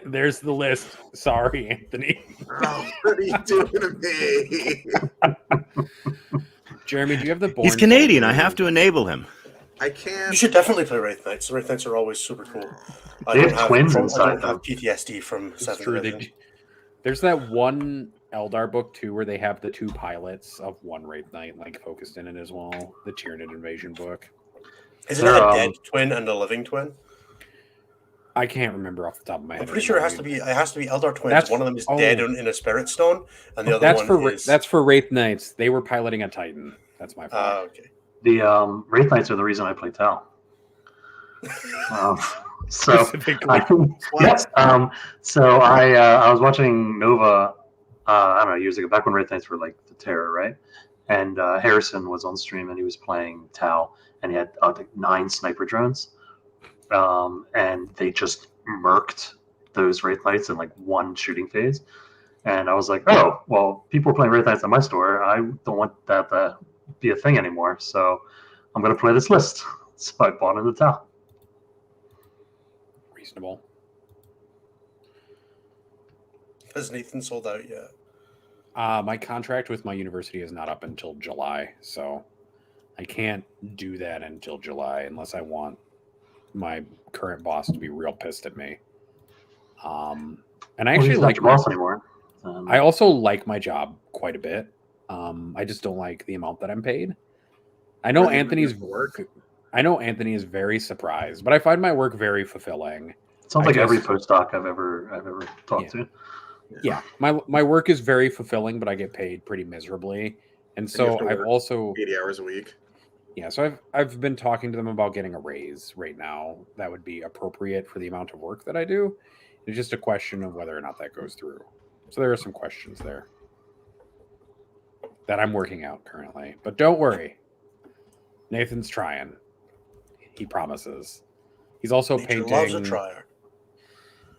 There's the list. Sorry, Anthony. Oh, what are you doing to me? Jeremy, do you have the Born He's Canadian. I Soldier? have to enable him. I can't. You should definitely play Wraith Knights. The Wraith Knights are always super cool. They have twins I inside don't have them. PTSD from It's 7th true. Division. There's that one Eldar book too, where they have the two pilots of one Wraith Knight like focused in it as well. The Tyranid Invasion book. Is it They're, a dead twin and a living twin? I can't remember off the top of my head. I'm pretty sure it has to be Eldar twins. That's- One of them is oh. dead in a spirit stone, and the other That's one for is... that's for Wraith Knights. They were piloting a Titan. That's my fault. okay. The Wraith Knights are the reason I play Tau. So Specifically. yes. So I was watching Nova. I don't know, years ago, back when Wraith Knights were like the terror, right? And Harrison was on stream and he was playing Tau, and he had like 9 sniper drones, and they just murked those Wraith Knights in like one shooting phase. And I was like, oh, well, people are playing Wraith Knights at my store. I don't want that to be a thing anymore. So I'm going to play this list. So I bought into Tau. Reasonable. Has Nathan sold out yet? My contract with my university is not up until July, so I can't do that until July unless I want my current boss to be real pissed at me. And I actually he's not like your boss anymore. I also like my job quite a bit. I just don't like the amount that I'm paid. I know Really Anthony's good work. I know Anthony is very surprised, but I find my work very fulfilling. It sounds I like every just- postdoc I've ever talked to. Yeah, my work is very fulfilling, but I get paid pretty miserably. And you have so to I've work also 80 hours a week. so I've been talking to them about getting a raise right now that would be appropriate for the amount of work that I do. It's just a question of whether or not that goes through. So there are some questions there that I'm working out currently. But don't worry. Nathan's trying. He promises. He's also Nature loves a painting. trier.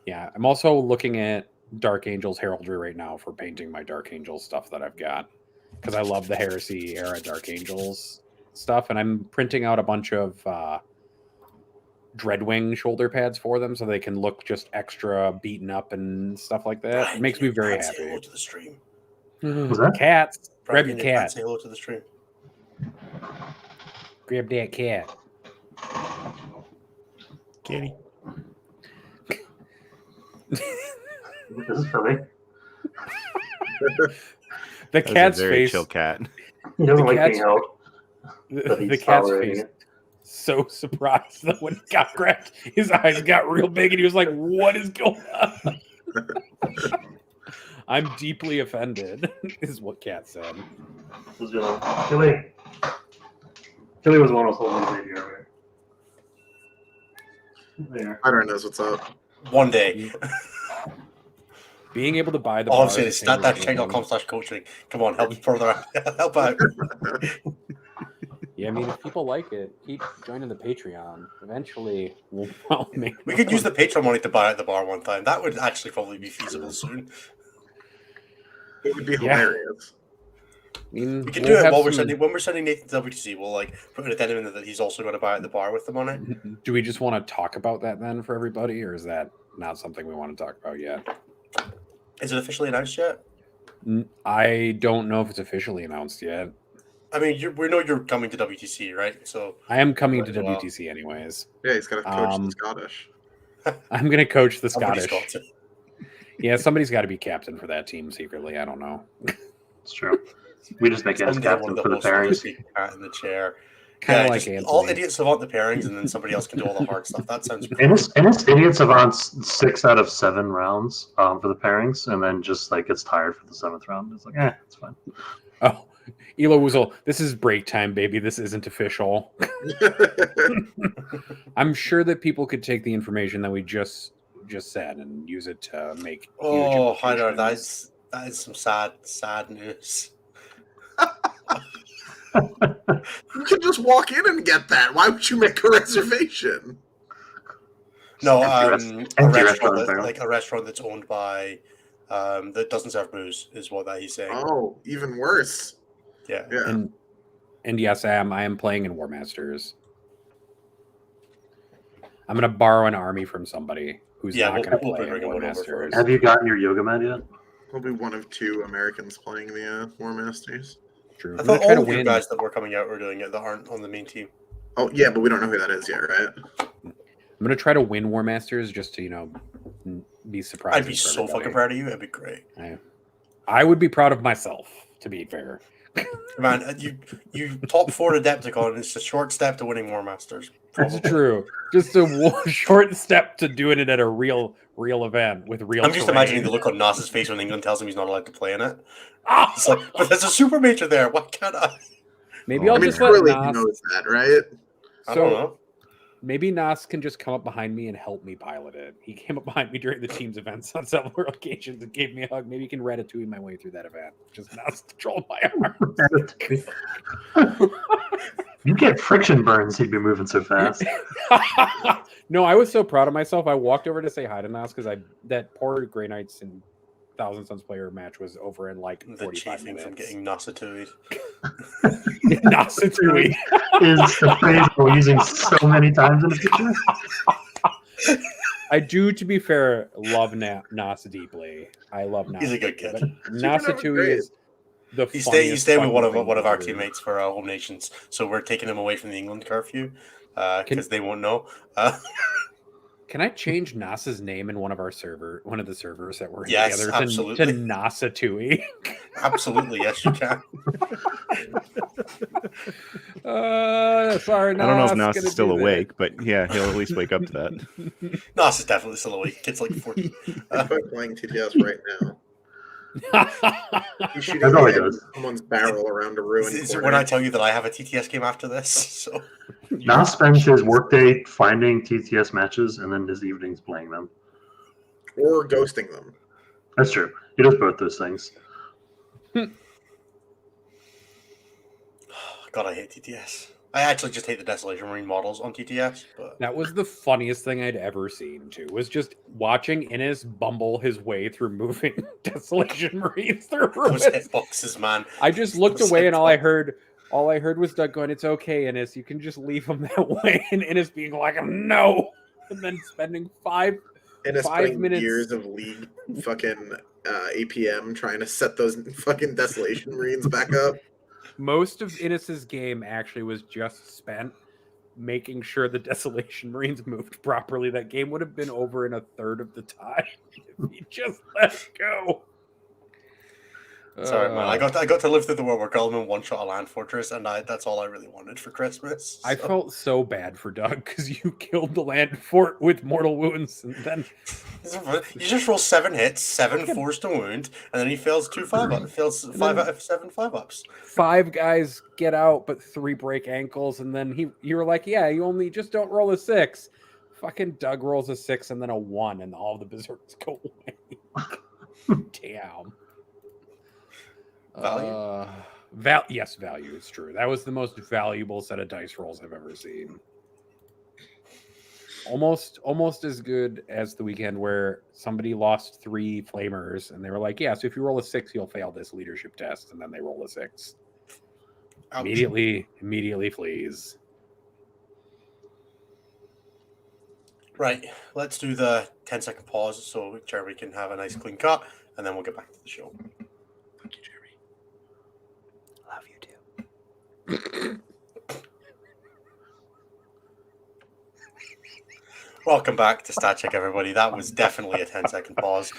Yeah, I'm also looking at Dark Angels heraldry right now for painting my Dark Angels stuff that I've got, because I love the Heresy era Dark Angels stuff, and I'm printing out a bunch of Dreadwing shoulder pads for them so they can look just extra beaten up and stuff like that. Brian, It makes can me your very cat say hello happy. to the stream? Was that? Cats, Brian, grab can your your cat cat. say hello to the stream? Grab that cat. Kitty. This is for me. The That was cat's a very face. chill cat. He doesn't The like being cat's- held. The, But the he's cat's tolerating face. it. So surprised that when he got grabbed, his eyes got real big, and he was like, "What is going on?" I'm deeply offended, is what Kat said. Was Chili. Chili was the one who was holding the baby earlier. There. I don't know what's up. One day. Being able to buy the All I'm bar saying is is the same as winning. stat.com/coaching. Come on, help further. Help out. Yeah, I mean, if people like it, keep joining the Patreon. Eventually, we'll make. We could use the Patreon money to buy at the bar one time. That would actually probably be feasible soon. It would be Yeah. hilarious. I mean, We can we'll do it have while we're some- sending when we're sending Nathan to WTC. We'll like put an addendum in that he's also going to buy at the bar with the money. Do we just want to talk about that then for everybody, or is that not something we want to talk about yet? Is it officially announced yet? I don't know if it's officially announced yet. I mean, we know you're coming to WTC, right? So I am coming to Well. WTC anyways. Yeah, he's got to coach the Um, Scottish. I'm going to coach the somebody's Scottish. got to. Yeah, somebody's got to be captain for that team secretly. I don't know. It's true. We just make Ennis Someday one captain of the for the hosts will pairings. just be cat in the chair. Kind of Yeah, like just all Anthony. idiots savant the pairings, and then somebody else can do all the hard stuff. That sounds great. Ennis Idiot Savant's 6 out of 7 rounds for the pairings, and then just like gets tired for the 7th round. It's like, it's fine. Oh, Elo Woozle, this is break time, baby. This isn't official. I'm sure that people could take the information that we just said and use it to make. Oh, huge I know implications. that is some sad news. You can just walk in and get that. Why would you make a reservation? No, Empty a restaurant restaurant apparel. like a restaurant that's owned by that doesn't serve booze is what that he's saying. Oh, even worse. Yeah. Yeah. And yes, I am playing in War Masters. I'm gonna borrow an army from somebody who's Yeah, not gonna we'll play bring in War one over Masters. first. Have you gotten your yoga mat yet? Probably one of 2 Americans playing the War Masters. True. I I'm thought gonna try to all of you win. guys that were coming out were doing it that aren't on the main team. Oh, yeah, but we don't know who that is yet, right? I'm gonna try to win War Masters just to be surprised. I'd be so fucking proud of you. It'd be great. I would be proud of myself, to be fair. Man, you top 4 Adepticon. It's a short step to winning War Masters. That's true. Just a short step to doing it at a real event with real. I'm just terrain. imagining the look on Nas's face when England tells him he's not allowed to play in it. It's like, but there's a super major there. Why can't I? Maybe Oh, I'll I mean, just let surely he Nas. knows that, right? I don't know. Maybe Nas can just come up behind me and help me pilot it. He came up behind me during the team's events on several occasions and gave me a hug. Maybe he can Ratatouille my way through that event. Just Nas control my arms. You get friction burns. He'd be moving so fast. No, I was so proud of myself. I walked over to say hi to Nas because that poor Grey Knights and Thousand Suns player match was over in like The 45 chafing minutes. from getting Nasatui'd. Nasatui. Is the phrase we're using so many times in the future. I do, to be fair, love Nas deeply. I love Nas. He's a good kid. But Supernova Nasatui great. is the You funniest. stay with fun one of thing our ever. teammates for home nations, so we're taking him away from the England curfew Can- because they won't know. Can I change Nas's name in one of the servers that we're in Yes, together absolutely. to Nasatui? Absolutely, yes, you can. Sorry, Nas. I don't know if Nas gonna is still do that. awake, but yeah, he'll at least wake up to that. Nas is definitely still awake. Kid's like 40. I'm playing TTS right now. You shoot That's all he at does. someone's barrel around a ruined Is it corner. when I tell you that I have a TTS game after this? So Nas spends his workday finding TTS matches and then his evenings playing them. Or ghosting them. That's true. He does both those things. God, I hate TTS. I actually just hate the Desolation Marine models on TTS, but That was the funniest thing I'd ever seen, too, was just watching Innes bumble his way through moving Desolation Marines through those ruins. hitboxes, man. I just looked Those away and all I hitboxes. heard was Doug going, "It's okay, Innes. You can just leave him that way." And Innes being like, "No," and then spending 5 And it's 5 playing minutes. years of league fucking APM trying to set those fucking Desolation Marines back up. Most of Innes's game actually was just spent making sure the Desolation Marines moved properly. That game would have been over in a third of the time if he just let it go. Sorry, man. I got to live through the war where Gullman one-shot a land fortress, and that's all I really wanted for Christmas. I so. felt so bad for Doug because you killed the land fort with mortal wounds, and then You just roll 7 hits, 7 forced to wound, and then he fails 2 5-up. Fails 5 out of 7 5-ups. 5 guys get out, but 3 break ankles, and then you were like, "Yeah, you only just don't roll a 6." Fucking Doug rolls a 6 and then a 1, and all the berserks go away. Damn. Value? Yes, value. It's true. That was the most valuable set of dice rolls I've ever seen. Almost as good as the weekend where somebody lost 3 flamers, and they were like, "Yeah, so if you roll a 6, you'll fail this leadership test," and then they roll a 6. Ouch. Immediately flees. Right, let's do the 10-second pause so Jeremy can have a nice clean cut, and then we'll get back to the show. Thank you, Jeremy. Love you too. Welcome back to Stat Check, everybody. That was definitely a 10-second pause.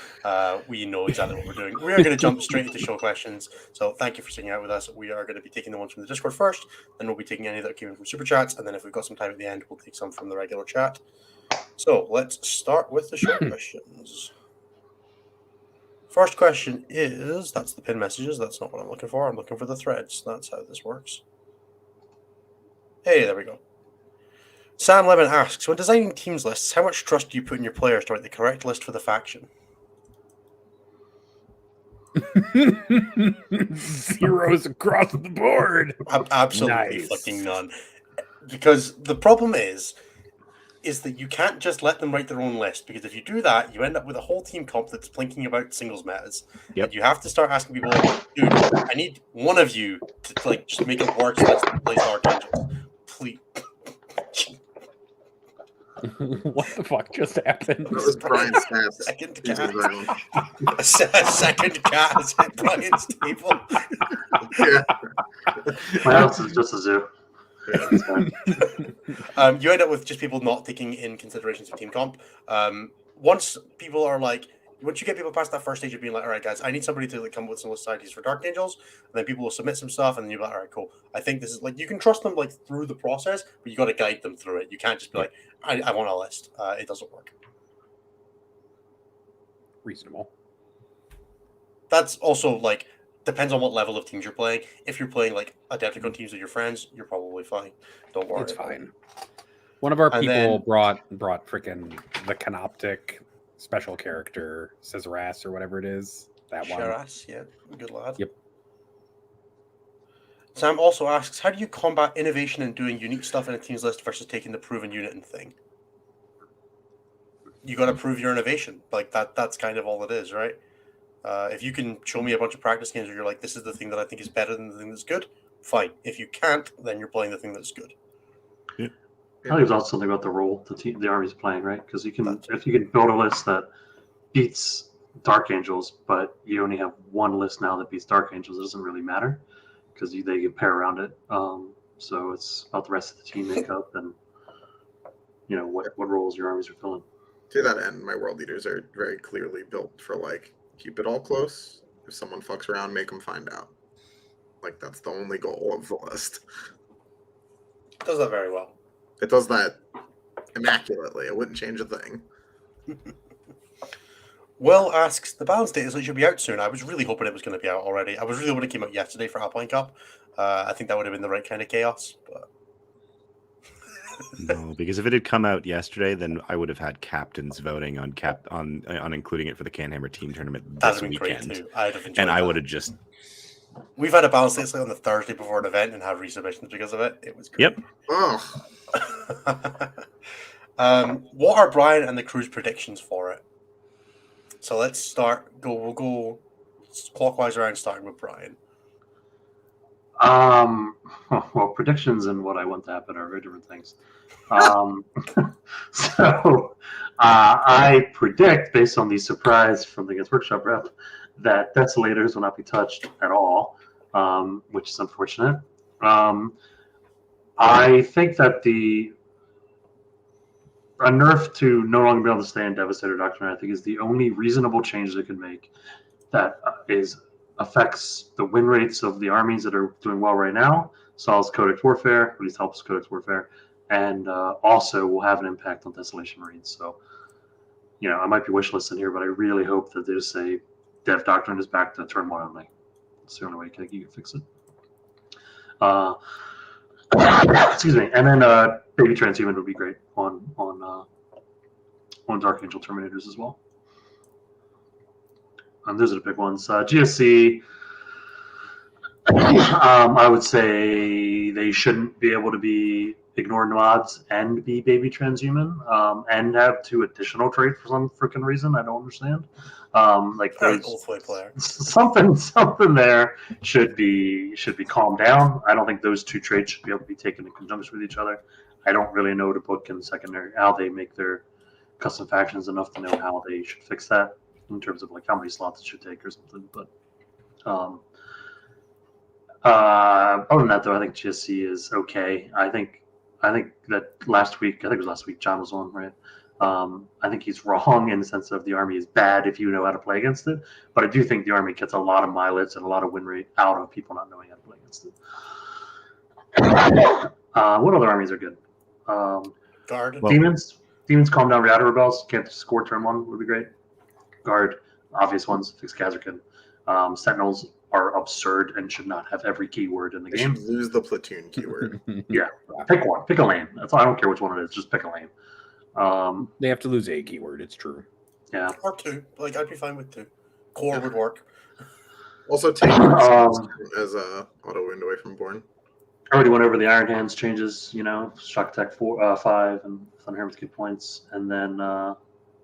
We know exactly what we're doing. We are going to jump straight into show questions. So thank you for sticking out with us. We are going to be taking the ones from the Discord first, then we'll be taking any that came in from Super Chats, and then if we've got some time at the end, we'll take some from the regular chat. So let's start with the show questions. First question is, that's the pin messages. That's not what I'm looking for. I'm looking for the threads. That's how this works. Hey, there we go. Sam Lemon asks, when designing teams lists, how much trust do you put in your players to write the correct list for the faction? Zeros across the board. Absolutely Nice. fucking none. Because the problem is that you can't just let them write their own list, because if you do that, you end up with a whole team comp that's plinking about singles metas. Yep. And you have to start asking people, like, dude, I need one of you to like just make it work so that plays Dark Angels. Please. What the fuck just happened? That was Brian's stats. Second He's cat. in Zion. A second cat has hit Brian's table. Yeah. My house is just a zoo. It's fine. You end up with just people not taking in considerations of team comp. Once you get people past that first stage of being like, all right, guys, I need somebody to like come up with some list ideas for Dark Angels, and then people will submit some stuff, and then you're like, all right, cool. I think this is like, you can trust them like through the process, but you got to guide them through it. You can't just be like, I want a list. It doesn't work. Reasonable. That's also like depends on what level of teams you're playing. If you're playing like Adepticon teams with your friends, you're probably fine. Don't worry. It's fine. One of our And people then- brought freaking the Canoptic special character, Caesaras or whatever it is. That one. Sharas, yeah, good lad. Yep. Sam also asks, how do you combat innovation and doing unique stuff in a team's list versus taking the proven unit and thing? You got to prove your innovation. Like that's kind of all it is, right? If you can show me a bunch of practice games where you're like, this is the thing that I think is better than the thing that's good, fine. If you can't, then you're playing the thing that's good. I think there's also something about the role the army's playing, right? Because if you can build a list that beats Dark Angels, but you only have one list now that beats Dark Angels, it doesn't really matter because they can pair around it. So it's about the rest of the team makeup and what roles your armies are filling. To that end, my world leaders are very clearly built for like keep it all close. If someone fucks around, make them find out. Like that's the only goal of the list. Does that very well. It does that immaculately. It wouldn't change a thing. Will asks, the balance data should be out soon. I was really hoping it was going to be out already. I was really hoping it came out yesterday for Alpine Cup. I think that would have been the right kind of chaos. But No, because if it had come out yesterday, then I would have had captains voting on including it for the Canhammer team tournament that this would have been weekend, great too. I'd have enjoyed and I that. would have just We've had a balance data on the Thursday before an event and had resubmissions because of it. It was great. Yep. Oh, What are Brian and the crew's predictions for it? So let's start. We'll go clockwise around, starting with Brian. Well, predictions and what I want to happen are very different things. So I predict, based on the surprise from the Games Workshop rep, that Desolators will not be touched at all, which is unfortunate. I think that a nerf to no longer be able to stay in Devastator Doctrine, I think, is the only reasonable change they could make that affects the win rates of the armies that are doing well right now, solves Codex Warfare, at least helps Codex Warfare, and also will have an impact on Desolation Marines. So, I might be wishlisting here, but I really hope that they just say Dev Doctrine is back to turn 1 only. It's the only way you can fix it. Excuse me. And then Baby Transhuman would be great on Dark Angel Terminators as well. Those are the big ones. GSC, I would say they shouldn't be able to be ignored mods and be Baby Transhuman and have 2 additional traits for some freaking reason. I don't understand. Player. Something there should be calmed down. I don't think those 2 traits should be able to be taken in conjunction with each other. I don't really know the book in secondary how they make their custom factions enough to know how they should fix that in terms of like how many slots it should take or something. But other than that, though, I think GSC is okay. I think that last week, John was on, right? I think he's wrong in the sense of the army is bad if you know how to play against it. But I do think the army gets a lot of mileage and a lot of win rate out of people not knowing how to play against it. What other armies are good? Guard. Demons. Demons calm down Reata Rebels. Can't score turn 1 would be great. Guard. Obvious ones. Fix Khazarkin. Sentinels are absurd and should not have every keyword in the They game. should lose the platoon keyword. Yeah. Pick one. Pick a lane. That's all. I don't care which one it is. Just pick a lane. They have to lose a keyword. It's true. Yeah. Or 2. Like, I'd be fine with 2. Core would work. Also, take as a auto wind away from Born. I already went over the Iron Hands changes, Shock Attack 5 and Thunder Hermits get points. And then I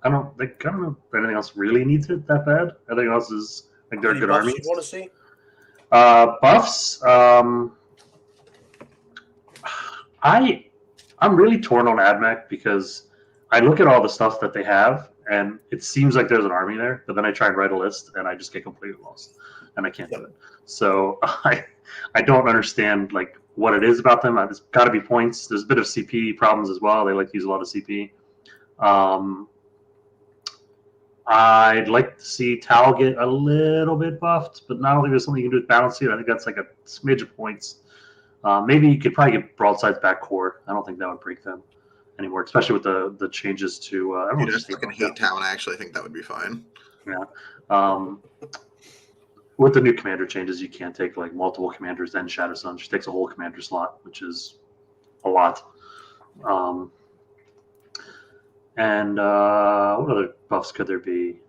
don't know if anything else really needs it that bad. Everything else is like they're Any good buffs armies. you want to see? Buffs. I'm really torn on AdMech because I look at all the stuff that they have and it seems like there's an army there, but then I try and write a list and I just get completely lost and I can't do it. So I don't understand like what it is about them. There's got to be points. There's a bit of CP problems as well. They like to use a lot of CP. I'd like to see Tal get a little bit buffed, but not only there's something you can do with balancing. I think that's like a smidge of points. Maybe you could probably get broadsides back core. I don't think that would break them anymore, especially with the changes to. Dude, I fucking hate Tal, and I actually think that would be fine. Yeah. With the new commander changes, you can't take like multiple commanders then Shadow Sun. She takes a whole commander slot, which is a lot. And what other buffs could there be?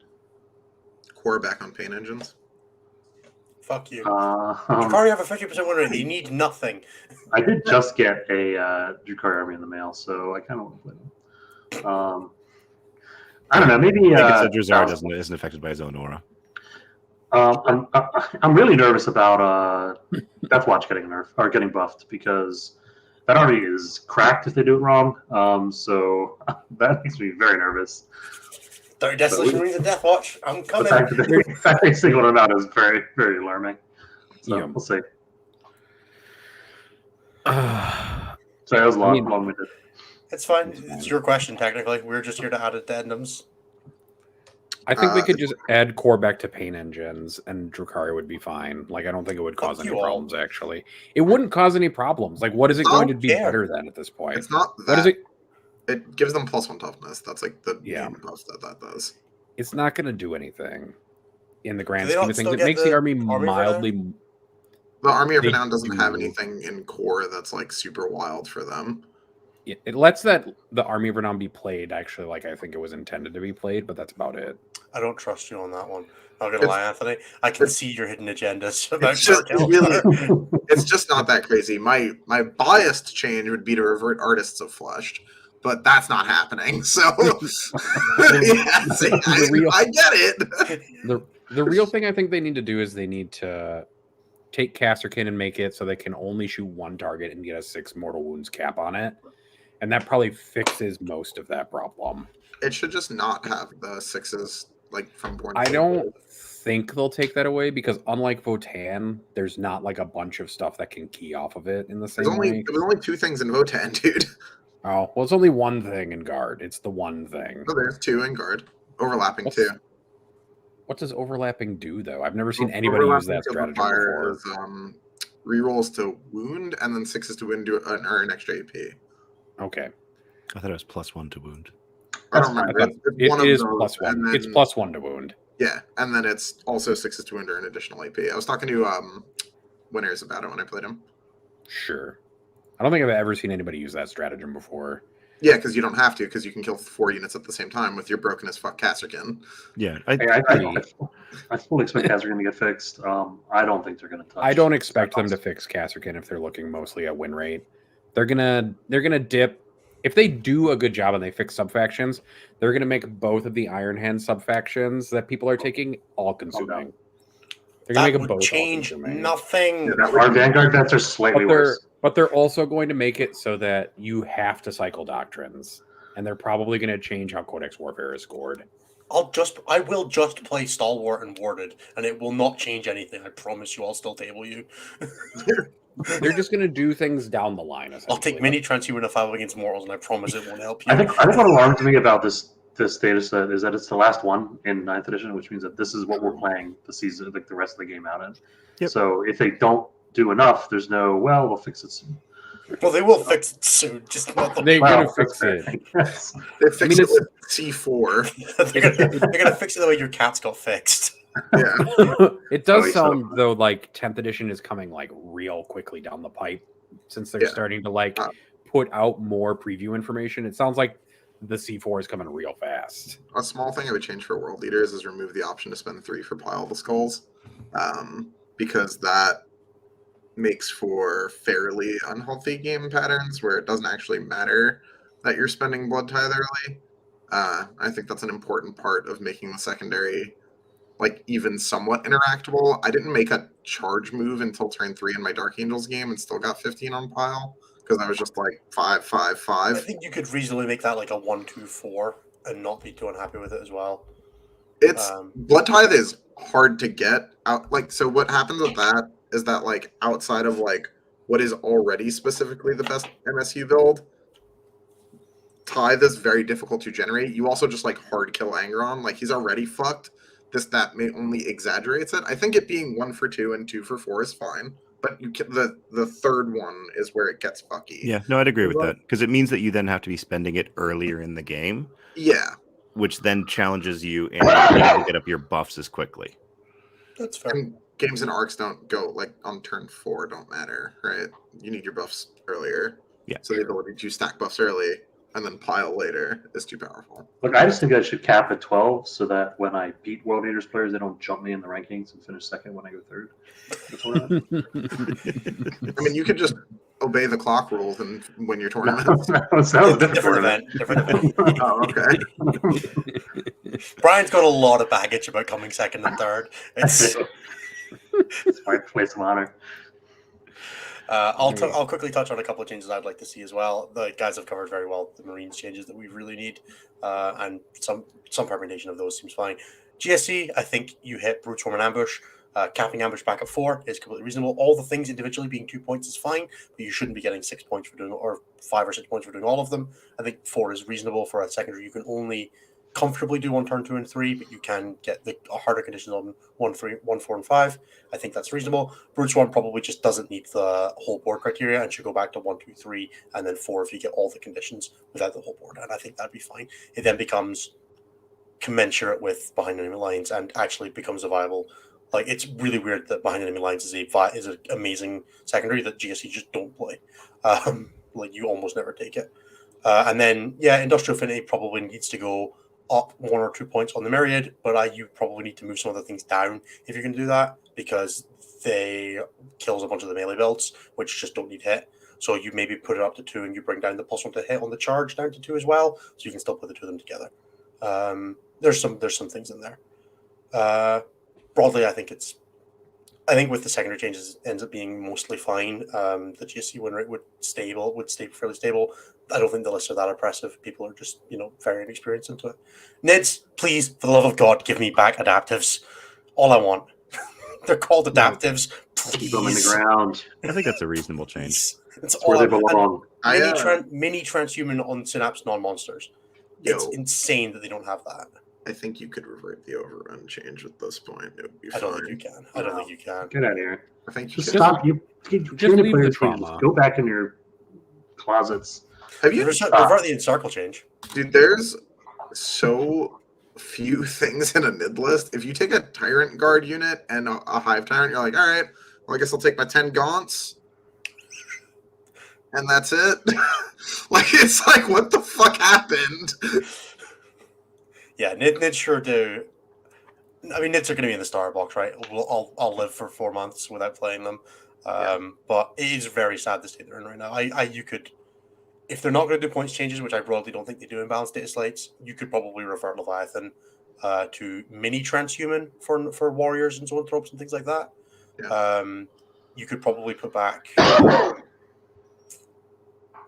Core back on pain engines. Fuck you. You already have a 50% win rate. You need nothing. I did just get a Drukari army in the mail, so I kind of want to play them. I don't know. Maybe Drazar isn't affected by his own aura. I'm really nervous about Deathwatch getting buffed because that army is cracked if they do it wrong. So that makes me very nervous. 30 Desolation Rings of Deathwatch. I'm coming. The fact they singled him out is very, very alarming. So Yeah. we'll see. Sorry, that was long-winded. It's fine. It's your question, technically. We're just here to add addendums. I think they could just add core back to pain engines and Drukari would be fine. Like, I don't think it would cause any problems, actually. It wouldn't cause any problems. Like, what is it going to be better than at this point? It's not that. What is it? It gives them +1 toughness. That's like the main buff that does. It's not going to do anything in the grand Do they scheme not of things. still It makes get the the army Army mildly. The Army of They Renown doesn't have do. anything in core that's like super wild for them. It lets the Army of Renown be played, actually, like I think it was intended to be played, but that's about it. I don't trust you on that one. Not gonna lie, Anthony. I can see your hidden agendas about It's just Dark really, Eldar. it's just not that crazy. My biased change would be to revert Artists of Flesh, but that's not happening. So yeah, see, I get it. The real thing I think they need to do is they need to take Casterkin and make it so they can only shoot one target and get a 6 mortal wounds cap on it. And that probably fixes most of that problem. It should just not have the 6s like from Born. I don't think they'll take that away because unlike Votan, there's not like a bunch of stuff that can key off of it in the same way. There was only 2 things in Votan, dude. Oh, well, it's only one thing in Guard. It's the one thing. Oh, there's 2 in Guard. Overlapping too. What does overlapping do, though? I've never seen anybody use that strategy before. Is, rerolls to wound and then 6s to wound to earn an extra AP. Okay. I thought it was +1 to wound. I don't remember. It is +1. Then, it's +1 to wound. Yeah, and then it's also 6s to wound or an additional AP. I was talking to Winners about it when I played him. Sure. I don't think I've ever seen anybody use that stratagem before. Yeah, because you don't have to, because you can kill 4 units at the same time with your broken as fuck Casterkin. Yeah, I fully expect Casterkin to get fixed. I don't think they're going to touch. I don't expect them to fix Casterkin if they're looking mostly at win rate. They're gonna dip. If they do a good job and they fix subfactions, they're gonna make both of the Iron Hand subfactions that people are taking all consuming. They're gonna make them both change all-consuming. nothing. Yeah, our Vanguard bets are slightly worse. But they're also going to make it so that you have to cycle doctrines, and they're probably going to change how Codex Warfare is scored. I will just play Stalwart and Warded, and it will not change anything. I promise you. I'll still table you. They're just going to do things down the line. I'll take mini transhuman if I go against mortals, and I promise it won't help you. I think what alarms me about this data set is that it's the last one in 9th edition, which means that this is what we're playing the season, like the rest of the game out in. Yep. So if they don't do enough, there's no, well, they'll fix it soon. Well, they will fix it soon. Just not the. They're Well, going to fix it. Yes. They fixed it with C4. they're gonna fix it the way your cats got fixed. Yeah. It does Oh, sound though like 10th edition is coming like real quickly down the pipe since they're Yeah. starting to like put out more preview information. It sounds like the C4 is coming real fast. A small thing I would change for world leaders is remove the option to spend 3 for pile the skulls, because that makes for fairly unhealthy game patterns where it doesn't actually matter that you're spending blood tithe early. I think that's an important part of making the secondary like even somewhat interactable. I didn't make a charge move until turn 3 in my Dark Angels game and still got 15 on pile because I was just like 5, 5, 5. I think you could reasonably make that like a 1, 2, 4 and not be too unhappy with it as well. It's blood tithe is hard to get out. Like, so what happens with that is that like outside of like what is already specifically the best MSU build, tithe is very difficult to generate. You also just like hard kill Angron. Like he's already fucked. That may only exaggerates it. I think it being 1 for 2 and 2 for 4 is fine, but you can, the third one is where it gets fucky. Yeah, no, I'd agree with that because it means that you then have to be spending it earlier in the game. Yeah, which then challenges you in being able to get up your buffs as quickly. That's fair. and games in Orks don't go like on turn 4 don't matter, right? You need your buffs earlier. Yeah. So the ability to stack buffs early and then pile later is too powerful. Look, I just think I should cap at 12 so that when I beat World Leaders players, they don't jump me in the rankings and finish second when I go third. I mean, you could just obey the clock rules and win your tournament. That was a different Different tournament. event. Different event. Oh, okay. Brian's got a lot of baggage about coming second and third. It's It's my place of honor. I'll quickly touch on a couple of changes I'd like to see as well. The guys have covered very well the Marines changes that we really need, and some permutation of those seems fine. GSC, I think you hit Brute Swarm and Ambush. Capping Ambush back at 4 is completely reasonable. All the things individually being 2 points is fine, but you shouldn't be getting 6 points for doing, or 5 or 6 points for doing all of them. I think 4 is reasonable for a secondary. You can only comfortably do on turn 2 and 3, but you can get the harder conditions on 1, 4, and 5. I think that's reasonable. Brute Swarm probably just doesn't meet the whole board criteria and should go back to 1, 2, 3, and then 4 if you get all the conditions without the whole board. And I think that'd be fine. It then becomes commensurate with Behind Enemy Lines and actually becomes a viable. Like, it's really weird that Behind Enemy Lines is an amazing secondary that GSC just don't play. Like, you almost never take it. And then, yeah, Industrial Affinity probably needs to go up 1 or 2 points on the Myriad, but you probably need to move some of the things down if you're going to do that, because they kills a bunch of the melee builds, which just don't need hit. So you maybe put it up to 2 and you bring down the +1 to hit on the charge down to 2 as well, so you can still put the 2 of them together. There's some things in there. Broadly, I think with the secondary changes, it ends up being mostly fine. The GSC win rate would stay fairly stable. I don't think the lists are that oppressive. People are just, very inexperienced into it. Nids, please, for the love of God, give me back adaptives. All I want. They're called adaptives. Keep them in the Please. ground. I think that's a reasonable change. It's It's where they all belong. mini transhuman on Synapse non-monsters. It's insane that they don't have that. I think you could revert the overrun change at this point. It would be I fine. don't think you can. I don't think you can. Get out of here. I think you Just could. stop. You Just too many leave players the can trauma. just go back in your closets. Have you, Revert the Encircle change. dude? There's so few things in a nid list. If you take a Tyrant Guard unit and a Hive Tyrant, you're like, all right, well, I guess I'll take my 10 Gaunts. And that's it. It's like, what the fuck happened? Yeah, Nids sure do. I mean, Nids are going to be in the star box, right? I'll live for 4 months without playing them. But it is very sad the state they're in right now. You could, if they're not going to do points changes, which I broadly don't think they do in balanced data slates, you could probably revert Leviathan to mini transhuman for warriors and zoanthropes and things like that. Yeah. You could probably put back.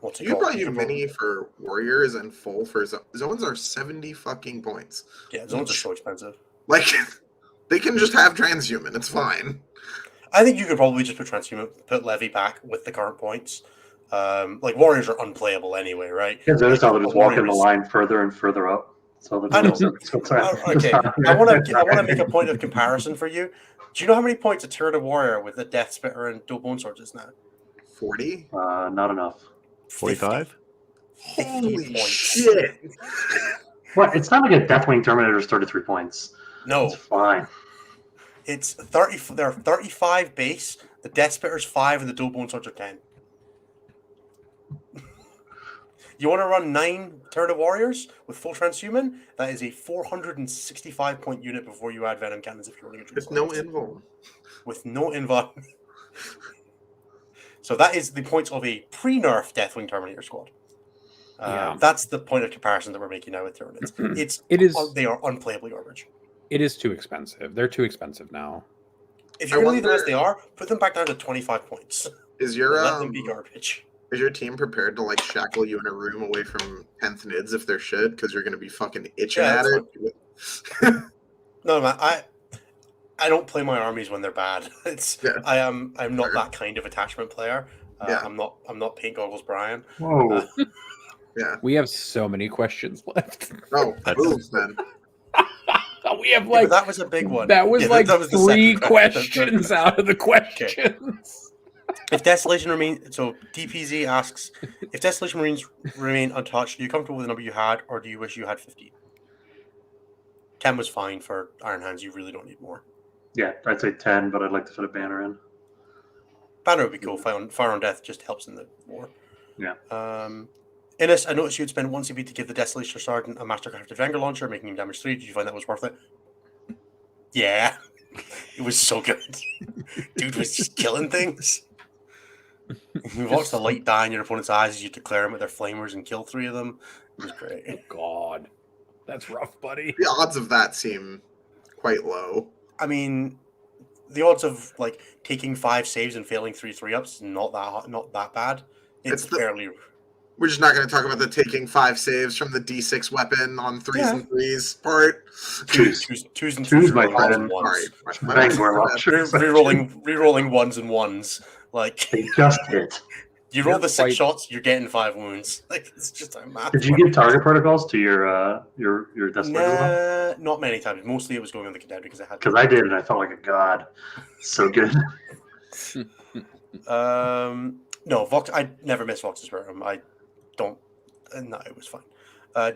What's it You could called? probably do mini for warriors and full for zones are 70 fucking points. Yeah, zones are so expensive. Like, they can just have transhuman. It's fine. I think you could probably just put transhuman, put Levy back with the current points. Like warriors are unplayable anyway, right? Yeah, they're just walking the Warriors- line further and further up. So I know. Okay, I want to make a point of comparison for you. Do you know how many points a turret of warrior with a death spitter and dual bone swords is now? 40? Not enough. 45? 50 Holy points. shit! What? It's not like a Deathwing Terminator is 33 points. No, It's fine. it's 30. There are 35 base. The death spitter's 5, and the dual bone swords are 10. You want to run 9 turret of warriors with full transhuman? That is a 465 point unit before you add venom cannons if you're running a With no invuln. with no invuln. So that is the points of a pre-nerf Deathwing Terminator squad. Yeah. That's the point of comparison that we're making now with Tyranids. It is. They are unplayably garbage. It is too expensive. They're too expensive now. If you're going to leave them as they are, put them back down to 25 points. Is your Let them be garbage. is your team prepared to like shackle you in a room away from 10th nids if they're shit? Because you're gonna be fucking itching Yeah, at that's it. No, man, I don't play my armies when they're bad. Yeah. I'm not that kind of attachment player. Yeah. I'm not paint goggles Brian. Whoa. Yeah. We have so many questions left. Oh, boom, man. We have Yeah, like but that was a big one. that was Yeah, like that was the 3 second questions out of the questions. If Desolation remains, so DPZ asks, if Desolation Marines remain untouched, are you comfortable with the number you had, or do you wish you had 15? 10 was fine for Iron Hands. You really don't need more. Yeah, I'd say 10, but I'd like to fit a banner in. Banner would be cool. Fire on Death just helps in the war. Yeah. Innes, I noticed you had spent 1 CP to give the Desolation Sergeant a Mastercrafted Vengor launcher, making him damage 3. Did you find that was worth it? Yeah. It was so good. Dude was just killing things. You watch the light die in your opponent's eyes as you declare them with their flamers and kill 3 of them. It was great. Oh God, that's rough, buddy. The odds of that seem quite low. I mean, the odds of like taking 5 saves and failing 3 3-ups is not that bad. It's fairly. We're just not going to talk about the taking 5 saves from the D6 weapon on 3s and 3s part. Twos and Twos, my rerolling friend. ones. Vengor launchers. Rerolling 1s and 1s. Like They just hit. you roll the 6 quite- shots, you're getting 5 wounds. Like it's just a math. Did you give target protocols to your Death Nah, not many times. Mostly it was going on the cadet because I had. Because I did, and I felt like a god. So good. No, Vox. I never miss Vox's Rerum. I don't. No, it was fine.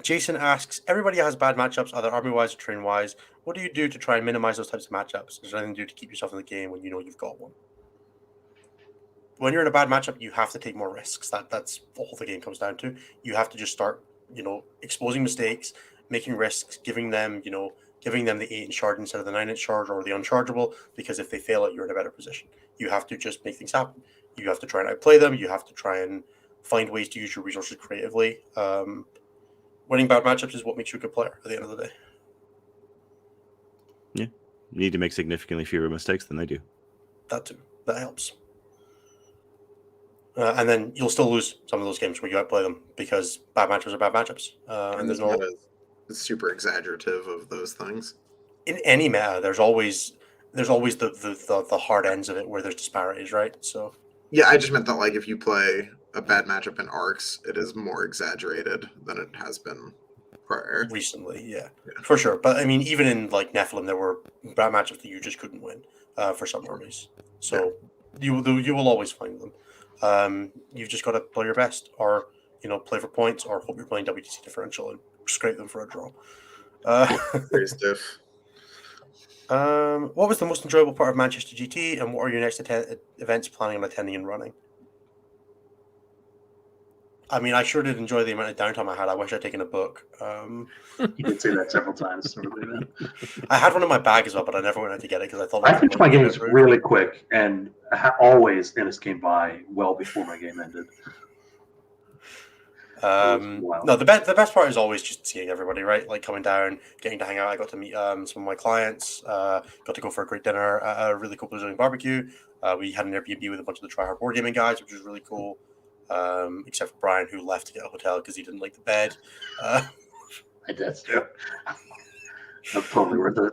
Jason asks, everybody has bad matchups, either army-wise or train-wise. What do you do to try and minimize those types of matchups? Is there anything to do to keep yourself in the game when you know you've got one? When you're in a bad matchup, you have to take more risks. That's all the game comes down to. You have to just start, exposing mistakes, making risks, giving them the 8-inch shard instead of the 9-inch shard or the unchargeable, because if they fail it, you're in a better position. You have to just make things happen. You have to try and outplay them. You have to try and find ways to use your resources creatively. Winning bad matchups is what makes you a good player at the end of the day. Yeah. You need to make significantly fewer mistakes than they do. That too. That helps. And then you'll still lose some of those games where you outplay them because bad matchups are bad matchups. And there's no super exaggerative of those things. In any meta, there's always the hard ends of it where there's disparities, right? So yeah, I just meant that like if you play a bad matchup in Orks, it is more exaggerated than it has been prior. Recently, yeah, for sure. But I mean, even in like Nephilim, there were bad matchups that you just couldn't win for some armies. So you will always find them. You've just got to play your best, or play for points, or hope you're playing WTC differential and scrape them for a draw. Very stiff. What was the most enjoyable part of Manchester GT, and what are your next events planning on attending and running? I mean, I sure did enjoy the amount of downtime I had. I wish I'd taken a book. You did say that several times. I had one in my bag as well, but I never went out to get it because I thought I finished my games really quick, and always Ennis came by well before my game ended. No, the best part is always just seeing everybody, right? Like coming down, getting to hang out. I got to meet some of my clients. Got to go for a great dinner at a really cool Brazilian barbecue. We had an Airbnb with a bunch of the tryhard board gaming guys, which was really cool. Except for Brian, who left to get a hotel because he didn't like the bed. That's true. That's totally worth it.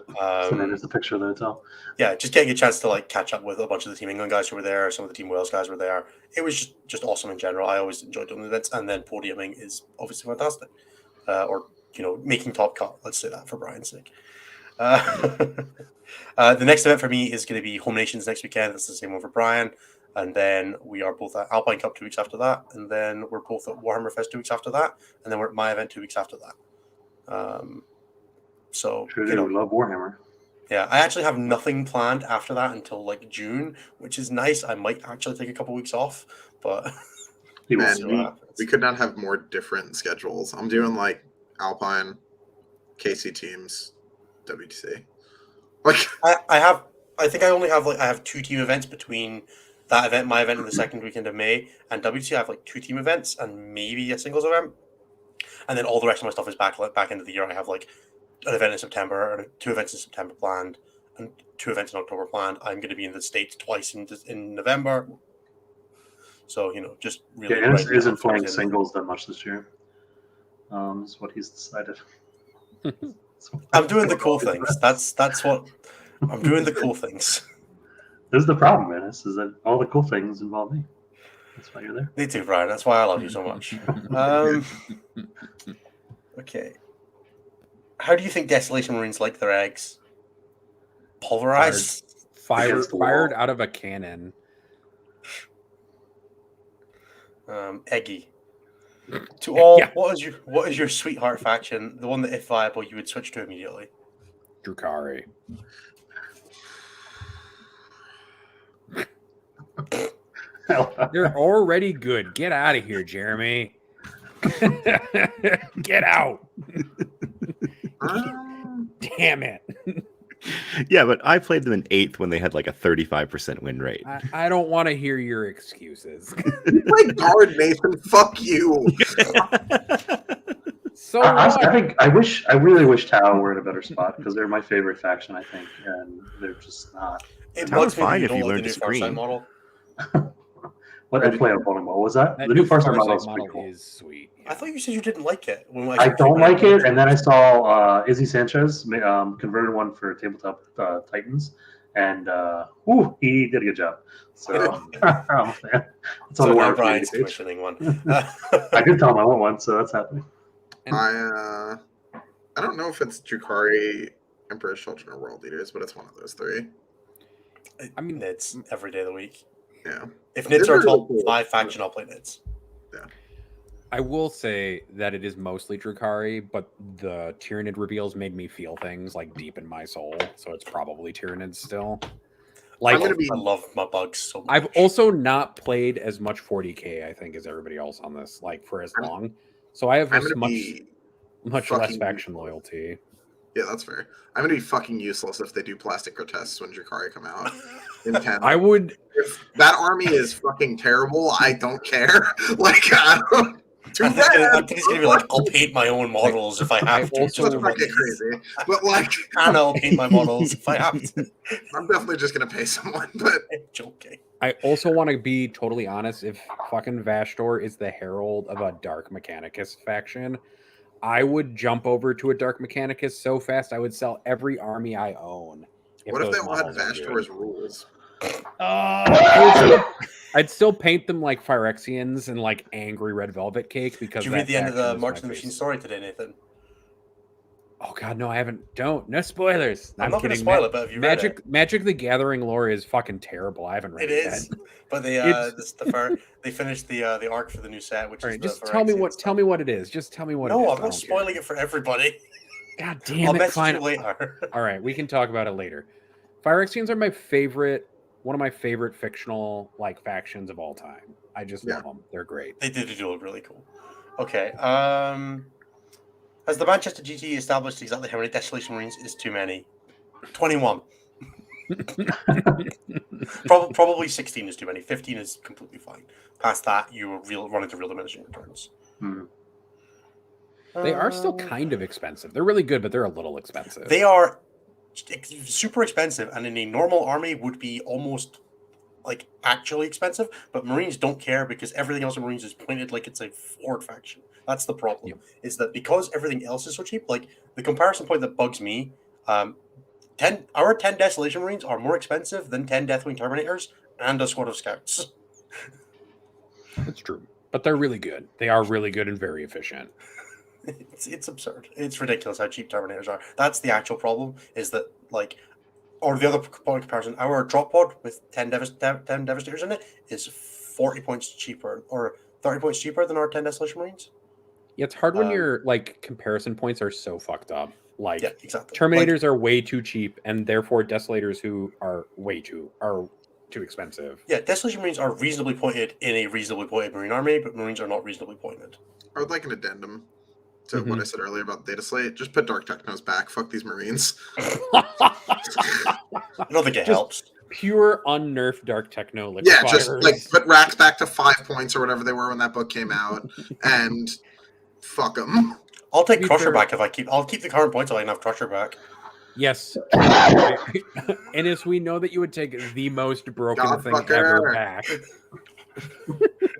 So there's a picture of the hotel. Yeah, just getting a chance to like catch up with a bunch of the Team England guys who were there, some of the Team Wales guys were there. It was just awesome in general. I always enjoyed doing the events, and then podiuming is obviously fantastic. Or making top cut. Let's say that for Brian's sake. The next event for me is going to be Home Nations next weekend. That's the same one for Brian. And then we are both at Alpine Cup 2 weeks after that. And then we're both at Warhammer Fest 2 weeks after that. And then we're at my event 2 weeks after that. So, love Warhammer. Yeah, I actually have nothing planned after that until like June, which is nice. I might actually take a couple weeks off, but man, we could not have more different schedules. I'm doing like Alpine, KC teams, WTC. Like I think I only have I have 2 team events between that event, my event in the second weekend of May, and WTC I have like 2 team events and maybe a singles event, and then all the rest of my stuff is back end of the year. I have like an event in September and 2 events in September planned and 2 events in October planned. I'm going to be in the States twice in November. So, just really... Yeah, Ennis isn't playing singles that much this year. Is what he's decided. I'm doing the cool things. That's what... I'm doing the cool things. This is the problem, Ennis, is that all the cool things involve me. That's why you're there. Me too, Brian. That's why I love you so much. Okay. How do you think Desolation Marines like their eggs? Pulverized? Fired out of a cannon. Eggy. To all, yeah. What is your sweetheart faction? The one that, if viable, you would switch to immediately. Drukhari. They're already good. Get out of here, Jeremy. Get out. Damn it. Yeah, but I played them in 8th when they had like a 35% win rate. I don't want to hear your excuses. You play guard, Mason. Fuck you. So I really wish Tau were in a better spot because they're my favorite faction, I think, and they're just not. Tau's fine if you learn to screen. Model. What I play on Bowling Ball was that? The new Farsight model cool. Is sweet. Yeah. I thought you said you didn't like it. I don't like it, and then I saw Izzy Sanchez converted one for Tabletop Titans, and he did a good job. So, it's so now Brian's commissioning one. I did tell him I want one, so that's happening. I don't know if it's Drukhari, Emperor's Children, or World Leaders, but it's one of those 3. I mean, it's every day of the week. Yeah. If Nits are a top 5 faction, I'll play Nits. Yeah. I will say that it is mostly Drukhari, but the Tyrannid reveals made me feel things like deep in my soul, so it's probably Tyrannid still. Like, I love my bugs so much. I've also not played as much 40k, I think, as everybody else on this, like for as long. So I have much less faction loyalty. Yeah, that's fair. I'm gonna be fucking useless if they do plastic grotesques when Drukhari come out in 10. I would. If that army is fucking terrible, I don't care. Like, I think it's gonna be like, I'll paint my own models if I have to. Also, just get crazy, but like, I'll paint my models if I have to. I'm definitely just gonna pay someone, but joking. I also want to be totally honest. If fucking Vashdor is the herald of a Dark Mechanicus faction, I would jump over to a Dark Mechanicus so fast I would sell every army I own. What if they all had Vashdor's rules? I'd still paint them like Phyrexians and like angry red velvet cake because. Did you read the end of the March of the Machine story today, Nathan? Oh God, no, I haven't. No spoilers. I'm not going to spoil it, but have you read it? Magic the Gathering lore is fucking terrible. I haven't read it. It is, but they they finished the arc for the new set, which is just tell me what it is. Just tell me what. No, it is. I'm not spoiling it for everybody. God damn it! Fine. You later. All right, we can talk about it later. Phyrexians are one of my favorite fictional like factions of all time. I just love them. They're great. They did do it really cool. Okay. Has the Manchester GT established exactly how many Desolation Marines is too many? 21. Probably 16 is too many. 15 is completely fine. Past that, you run into real diminishing returns. They are still kind of expensive. They're really good, but they're a little expensive. They are super expensive, and in a normal army would be almost like actually expensive, but Marines don't care because everything else in Marines is pointed like it's a Ford faction. That's the problem. Is that because everything else is so cheap, like the comparison point that bugs me Our 10 Desolation Marines are more expensive than 10 Deathwing Terminators and a squad of Scouts. That's true. But they're really good. They are really good and very efficient. It's absurd. It's ridiculous how cheap Terminators are. That's the actual problem, is that, like, or the other point comparison, our drop pod with 10 Devastators in it is 40 points cheaper, or 30 points cheaper than our 10 Desolation Marines. Yeah, it's hard when your like comparison points are so fucked up. Like, Yeah, exactly. Terminators are way too cheap, and therefore Desolators who are too expensive. Yeah, Desolation Marines are reasonably pointed in a reasonably pointed Marine army, but Marines are not reasonably pointed. I would like an addendum to what I said earlier about Data Slate. Just put Dark Technos back. Fuck these Marines. I don't think it helps. Pure unnerfed Dark Techno liquefiers. Yeah, just like put racks back to 5 points or whatever they were when that book came out, and fuck them. I'll take Crusher back I'll keep the current points if I can have Crusher back. Yes. Ennis, we know that you would take the most broken thing ever back.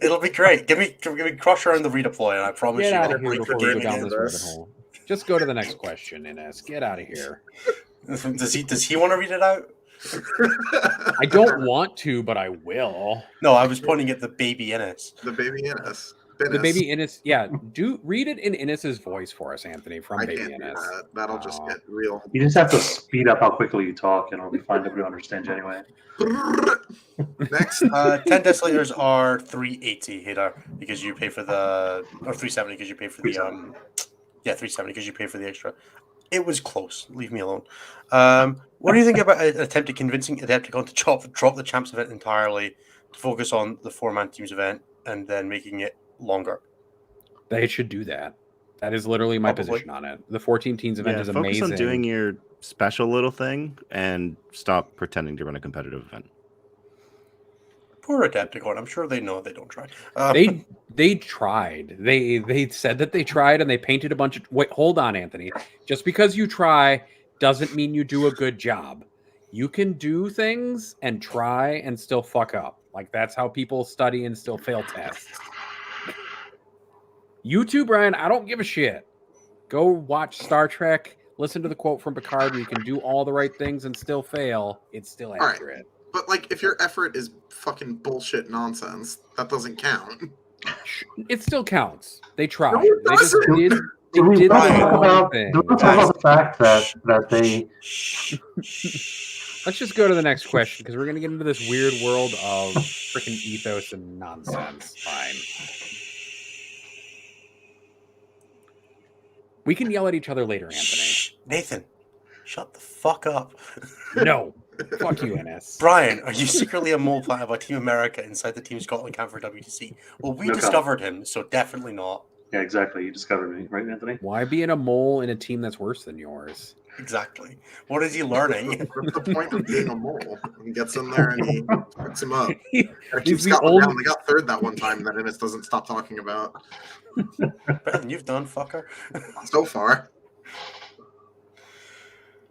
It'll be great. Give me Crusher and the redeploy, and I promise Get you out I'll of here break the before we game go down again. this rabbit hole. Just go to the next question, Ennis. Get out of here. Does he want to read it out? I don't want to, but I will. No, I was pointing at the baby Ennis. The baby Ennis. The baby Ennis, yeah. Do read it in Ennis's voice for us, Anthony, from I Baby can't do Ennis. that. That'll just get real. You just have to speed up how quickly you talk, and it'll be fine. Nobody will understand you anyway. Next. 10 Desolators are 380 Hadar, because you pay for the, or 370 because you pay for the 370 because you pay for the extra. It was close. Leave me alone. What do you think about an attempt at convincing Adepticon to drop the Champs event entirely, to focus on the 4-man teams event, and then making it longer? They should do that. That is literally my position on it. The 14 teams event is focus amazing. on doing your special little thing and stop pretending to run a competitive event. Poor Adepticon. I'm sure they know they don't try. They tried. They said that they tried, and they painted a bunch of. Wait, hold on, Anthony. Just because you try doesn't mean you do a good job. You can do things and try and still fuck up. Like, that's how people study and still fail tests. You too, Brian. I don't give a shit. Go watch Star Trek. Listen to the quote from Picard. You can do all the right things and still fail. It's still accurate. Right. But, like, if your effort is fucking bullshit nonsense, that doesn't count. It still counts. They tried. No, it They just doesn't. did. They Do we did talk the wrong about thing. the fact that they? Let's just go to the next question, because we're going to get into this weird world of freaking ethos and nonsense. Fine. We can yell at each other later, Anthony. Nathan, shut the fuck up. No. Fuck you, NS. Brian, are you secretly a mole planted by Team America inside the Team Scotland camp for WTC? Well, we discovered him, so definitely not. Yeah, exactly. You discovered me, right, Anthony? Why being a mole in a team that's worse than yours? Exactly. What is he learning? What's the point of being a mole? He gets in there and he fucks him up. Gotta keep He's the Scotland old- down. They got third that one time that Ennis doesn't stop talking about. Better than you've done, fucker. So far.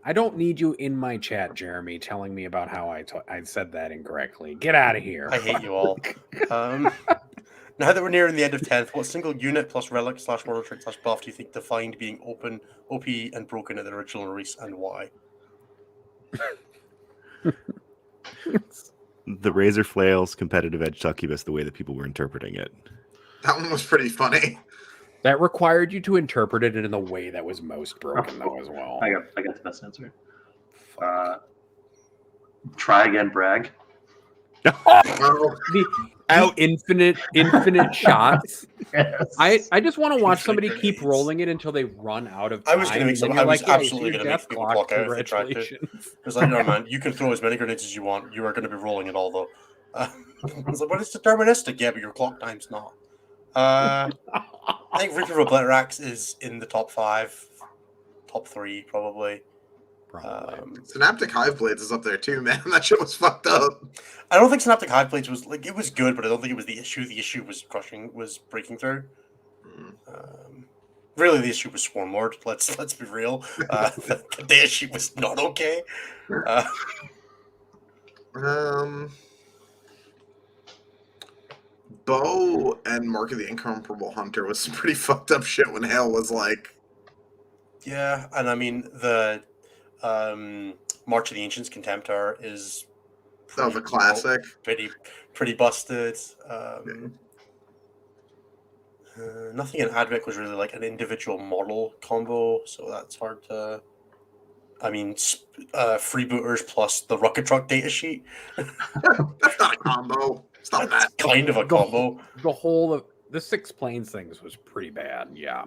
I don't need you in my chat, Jeremy, telling me about how I said that incorrectly. Get out of here. I hate you all. Now that we're nearing the end of 10th, what single unit plus relic / mortal trait / buff do you think defined being open, OP, and broken at the original release, and why? The Razor Flails competitive edge succubus, the way that people were interpreting it. That one was pretty funny. That required you to interpret it in the way that was most broken, though, as well. I got the best answer. Try again, brag. Well, The infinite shots. Yes. I just want to watch Infinite somebody keep grenades. rolling it until they run out of time. I was going to make some. and I you're was like, yeah, absolutely it's going to your make death people clock. clock out if they tried to. Congratulations. It's like, no, man, you can throw as many grenades as you want. You are going to be rolling it all, though. I was like, but it's deterministic. Yeah, but your clock time's not. I think Reaper of Obliterax is in the top 5, top 3, probably. Synaptic Hive Blades is up there too, man. That shit was fucked up. I don't think Synaptic Hive Blades was like, it was good, but I don't think it was the issue. The issue was breaking through. Really, the issue was Swarm Lord. Let's be real. The issue was not okay. Bo and Mark of the Incomparable Hunter was some pretty fucked up shit when Hale was like, Yeah, and I mean the March of the Ancients Contemptor is Of a classic. pretty busted. Nothing in Advic was really like an individual model combo, so that's hard to. I mean, freebooters plus the rocket truck data sheet. That's not a combo. It's not That's that. kind of a combo. The whole of the 6 planes things was pretty bad. Yeah.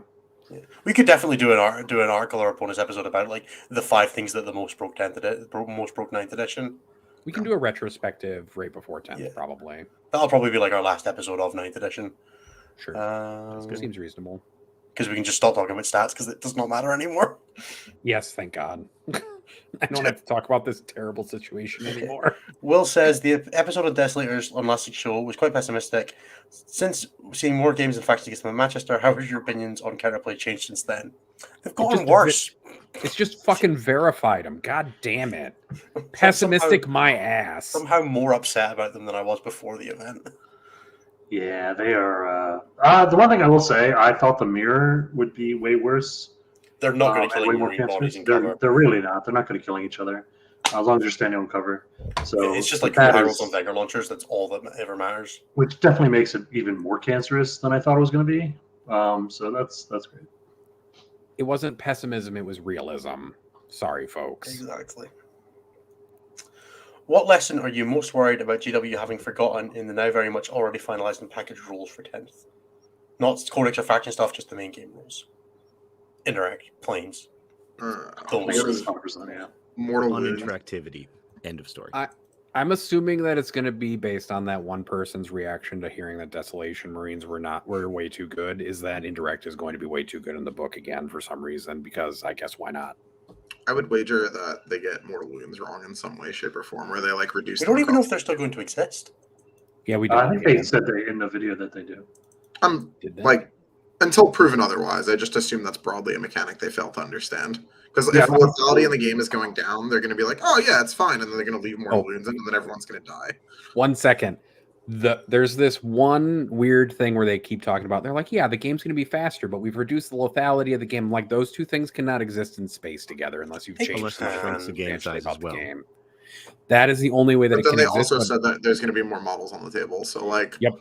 We could definitely do an article or a bonus episode about like the 5 things that the most broke 9th edition. We can do a retrospective right before 10th, Yeah. probably. That'll probably be like our last episode of 9th edition. Sure. Seems reasonable. Because we can just stop talking about stats because it does not matter anymore. Yes, thank God. I don't have to talk about this terrible situation anymore. Will says the episode of Desolators on last week's show was quite pessimistic. Since seeing more games and factions against them in Manchester, how has your opinions on counterplay changed since then? They've gotten worse. It's just fucking verified them. God damn it. Pessimistic my ass. Somehow more upset about them than I was before the event. Yeah, they are. The one thing I will say, I thought the mirror would be way worse. They're not going to way kill more Marine bodies in they're, cover. they're really not. They're not going to killing each other as long as you're standing on cover. So It's just like that Heralds is- on Vengor launchers. That's all that ever matters. which definitely makes it even more cancerous than I thought it was going to be. So that's great. It wasn't pessimism, it was realism. Sorry, folks. Exactly. What lesson are you most worried about GW having forgotten in the now very much already finalized and packaged rules for 10th? Not Codex or faction stuff, just the main game rules. Interact, planes. Those. 100%, yeah. Mortal On Wound. interactivity. End of story. I'm assuming that it's going to be based on that one person's reaction to hearing that Desolation Marines were way too good. Is that indirect is going to be way too good in the book again for some reason? Because I guess why not? I would wager that they get Mortal Wounds wrong in some way, shape, or form, where they like reduce. We don't the even know cost. if they're still going to exist. Yeah, we do. I think they said in the video that they do. Did they? Like until proven otherwise, I just assume that's broadly a mechanic they fail to understand. Because Yeah, if lethality in the game is going down, they're going to be like, "Oh yeah, it's fine," and then they're going to leave Mortal Wounds in, and then everyone's going to die. 1 second. There's this one weird thing where they keep talking about. They're like, yeah, the game's going to be faster, but we've reduced the lethality of the game. Like those two things cannot exist in space together unless you've changed Unless it shrinks the game substantially size about as well. the game. That is the only way that But it then can they exist. also but- said that there's going to be more models on the table. So like, Yep.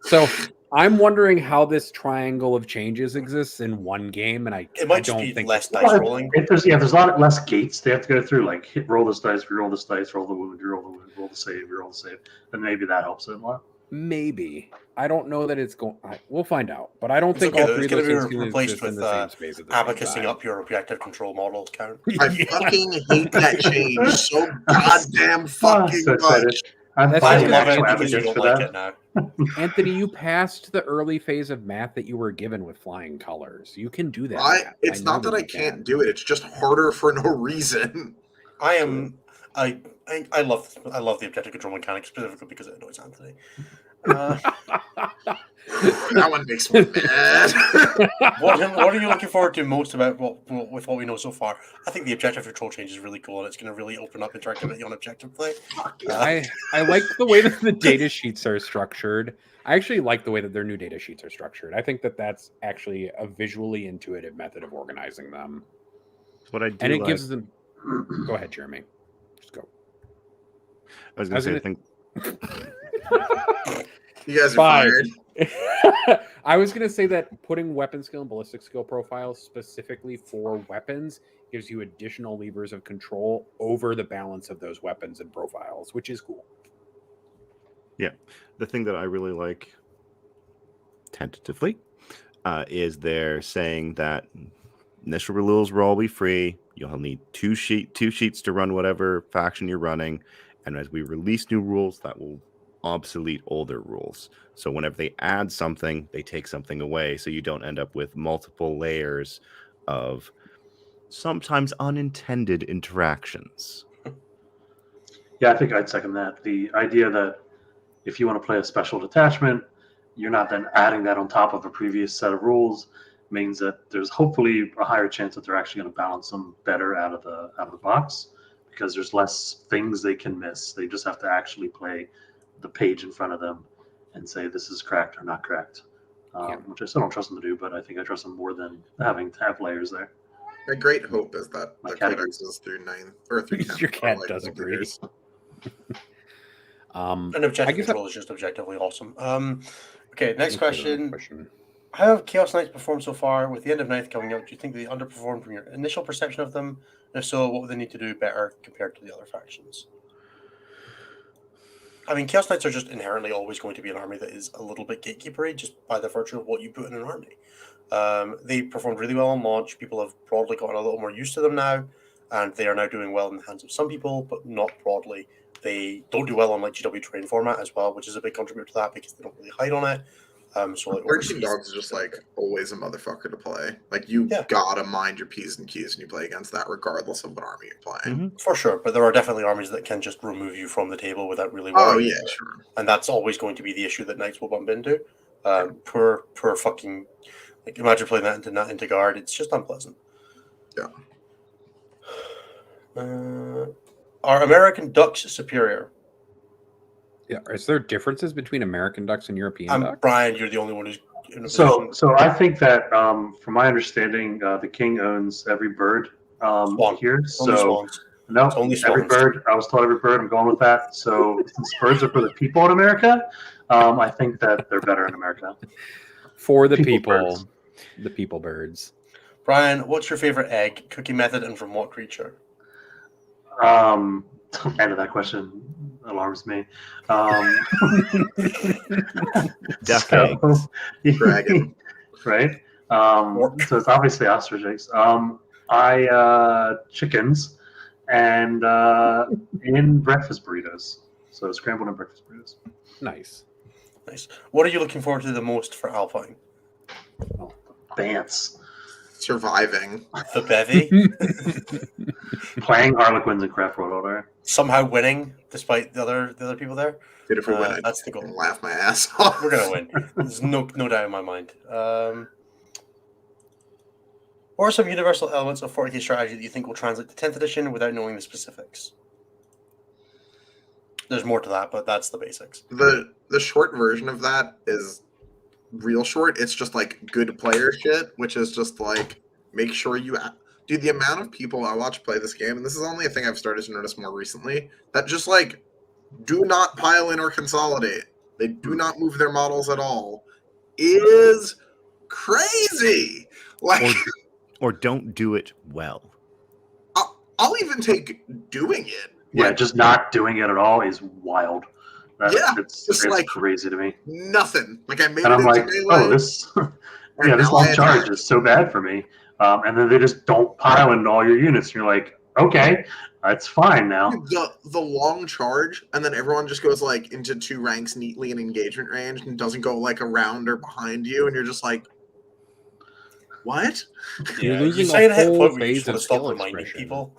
So I'm wondering how this triangle of changes exists in one game, and I It might I just don't be think less it's- dice rolling. There's a lot less gates they have to go through. Like roll this dice, roll this dice, roll the wound, roll the wound, roll the save, roll the save. And maybe that helps it a lot. Maybe. I don't know that it's going. We'll find out, but I don't It's think okay, all though. three It's of those gonna be things can replaced exist in with, the same space at the same Abacusing time. up your objective control model count. I fucking hate that change so goddamn fucking So excited. much. I'm That's I just finding love it actual because you advocates don't for like that. it now. Anthony, you passed the early phase of math that you were given with flying colors. You can do that. math. It's know not that I you can't can. do it. It's just harder for no reason. I am. I love the objective control mechanic specifically because it annoys Anthony. That one makes me mad. What are you looking forward to most about with what we know so far? I think the objective control change is really cool, and it's going to really open up interactivity on objective play. I like the way that the data sheets are structured. I actually like the way that their new data sheets are structured. I think that that's actually a visually intuitive method of organizing them, What I do and it like, gives them. Go ahead, Jeremy. Just go. I was going to say, I think You guys are Five. fired. I was going to say that putting weapon skill and ballistic skill profiles specifically for weapons gives you additional levers of control over the balance of those weapons and profiles, which is cool. the thing that I really like, tentatively, is they're saying that initial rules will all be free. You'll need two sheets to run whatever faction you're running, and as we release new rules, that will obsolete older rules. So whenever they add something, they take something away, so you don't end up with multiple layers of sometimes unintended interactions. Yeah, I think I'd second that. The idea that if you want to play a special detachment, you're not then adding that on top of a previous set of rules means that there's hopefully a higher chance that they're actually going to balance them better out of the box because there's less things they can miss. They just have to actually play the page in front of them and say this is cracked or not cracked, which I still don't trust them to do, but I think I trust them more than having to have layers there. My great hope is that My the cat codex is through 9th or through 10th. Your for, cat like, does multiple agree. years. And I objective guess control is just objectively awesome. Okay, next let's go to the next question. How have Chaos Knights performed so far? With the end of Ninth coming up, do you think they underperformed from your initial perception of them? And if so, what would they need to do better compared to the other factions? I mean, Chaos Knights are just inherently always going to be an army that is a little bit gatekeepery just by the virtue of what you put in an army. They performed really well on launch. People have broadly gotten a little more used to them now, and they are now doing well in the hands of some people, but not broadly. They don't do well on like GW terrain format as well, which is a big contributor to that because they don't really hide on it. So like 13 overseas, Dogs is just like always a motherfucker to play. Like you Yeah. gotta mind your P's and Q's when you play against that, regardless of what army you're playing. for sure, but there are definitely armies that can just remove you from the table without really Oh worrying. yeah, about it. sure. And that's always going to be the issue that Knights will bump into. Poor fucking, like, imagine playing that into guard. It's just unpleasant. Yeah. Are American ducks superior? Yeah, is there differences between American ducks and European ducks? Brian, you're the only one who's in a So, position. I think that, from my understanding, the king owns every bird Swan. here. Only So, swans. no, It's only every swans. bird. I was told every bird. I'm going with that. So, since birds are for the people in America, I think that they're better in America. For the People's people, birds. the people birds. Brian, what's your favorite egg, cookie method, and from what creature? End of that question alarms me. Duck so, eggs. Dragon. right? Ork. So it's obviously ostrich eggs. I chickens and in breakfast burritos. So scrambled and breakfast burritos. Nice. Nice. What are you looking forward to the most for Alpine? Oh, Bants. Surviving. The bevy, Playing Harlequins in Craft World Order. somehow winning despite the other people there. Dude, if we win, I'd That's the goal. laugh my ass off. We're gonna win. There's no doubt in my mind. What are some universal elements of 40k strategy that you think will translate to 10th edition without knowing the specifics? There's more to that, but that's the basics. The short version of that is real short. It's just like good player shit, which is just like make sure you dude, the amount of people I watch play this game, and this is only a thing I've started to notice more recently, that just like do not pile in or consolidate. They do not move their models at all. Is crazy. Like Or don't do it well. I'll even take doing it. Yeah, Like, just not doing it at all is wild. It's like- crazy to me. nothing. Like I made And it I'm into like, melee. oh, this and this now I long charge attack. is so bad for me. And then they just don't pile into all your units. And you're like, okay, that's fine now. The long charge, and then everyone just goes like into two ranks neatly in engagement range and doesn't go like around or behind you, and you're just like, what? You're Yeah, losing you say it a at a whole point where you phase just want of to stop skill reminding expression. people.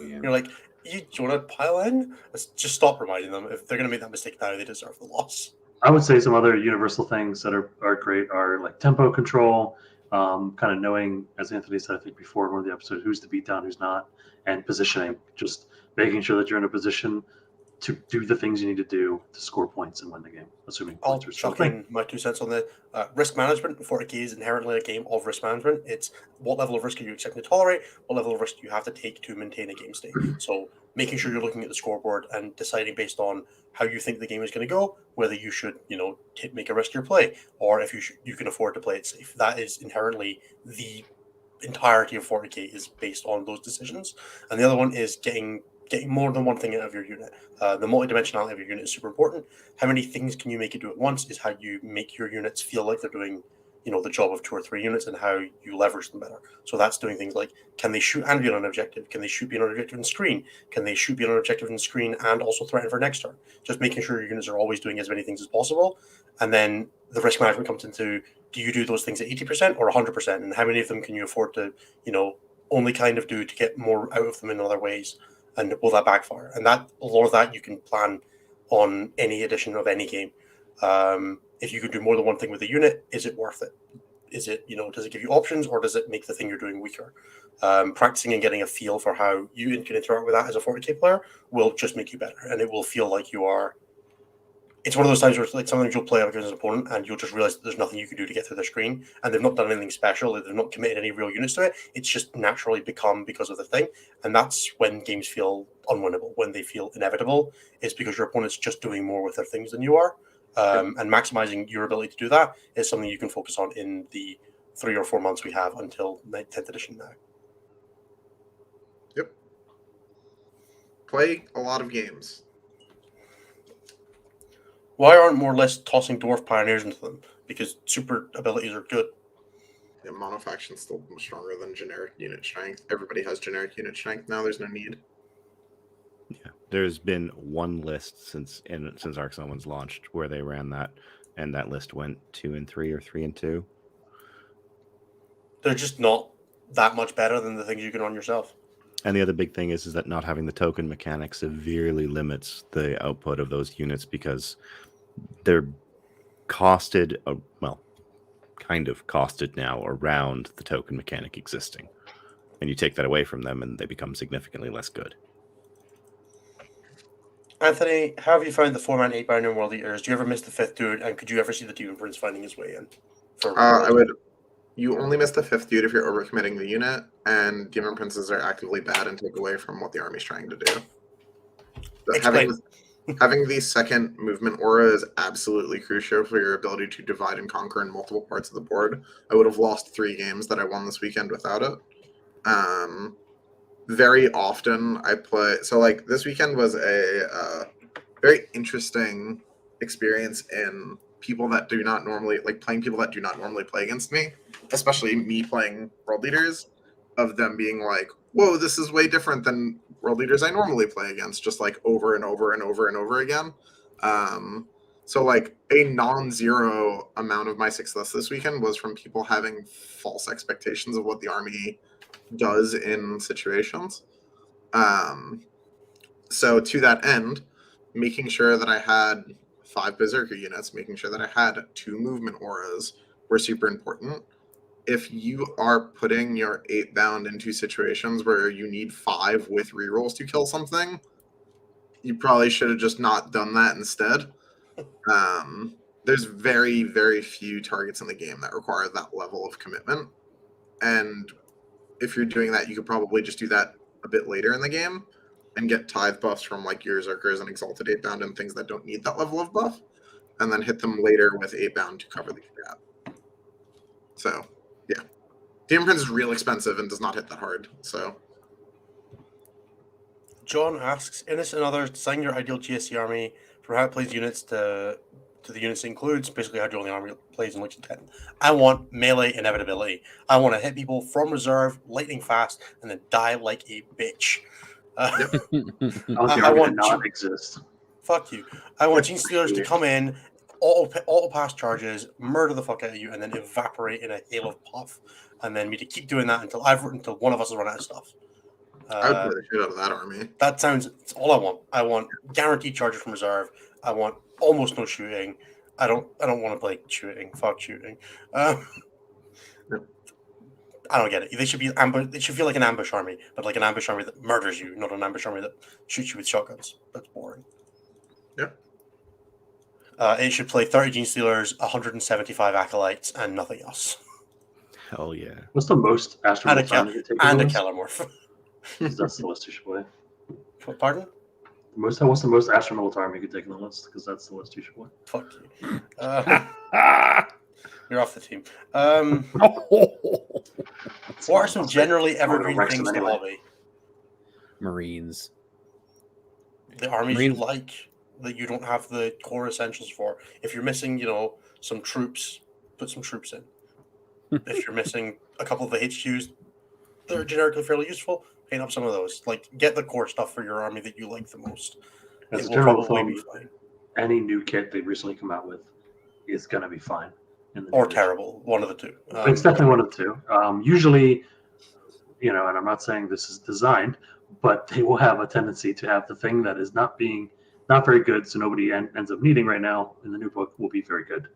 Yeah. You're like, you want to pile in? Let's just stop reminding them. If they're going to make that mistake now, they deserve the loss. I would say some other universal things that are great are like tempo control, kind of knowing, as Anthony said, I think before in one of the episodes, who's to beat down, who's not, and positioning. Just making sure that you're in a position to do the things you need to do to score points and win the game, assuming I'll points are still a chuck thing. in my 2 cents on the risk management. 40k is inherently a game of risk management. It's what level of risk are you expecting to tolerate, what level of risk do you have to take to maintain a game state. So making sure you're looking at the scoreboard and deciding based on how you think the game is going to go, whether you should, make a riskier play, or if you can afford to play it safe. That is inherently the entirety of 40k is based on those decisions. And the other one is getting more than one thing out of your unit. The multidimensionality of your unit is super important. How many things can you make it do at once is how you make your units feel like they're doing, the job of 2 or 3 units, and how you leverage them better. So that's doing things like, can they shoot and be on an objective? Can they shoot, be on an objective and screen? Can they shoot, be on an objective and screen, and also threaten for next turn? Just making sure your units are always doing as many things as possible. And then the risk management comes into, do you do those things at 80% or 100%? And how many of them can you afford to, only kind of do to get more out of them in other ways? And will that backfire? And that a lot of that you can plan on any edition of any game. If you can do more than one thing with a unit, is it worth it? Is it, does it give you options, or does it make the thing you're doing weaker? Practicing and getting a feel for how you can interact with that as a 40k player will just make you better, and it will feel like you are it's one of those times where like sometimes you'll play up against an opponent and you'll just realize that there's nothing you can do to get through their screen, and they've not done anything special. They've not committed any real units to it. It's just naturally become because of the thing, and that's when games feel unwinnable. When they feel inevitable, is because your opponent's just doing more with their things than you are, and maximizing your ability to do that is something you can focus on in the 3 or 4 months we have until 10th edition now. Yep. Play a lot of games. Why aren't more lists tossing dwarf pioneers into them? Because super abilities are good. Yeah, monofaction's still stronger than generic unit strength. Everybody has generic unit strength now. There's no need. Yeah, there's been one list since Arc Summons launched where they ran that, and that list went 2 and 3 or 3 and 2. They're just not that much better than the things you can run yourself. And the other big thing is that not having the token mechanic severely limits the output of those units because they're costed, kind of costed now around the token mechanic existing. And you take that away from them and they become significantly less good. Anthony, how have you found the 4-man 8-man World Eaters? Do you ever miss the 5th dude, and could you ever see the Demon Prince finding his way in? I would. You only miss the 5th dude if you're overcommitting the unit, and Demon Princes are actively bad and take away from what the army's trying to do. But having the second movement aura is absolutely crucial for your ability to divide and conquer in multiple parts of the board. I would have lost 3 games that I won this weekend without it. Very often I play... So, like, this weekend was a very interesting experience in people that do not normally... Like, playing people that do not normally play against me. Especially me playing World Leaders. Of them being like, whoa, this is way different than World Leaders I normally play against. Just, like, over and over and over and over again. So, like, a non-zero amount of my success this weekend was from people having false expectations of what the army does in situations. So to that end, making sure that I had 5 Berserker units, making sure that I had 2 movement auras were super important. If you are putting your 8-bound into situations where you need 5 with rerolls to kill something, you probably should have just not done that instead. There's very, very few targets in the game that require that level of commitment. And if you're doing that, you could probably just do that a bit later in the game and get tithe buffs from like your Berserkers and Exalted 8-bound and things that don't need that level of buff, and then hit them later with 8-bound to cover the gap. So, yeah. Demon Prince is real expensive and does not hit that hard, so... John asks, in this and others, design your ideal GSC army from how it plays units to the units it includes, basically how the army plays in Legion 10. I want melee inevitability. I want to hit people from reserve, lightning fast, and then die like a bitch. I want the army to not exist. Fuck you. I want Gene Stealers to come in, auto pass charges, murder the fuck out of you, and then evaporate in a hail of puff. And then me to keep doing that until one of us has run out of stuff. I would play the shit out of that army. It's all I want. I want guaranteed charges from reserve. I want almost no shooting. I don't want to play shooting. Fuck shooting. I don't get it. They should be It should feel like an ambush army, but like an ambush army that murders you, not an ambush army that shoots you with shotguns. That's boring. Yeah. It should play 30 Gene Stealers, 175 Acolytes, and nothing else. Hell yeah. What's the most Astral Militarum you take? And a Kellamorph. That's the list you should play. Pardon? What's the most Astral Militarum you could take on the list? Because that's the list you should play. Fuck you. You're off the team. What are some generally evergreen things to hobby? Marines. The armies you like that you don't have the core essentials for. If you're missing, some troops, put some troops in. If you're missing a couple of the HQs that are generically fairly useful, paint up some of those. Like, get the core stuff for your army that you like the most. As a general thumb, any new kit they recently come out with is going to be fine. Or terrible. One of the two. It's definitely one of the two. Usually, and I'm not saying this is designed, but they will have a tendency to have the thing that is not very good, so nobody ends up needing right now in the new book will be very good.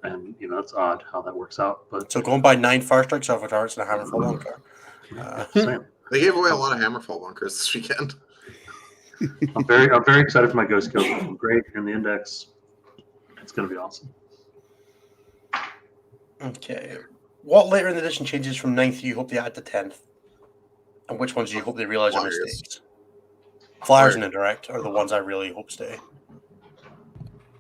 And it's odd how that works out. But so go and buy 9 Firestrike Salvatars and a Hammerfall bunker. They gave away a lot of Hammerfall bunkers this weekend. I'm very excited for my Ghost Kills. It's great in the index. It's going to be awesome. Okay. What later in the edition changes from 9th do you hope they add to 10th? And which ones do you hope they realize are Flyers. mistakes? Flyers and indirect are the ones I really hope stay.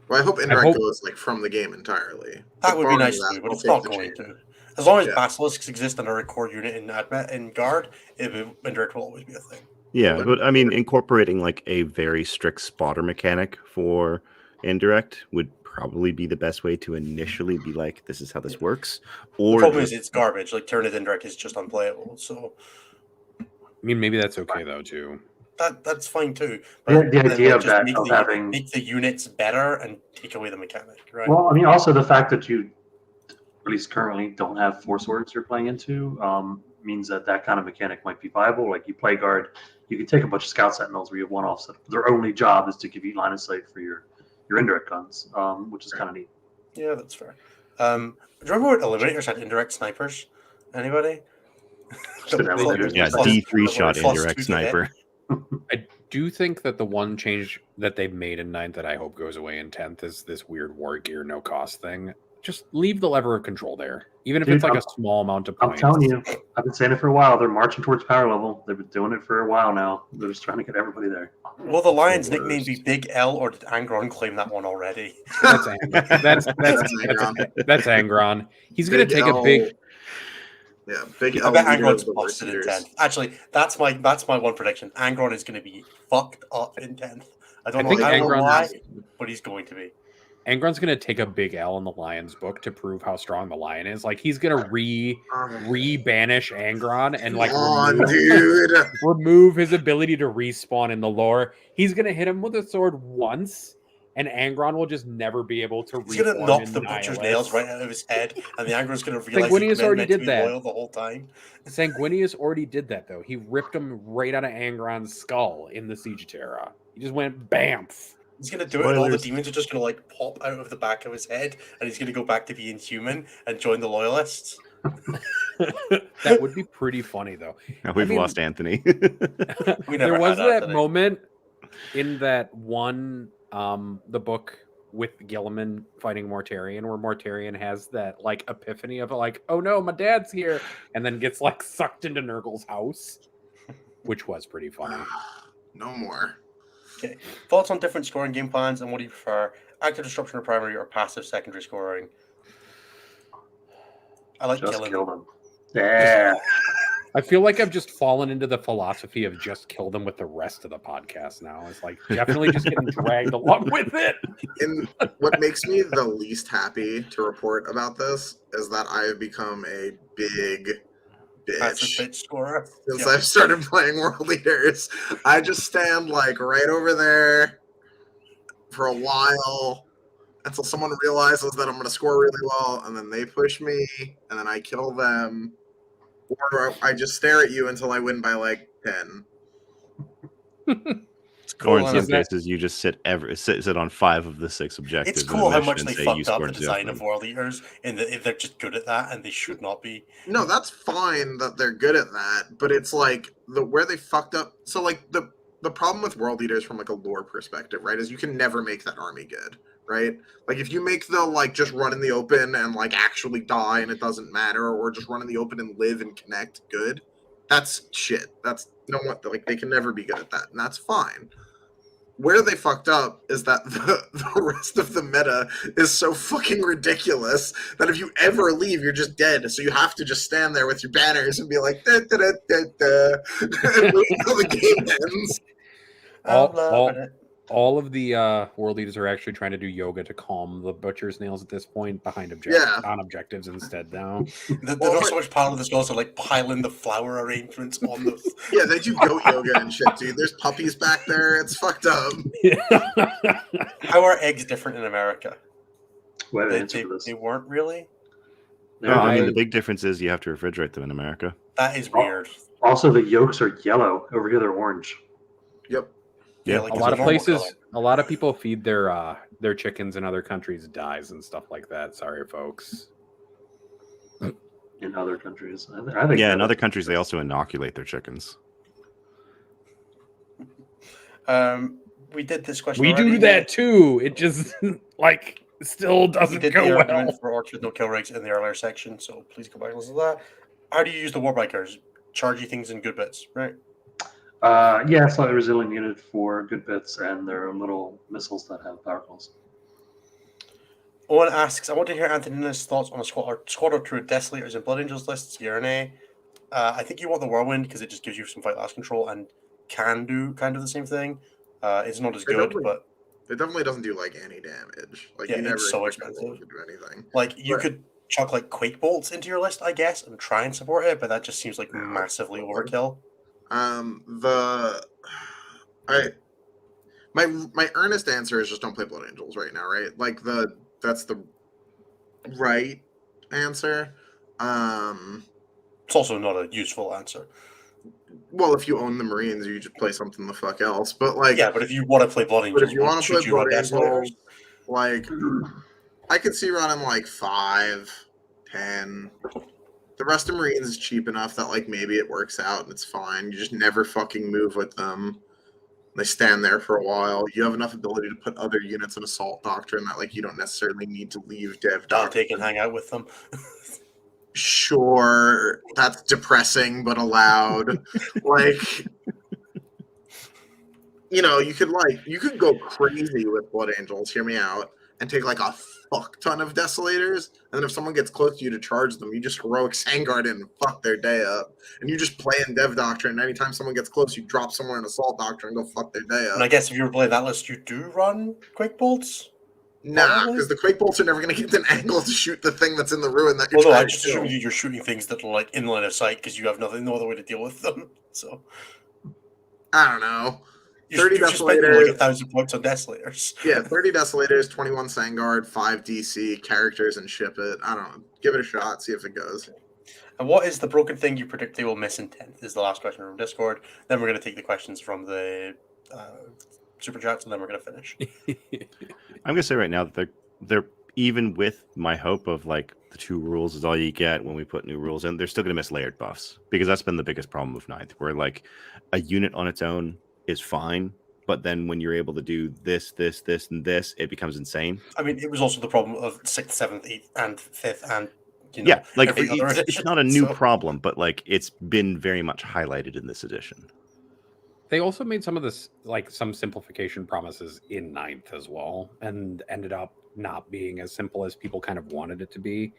Well, I hope indirect goes like from the game entirely. That But would be barring nice that, too, but I'll it's take not the going change. to. As long as Yeah. basilisks exist and are a core unit in guard, indirect will always be a thing. Yeah, but I mean, incorporating like a very strict spotter mechanic for indirect would probably be the best way to initially be like, this is how this works. The Or problem is just- it's garbage. Like Tyranid indirect is just unplayable. So I mean, maybe that's okay though too. that's fine too. The then, idea like, of that of having make the units better and take away the mechanic, right? well, I mean, also the fact that you, at least currently, don't have 4 swords you're playing into means that kind of mechanic might be viable. Like you play guard, you can take a bunch of scout sentinels where you have one offset. Their only job is to give you line of sight for your indirect guns, which is kind of neat. Yeah, that's fair. Do you remember when Eliminators had indirect snipers? Anybody? Just an elevator. yeah, Plus- D3 shot plus indirect 2 to hit. sniper. I do think that the one change that they've made in 9th that I hope goes away in 10th is this weird war gear no cost thing. Just leave the lever of control there, even if Dude, it's like I'm- a small amount of I'm points. telling you, I've been saying it for a while. They're marching towards power level. They've been doing it for a while now. They're just trying to get everybody there. Will the Lions' The nickname be worst. Big L, or did Angron claim that one already? That's Angron. He's going to take a big. Yeah, big I L. bet leader Angron's of the busted in Warriors. 10th. Actually, that's my one prediction. Angron is going to be fucked up in 10th. I don't think know Angron why, has- but he's going to be. Angron's going to take a big L in the Lions book to prove how strong the Lion is. Like he's going to re-banish Angron and like Come on, dude. remove his ability to respawn in the lore. He's going to hit him with a sword once, and Angron will just never be able to He's going to respawn knock in the butcher's Nihilus. nails right out of his head, and the Angron's going to realize Sanguinius he's already meant to did be that. loyal the whole time. Sanguinius already did that, though. He ripped him right out of Angron's skull in the Siege of Terra. He just went bamf. He's going to do it, and all the Spoilers. demons are just going to like pop out of the back of his head, and he's going to go back to being human and join the loyalists. That would be pretty funny, though. Now we've mean- lost Anthony. We never There was had that today. moment in that one, the book with Gilliman fighting Mortarion, where Mortarion has that like epiphany of like, oh no, my dad's here, and then gets like sucked into Nurgle's house, which was pretty funny. No more. Okay. Thoughts on different scoring game plans, and what do you prefer? Active disruption or primary, or passive secondary scoring? I like Just killing kill them. them. Yeah. I feel like I've just fallen into the philosophy of just kill them with the rest of the podcast now. It's like definitely just getting dragged along with it. And what makes me the least happy to report about this is that I have become a big Passive bitch bitch scorer. since Yeah. I've started playing World Leaders. I just stand like right over there for a while until someone realizes that I'm going to score really well, and then they push me, and then I kill them, or I just stare at you until I win by like 10. It's cool. Or in how some Is that- cases, you just sit on 5 of the 6 objectives. It's in a cool how mission much and they say you fucked up the scored design of different. World Eaters, and they're just good at that, and they should not be. No, that's fine that they're good at that, but it's like where they fucked up. So like the problem with World Eaters from like a lore perspective, right, is you can never make that army good, right? Like if you make the like just run in the open and like actually die and it doesn't matter, or just run in the open and live and connect good, that's shit. That's like they can never be good at that, and that's fine. Where they fucked up is that the rest of the meta is so fucking ridiculous that if you ever leave, you're just dead. So you have to just stand there with your banners and be like, da, da, da, da, da, and wait until the game ends. I'm loving it. All of the world leaders are actually trying to do yoga to calm the butcher's nails at this point behind Yeah. on objectives instead now. They're not so much part of this, also like piling the flower arrangements on the. Yeah, they do goat yoga and shit, dude. There's puppies back there. It's fucked up. How are eggs different in America? Wait, They, answer they, for this. they weren't really. No, I mean I- the big difference is you have to refrigerate them in America. That is weird. Also, the yolks are yellow. Over here, they're orange. Yep. Yeah, Yeah, like A it's lot of normal places, color. a lot of people feed their chickens in other countries dyes and stuff like that. Sorry, folks. In other countries, I think Yeah, in other countries they also inoculate their chickens. We did this question. We already. do that too. It just like still We doesn't did go the well. argument for Orks with no kill rigs in the earlier section, so please go back and listen to that. How do you use the Warbikers? Chargey things in good bits, right? Yeah, slightly resilient unit for good bits, and there are little missiles that have power calls. Owen asks, I want to hear Antonina's thoughts on a squad or two of Desolators and Blood Angels lists, yeah or nay. I think you want the Whirlwind because it just gives you some fight last control and can do kind of the same thing. It's not as good, but it definitely doesn't do like any damage. Like yeah, you never it's so expect the expensive Whirlwind to do anything. Like you could chuck like Quake Bolts into your list, I guess, and try and support it, but that just seems like massively overkill. My earnest answer is just don't play Blood Angels right now, right? Like that's the right answer. It's also not a useful answer. Well, if you own the Marines, you just play something the fuck else. But like, yeah, but if you want to play Blood Angels, but if you want to play Blood Desolators, Angels, like I could see running like 5, 10. The rest of Marines is cheap enough that like maybe it works out and it's fine. You just never fucking move with them. They stand there for a while. You have enough ability to put other units in Assault Doctrine that like you don't necessarily need to leave Dev Doctrine. Dante can hang out with them. Sure, that's depressing but allowed. Like, you know, you could go crazy with Blood Angels. Hear me out, and take like a fuck ton of Desolators, and then if someone gets close to you to charge them, you just heroic Sandguard in and fuck their day up. And you just play in Dev Doctrine, and anytime someone gets close, you drop somewhere in Assault Doctrine and go fuck their day up. And I guess if you were playing that list, you do run Quake Bolts? Nah, because the Quake Bolts are never going to get an angle to shoot the thing that's in the ruin that you're trying I just assume you're shooting things that are like in line of sight because you have no other way to deal with them. So I don't know. 30 Desolators, like 1,000 points on Desolators. Yeah, 30 Desolators, 21 Sandguard, 5 DC characters, and ship it. I don't know. Give it a shot. See if it goes. And what is the broken thing you predict they will miss in 10th? Is the last question from Discord. Then we're going to take the questions from the super chats, and then we're going to finish. I'm going to say right now that they're even with my hope of like the 2 rules is all you get when we put new rules in, they're still going to miss layered buffs because that's been the biggest problem of 9th, where like a unit on its own is fine, but then when you're able to do this, and this, it becomes insane. I mean, it was also the problem of 6th, 7th, 8th, and 5th, and like it's not a new problem, but like it's been very much highlighted in this edition. They also made some of this, like some simplification promises in 9th as well, and ended up not being as simple as people kind of wanted it to be.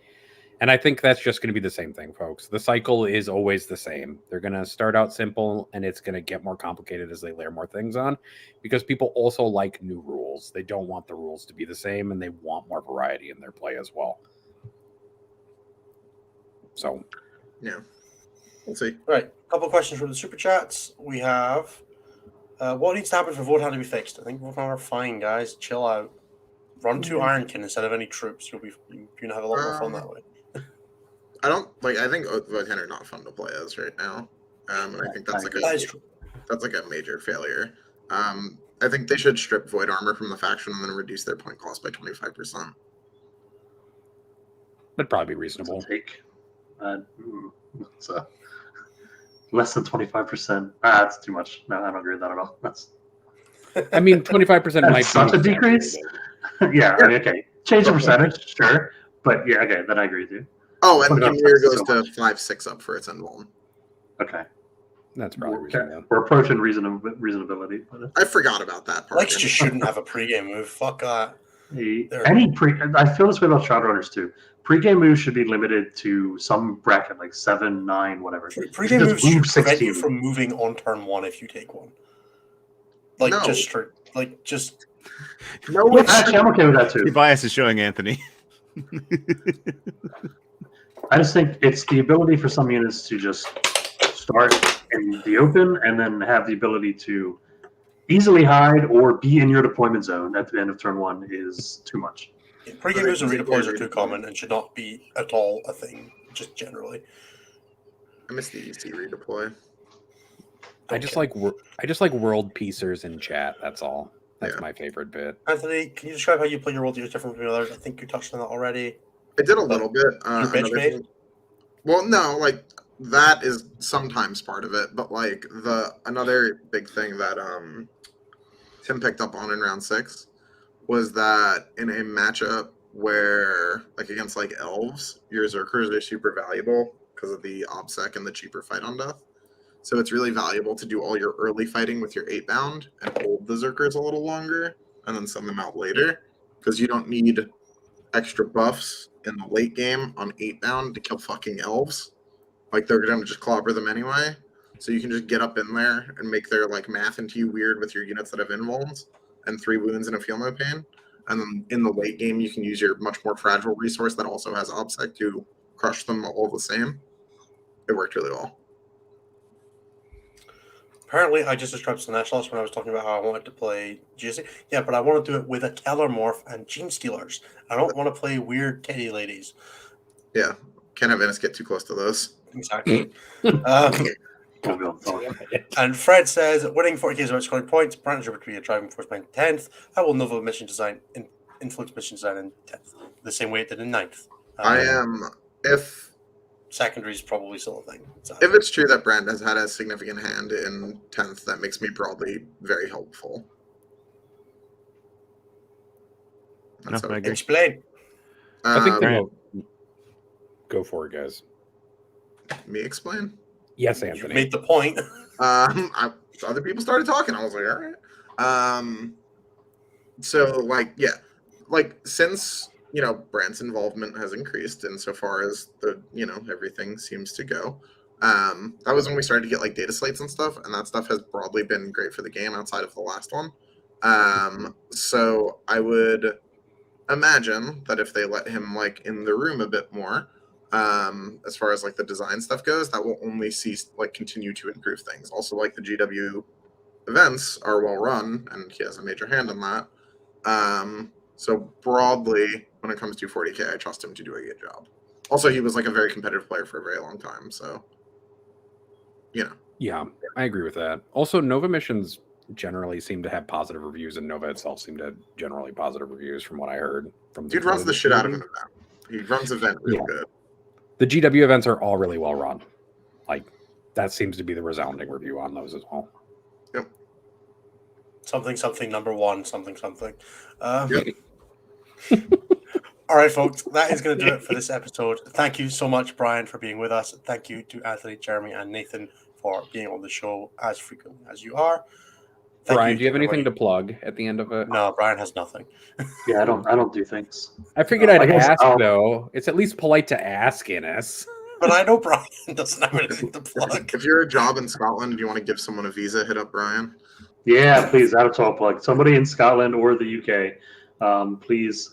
And I think that's just going to be the same thing, folks. The cycle is always the same. They're going to start out simple, and it's going to get more complicated as they layer more things on, because people also like new rules. They don't want the rules to be the same, and they want more variety in their play as well. So, yeah. We'll see. All right, a couple of questions from the super chats. We have what needs to happen for Votan to be fixed? I think Votan are fine, guys. Chill out. Run 2 Ironkin instead of any troops. You'll have a lot more fun that way. I think Votan are not fun to play as right now. And I think that's like a major failure. I think they should strip Void Armor from the faction and then reduce their point cost by 25%. That'd probably be reasonable. Take. So less than 25%. That's too much. No, I don't agree with that at all. I mean, 25% might be such a decrease. Yeah. I mean, okay. Change the percentage, sure. But yeah, okay. Then I agree with you. Oh, and Premier goes to 5/6 up for its invuln. Okay. That's probably reasonable. We're approaching reasonability. But I forgot about that part. Lex just shouldn't have a pregame move. Fuck that. I feel this way about Shadowrunners too. Pre-game moves should be limited to some bracket, like 7, 9, whatever. Pre-game moves should prevent you from moving on turn 1 if you take one. Like, no. just... No, actually, I'm okay with that too. Your bias is showing, Anthony. I just think it's the ability for some units to just start in the open and then have the ability to easily hide or be in your deployment zone at the end of turn 1 is too much. Pre-game moves and redeploys are too common and should not be at all a thing, just generally. I miss the EC redeploy. I just like world piecers in chat. That's all. That's my favorite bit. Anthony, can you describe how you play your world tiers different from others? I think you touched on that already. I did a little bit. Your bitch made? Well, no, like that is sometimes part of it, but like another big thing that Tim picked up on in round 6 was that in a matchup where, like, against like elves, your Zerkers are super valuable because of the obsec and the cheaper fight on death. So it's really valuable to do all your early fighting with your 8-bound and hold the Zerkers a little longer and then send them out later, because you don't need extra buffs in the late game on 8-bound to kill fucking elves. Like, they're going to just clobber them anyway. So you can just get up in there and make their like math into you weird with your units that have invulns and 3 wounds and a feel no pain. And then in the late game, you can use your much more fragile resource that also has obsec to crush them all the same. It worked really well. Apparently, I just described Snapshots when I was talking about how I wanted to play GSA. Yeah, but I want to do it with a Kellermorph and Gene Stealers. I don't want to play weird teddy ladies. Yeah. Can't have Venice get too close to those. Exactly. Don't go thought. And Fred says, winning 40k is about scoring points. Brand would be a driving force behind 10th. I will Nova mission design, influence mission design in 10th. The same way it did in 9th. I am, if Secondary is probably still a thing. So, if it's true that Brand has had a significant hand in 10th, that makes me broadly very helpful. No, I agree. explain. I think they Um, will go for it, guys. me explain? Yes, You Anthony. made the point. Other people started talking. I was like, all right. So like, yeah, like since Brand's involvement has increased insofar as the everything seems to go. That was when we started to get like data slates and stuff, and that stuff has broadly been great for the game outside of the last one. So I would imagine that if they let him like in the room a bit more, as far as like the design stuff goes, that will only continue to improve things. Also, like the GW events are well run, and he has a major hand in that. So broadly, when it comes to 40k, I trust him to do a good job. Also, he was like a very competitive player for a very long time, so Yeah, I agree with that. Also, Nova missions generally seem to have positive reviews, and Nova itself seemed to have generally positive reviews from what I heard. From dude runs the shit out of an event. He runs event real good. The GW events are all really well run. Like, that seems to be the resounding review on those as well. Yep. Something number 1, something. Yep. All right, folks, that is going to do it for this episode. Thank you so much, Brian, for being with us. Thank you to Anthony, Jeremy, and Nathan for being on the show as frequently as you are. Brian, do you have anything to plug at the end of it? No, Brian has nothing. Yeah, I don't do things. I figured I I'd guess ask, I'll- though. It's at least polite to ask, Innes. But I know Brian doesn't have anything to plug. If you're a job in Scotland, do you want to give someone a visa? Hit up Brian. Yeah, please, out of 12 plug. Somebody in Scotland or the UK, please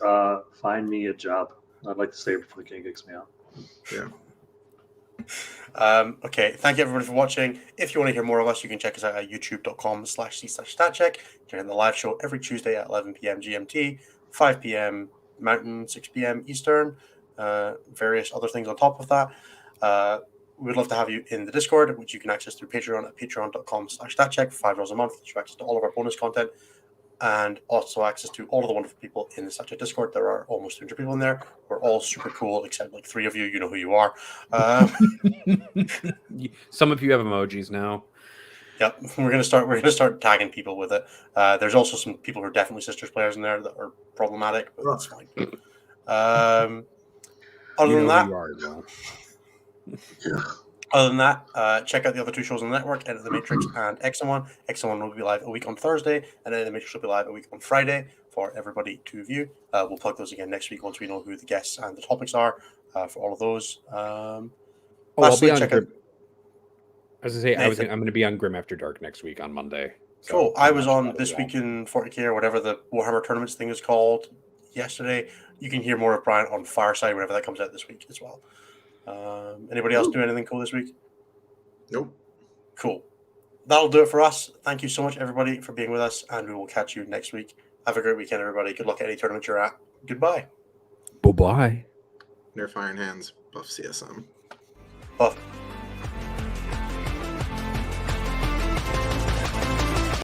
find me a job. I'd like to stay before the king kicks me out. Yeah. Okay, thank you everybody for watching. If you want to hear more of us, you can check us out at youtube.com/c/statcheck. You can the live show every Tuesday at 11 p.m. GMT, 5 p.m. Mountain, 6 p.m. Eastern, various other things on top of that. We'd love to have you in the Discord, which you can access through Patreon at patreon.com/statcheck for $5 a month. You have access to all of our bonus content and also access to all of the wonderful people in the StatCheck Discord. There are almost 200 people in there. We're all super cool, except like 3 of you. You know who you are. Some of you have emojis now. Yep, we're gonna start tagging people with it. There's also some people who are definitely Sisters players in there that are problematic, but that's fine. Other than that, you are as well. Other than that, check out the other 2 shows on the network, Enter the Matrix and X1. X1 will be live a week on Thursday, and then the Matrix will be live a week on Friday for everybody to view. We'll plug those again next week once we know who the guests and the topics are for all of those. I'll Lastly, be on check Grim. out. I was gonna say Nathan. I'm gonna be on Grim After Dark next week on Monday. So Cool. I was watch on that as This well. Week in 40k or whatever the Warhammer Tournaments thing is called yesterday. You can hear more of Brian on Fireside whenever that comes out this week as well. Anybody else do anything cool this week? Nope. Cool. That'll do it for us. Thank you so much, everybody, for being with us, and we will catch you next week. Have a great weekend, everybody. Good luck at any tournament you're at. Goodbye. Bye-bye. Near Fire and Hands, buff CSM. Buff.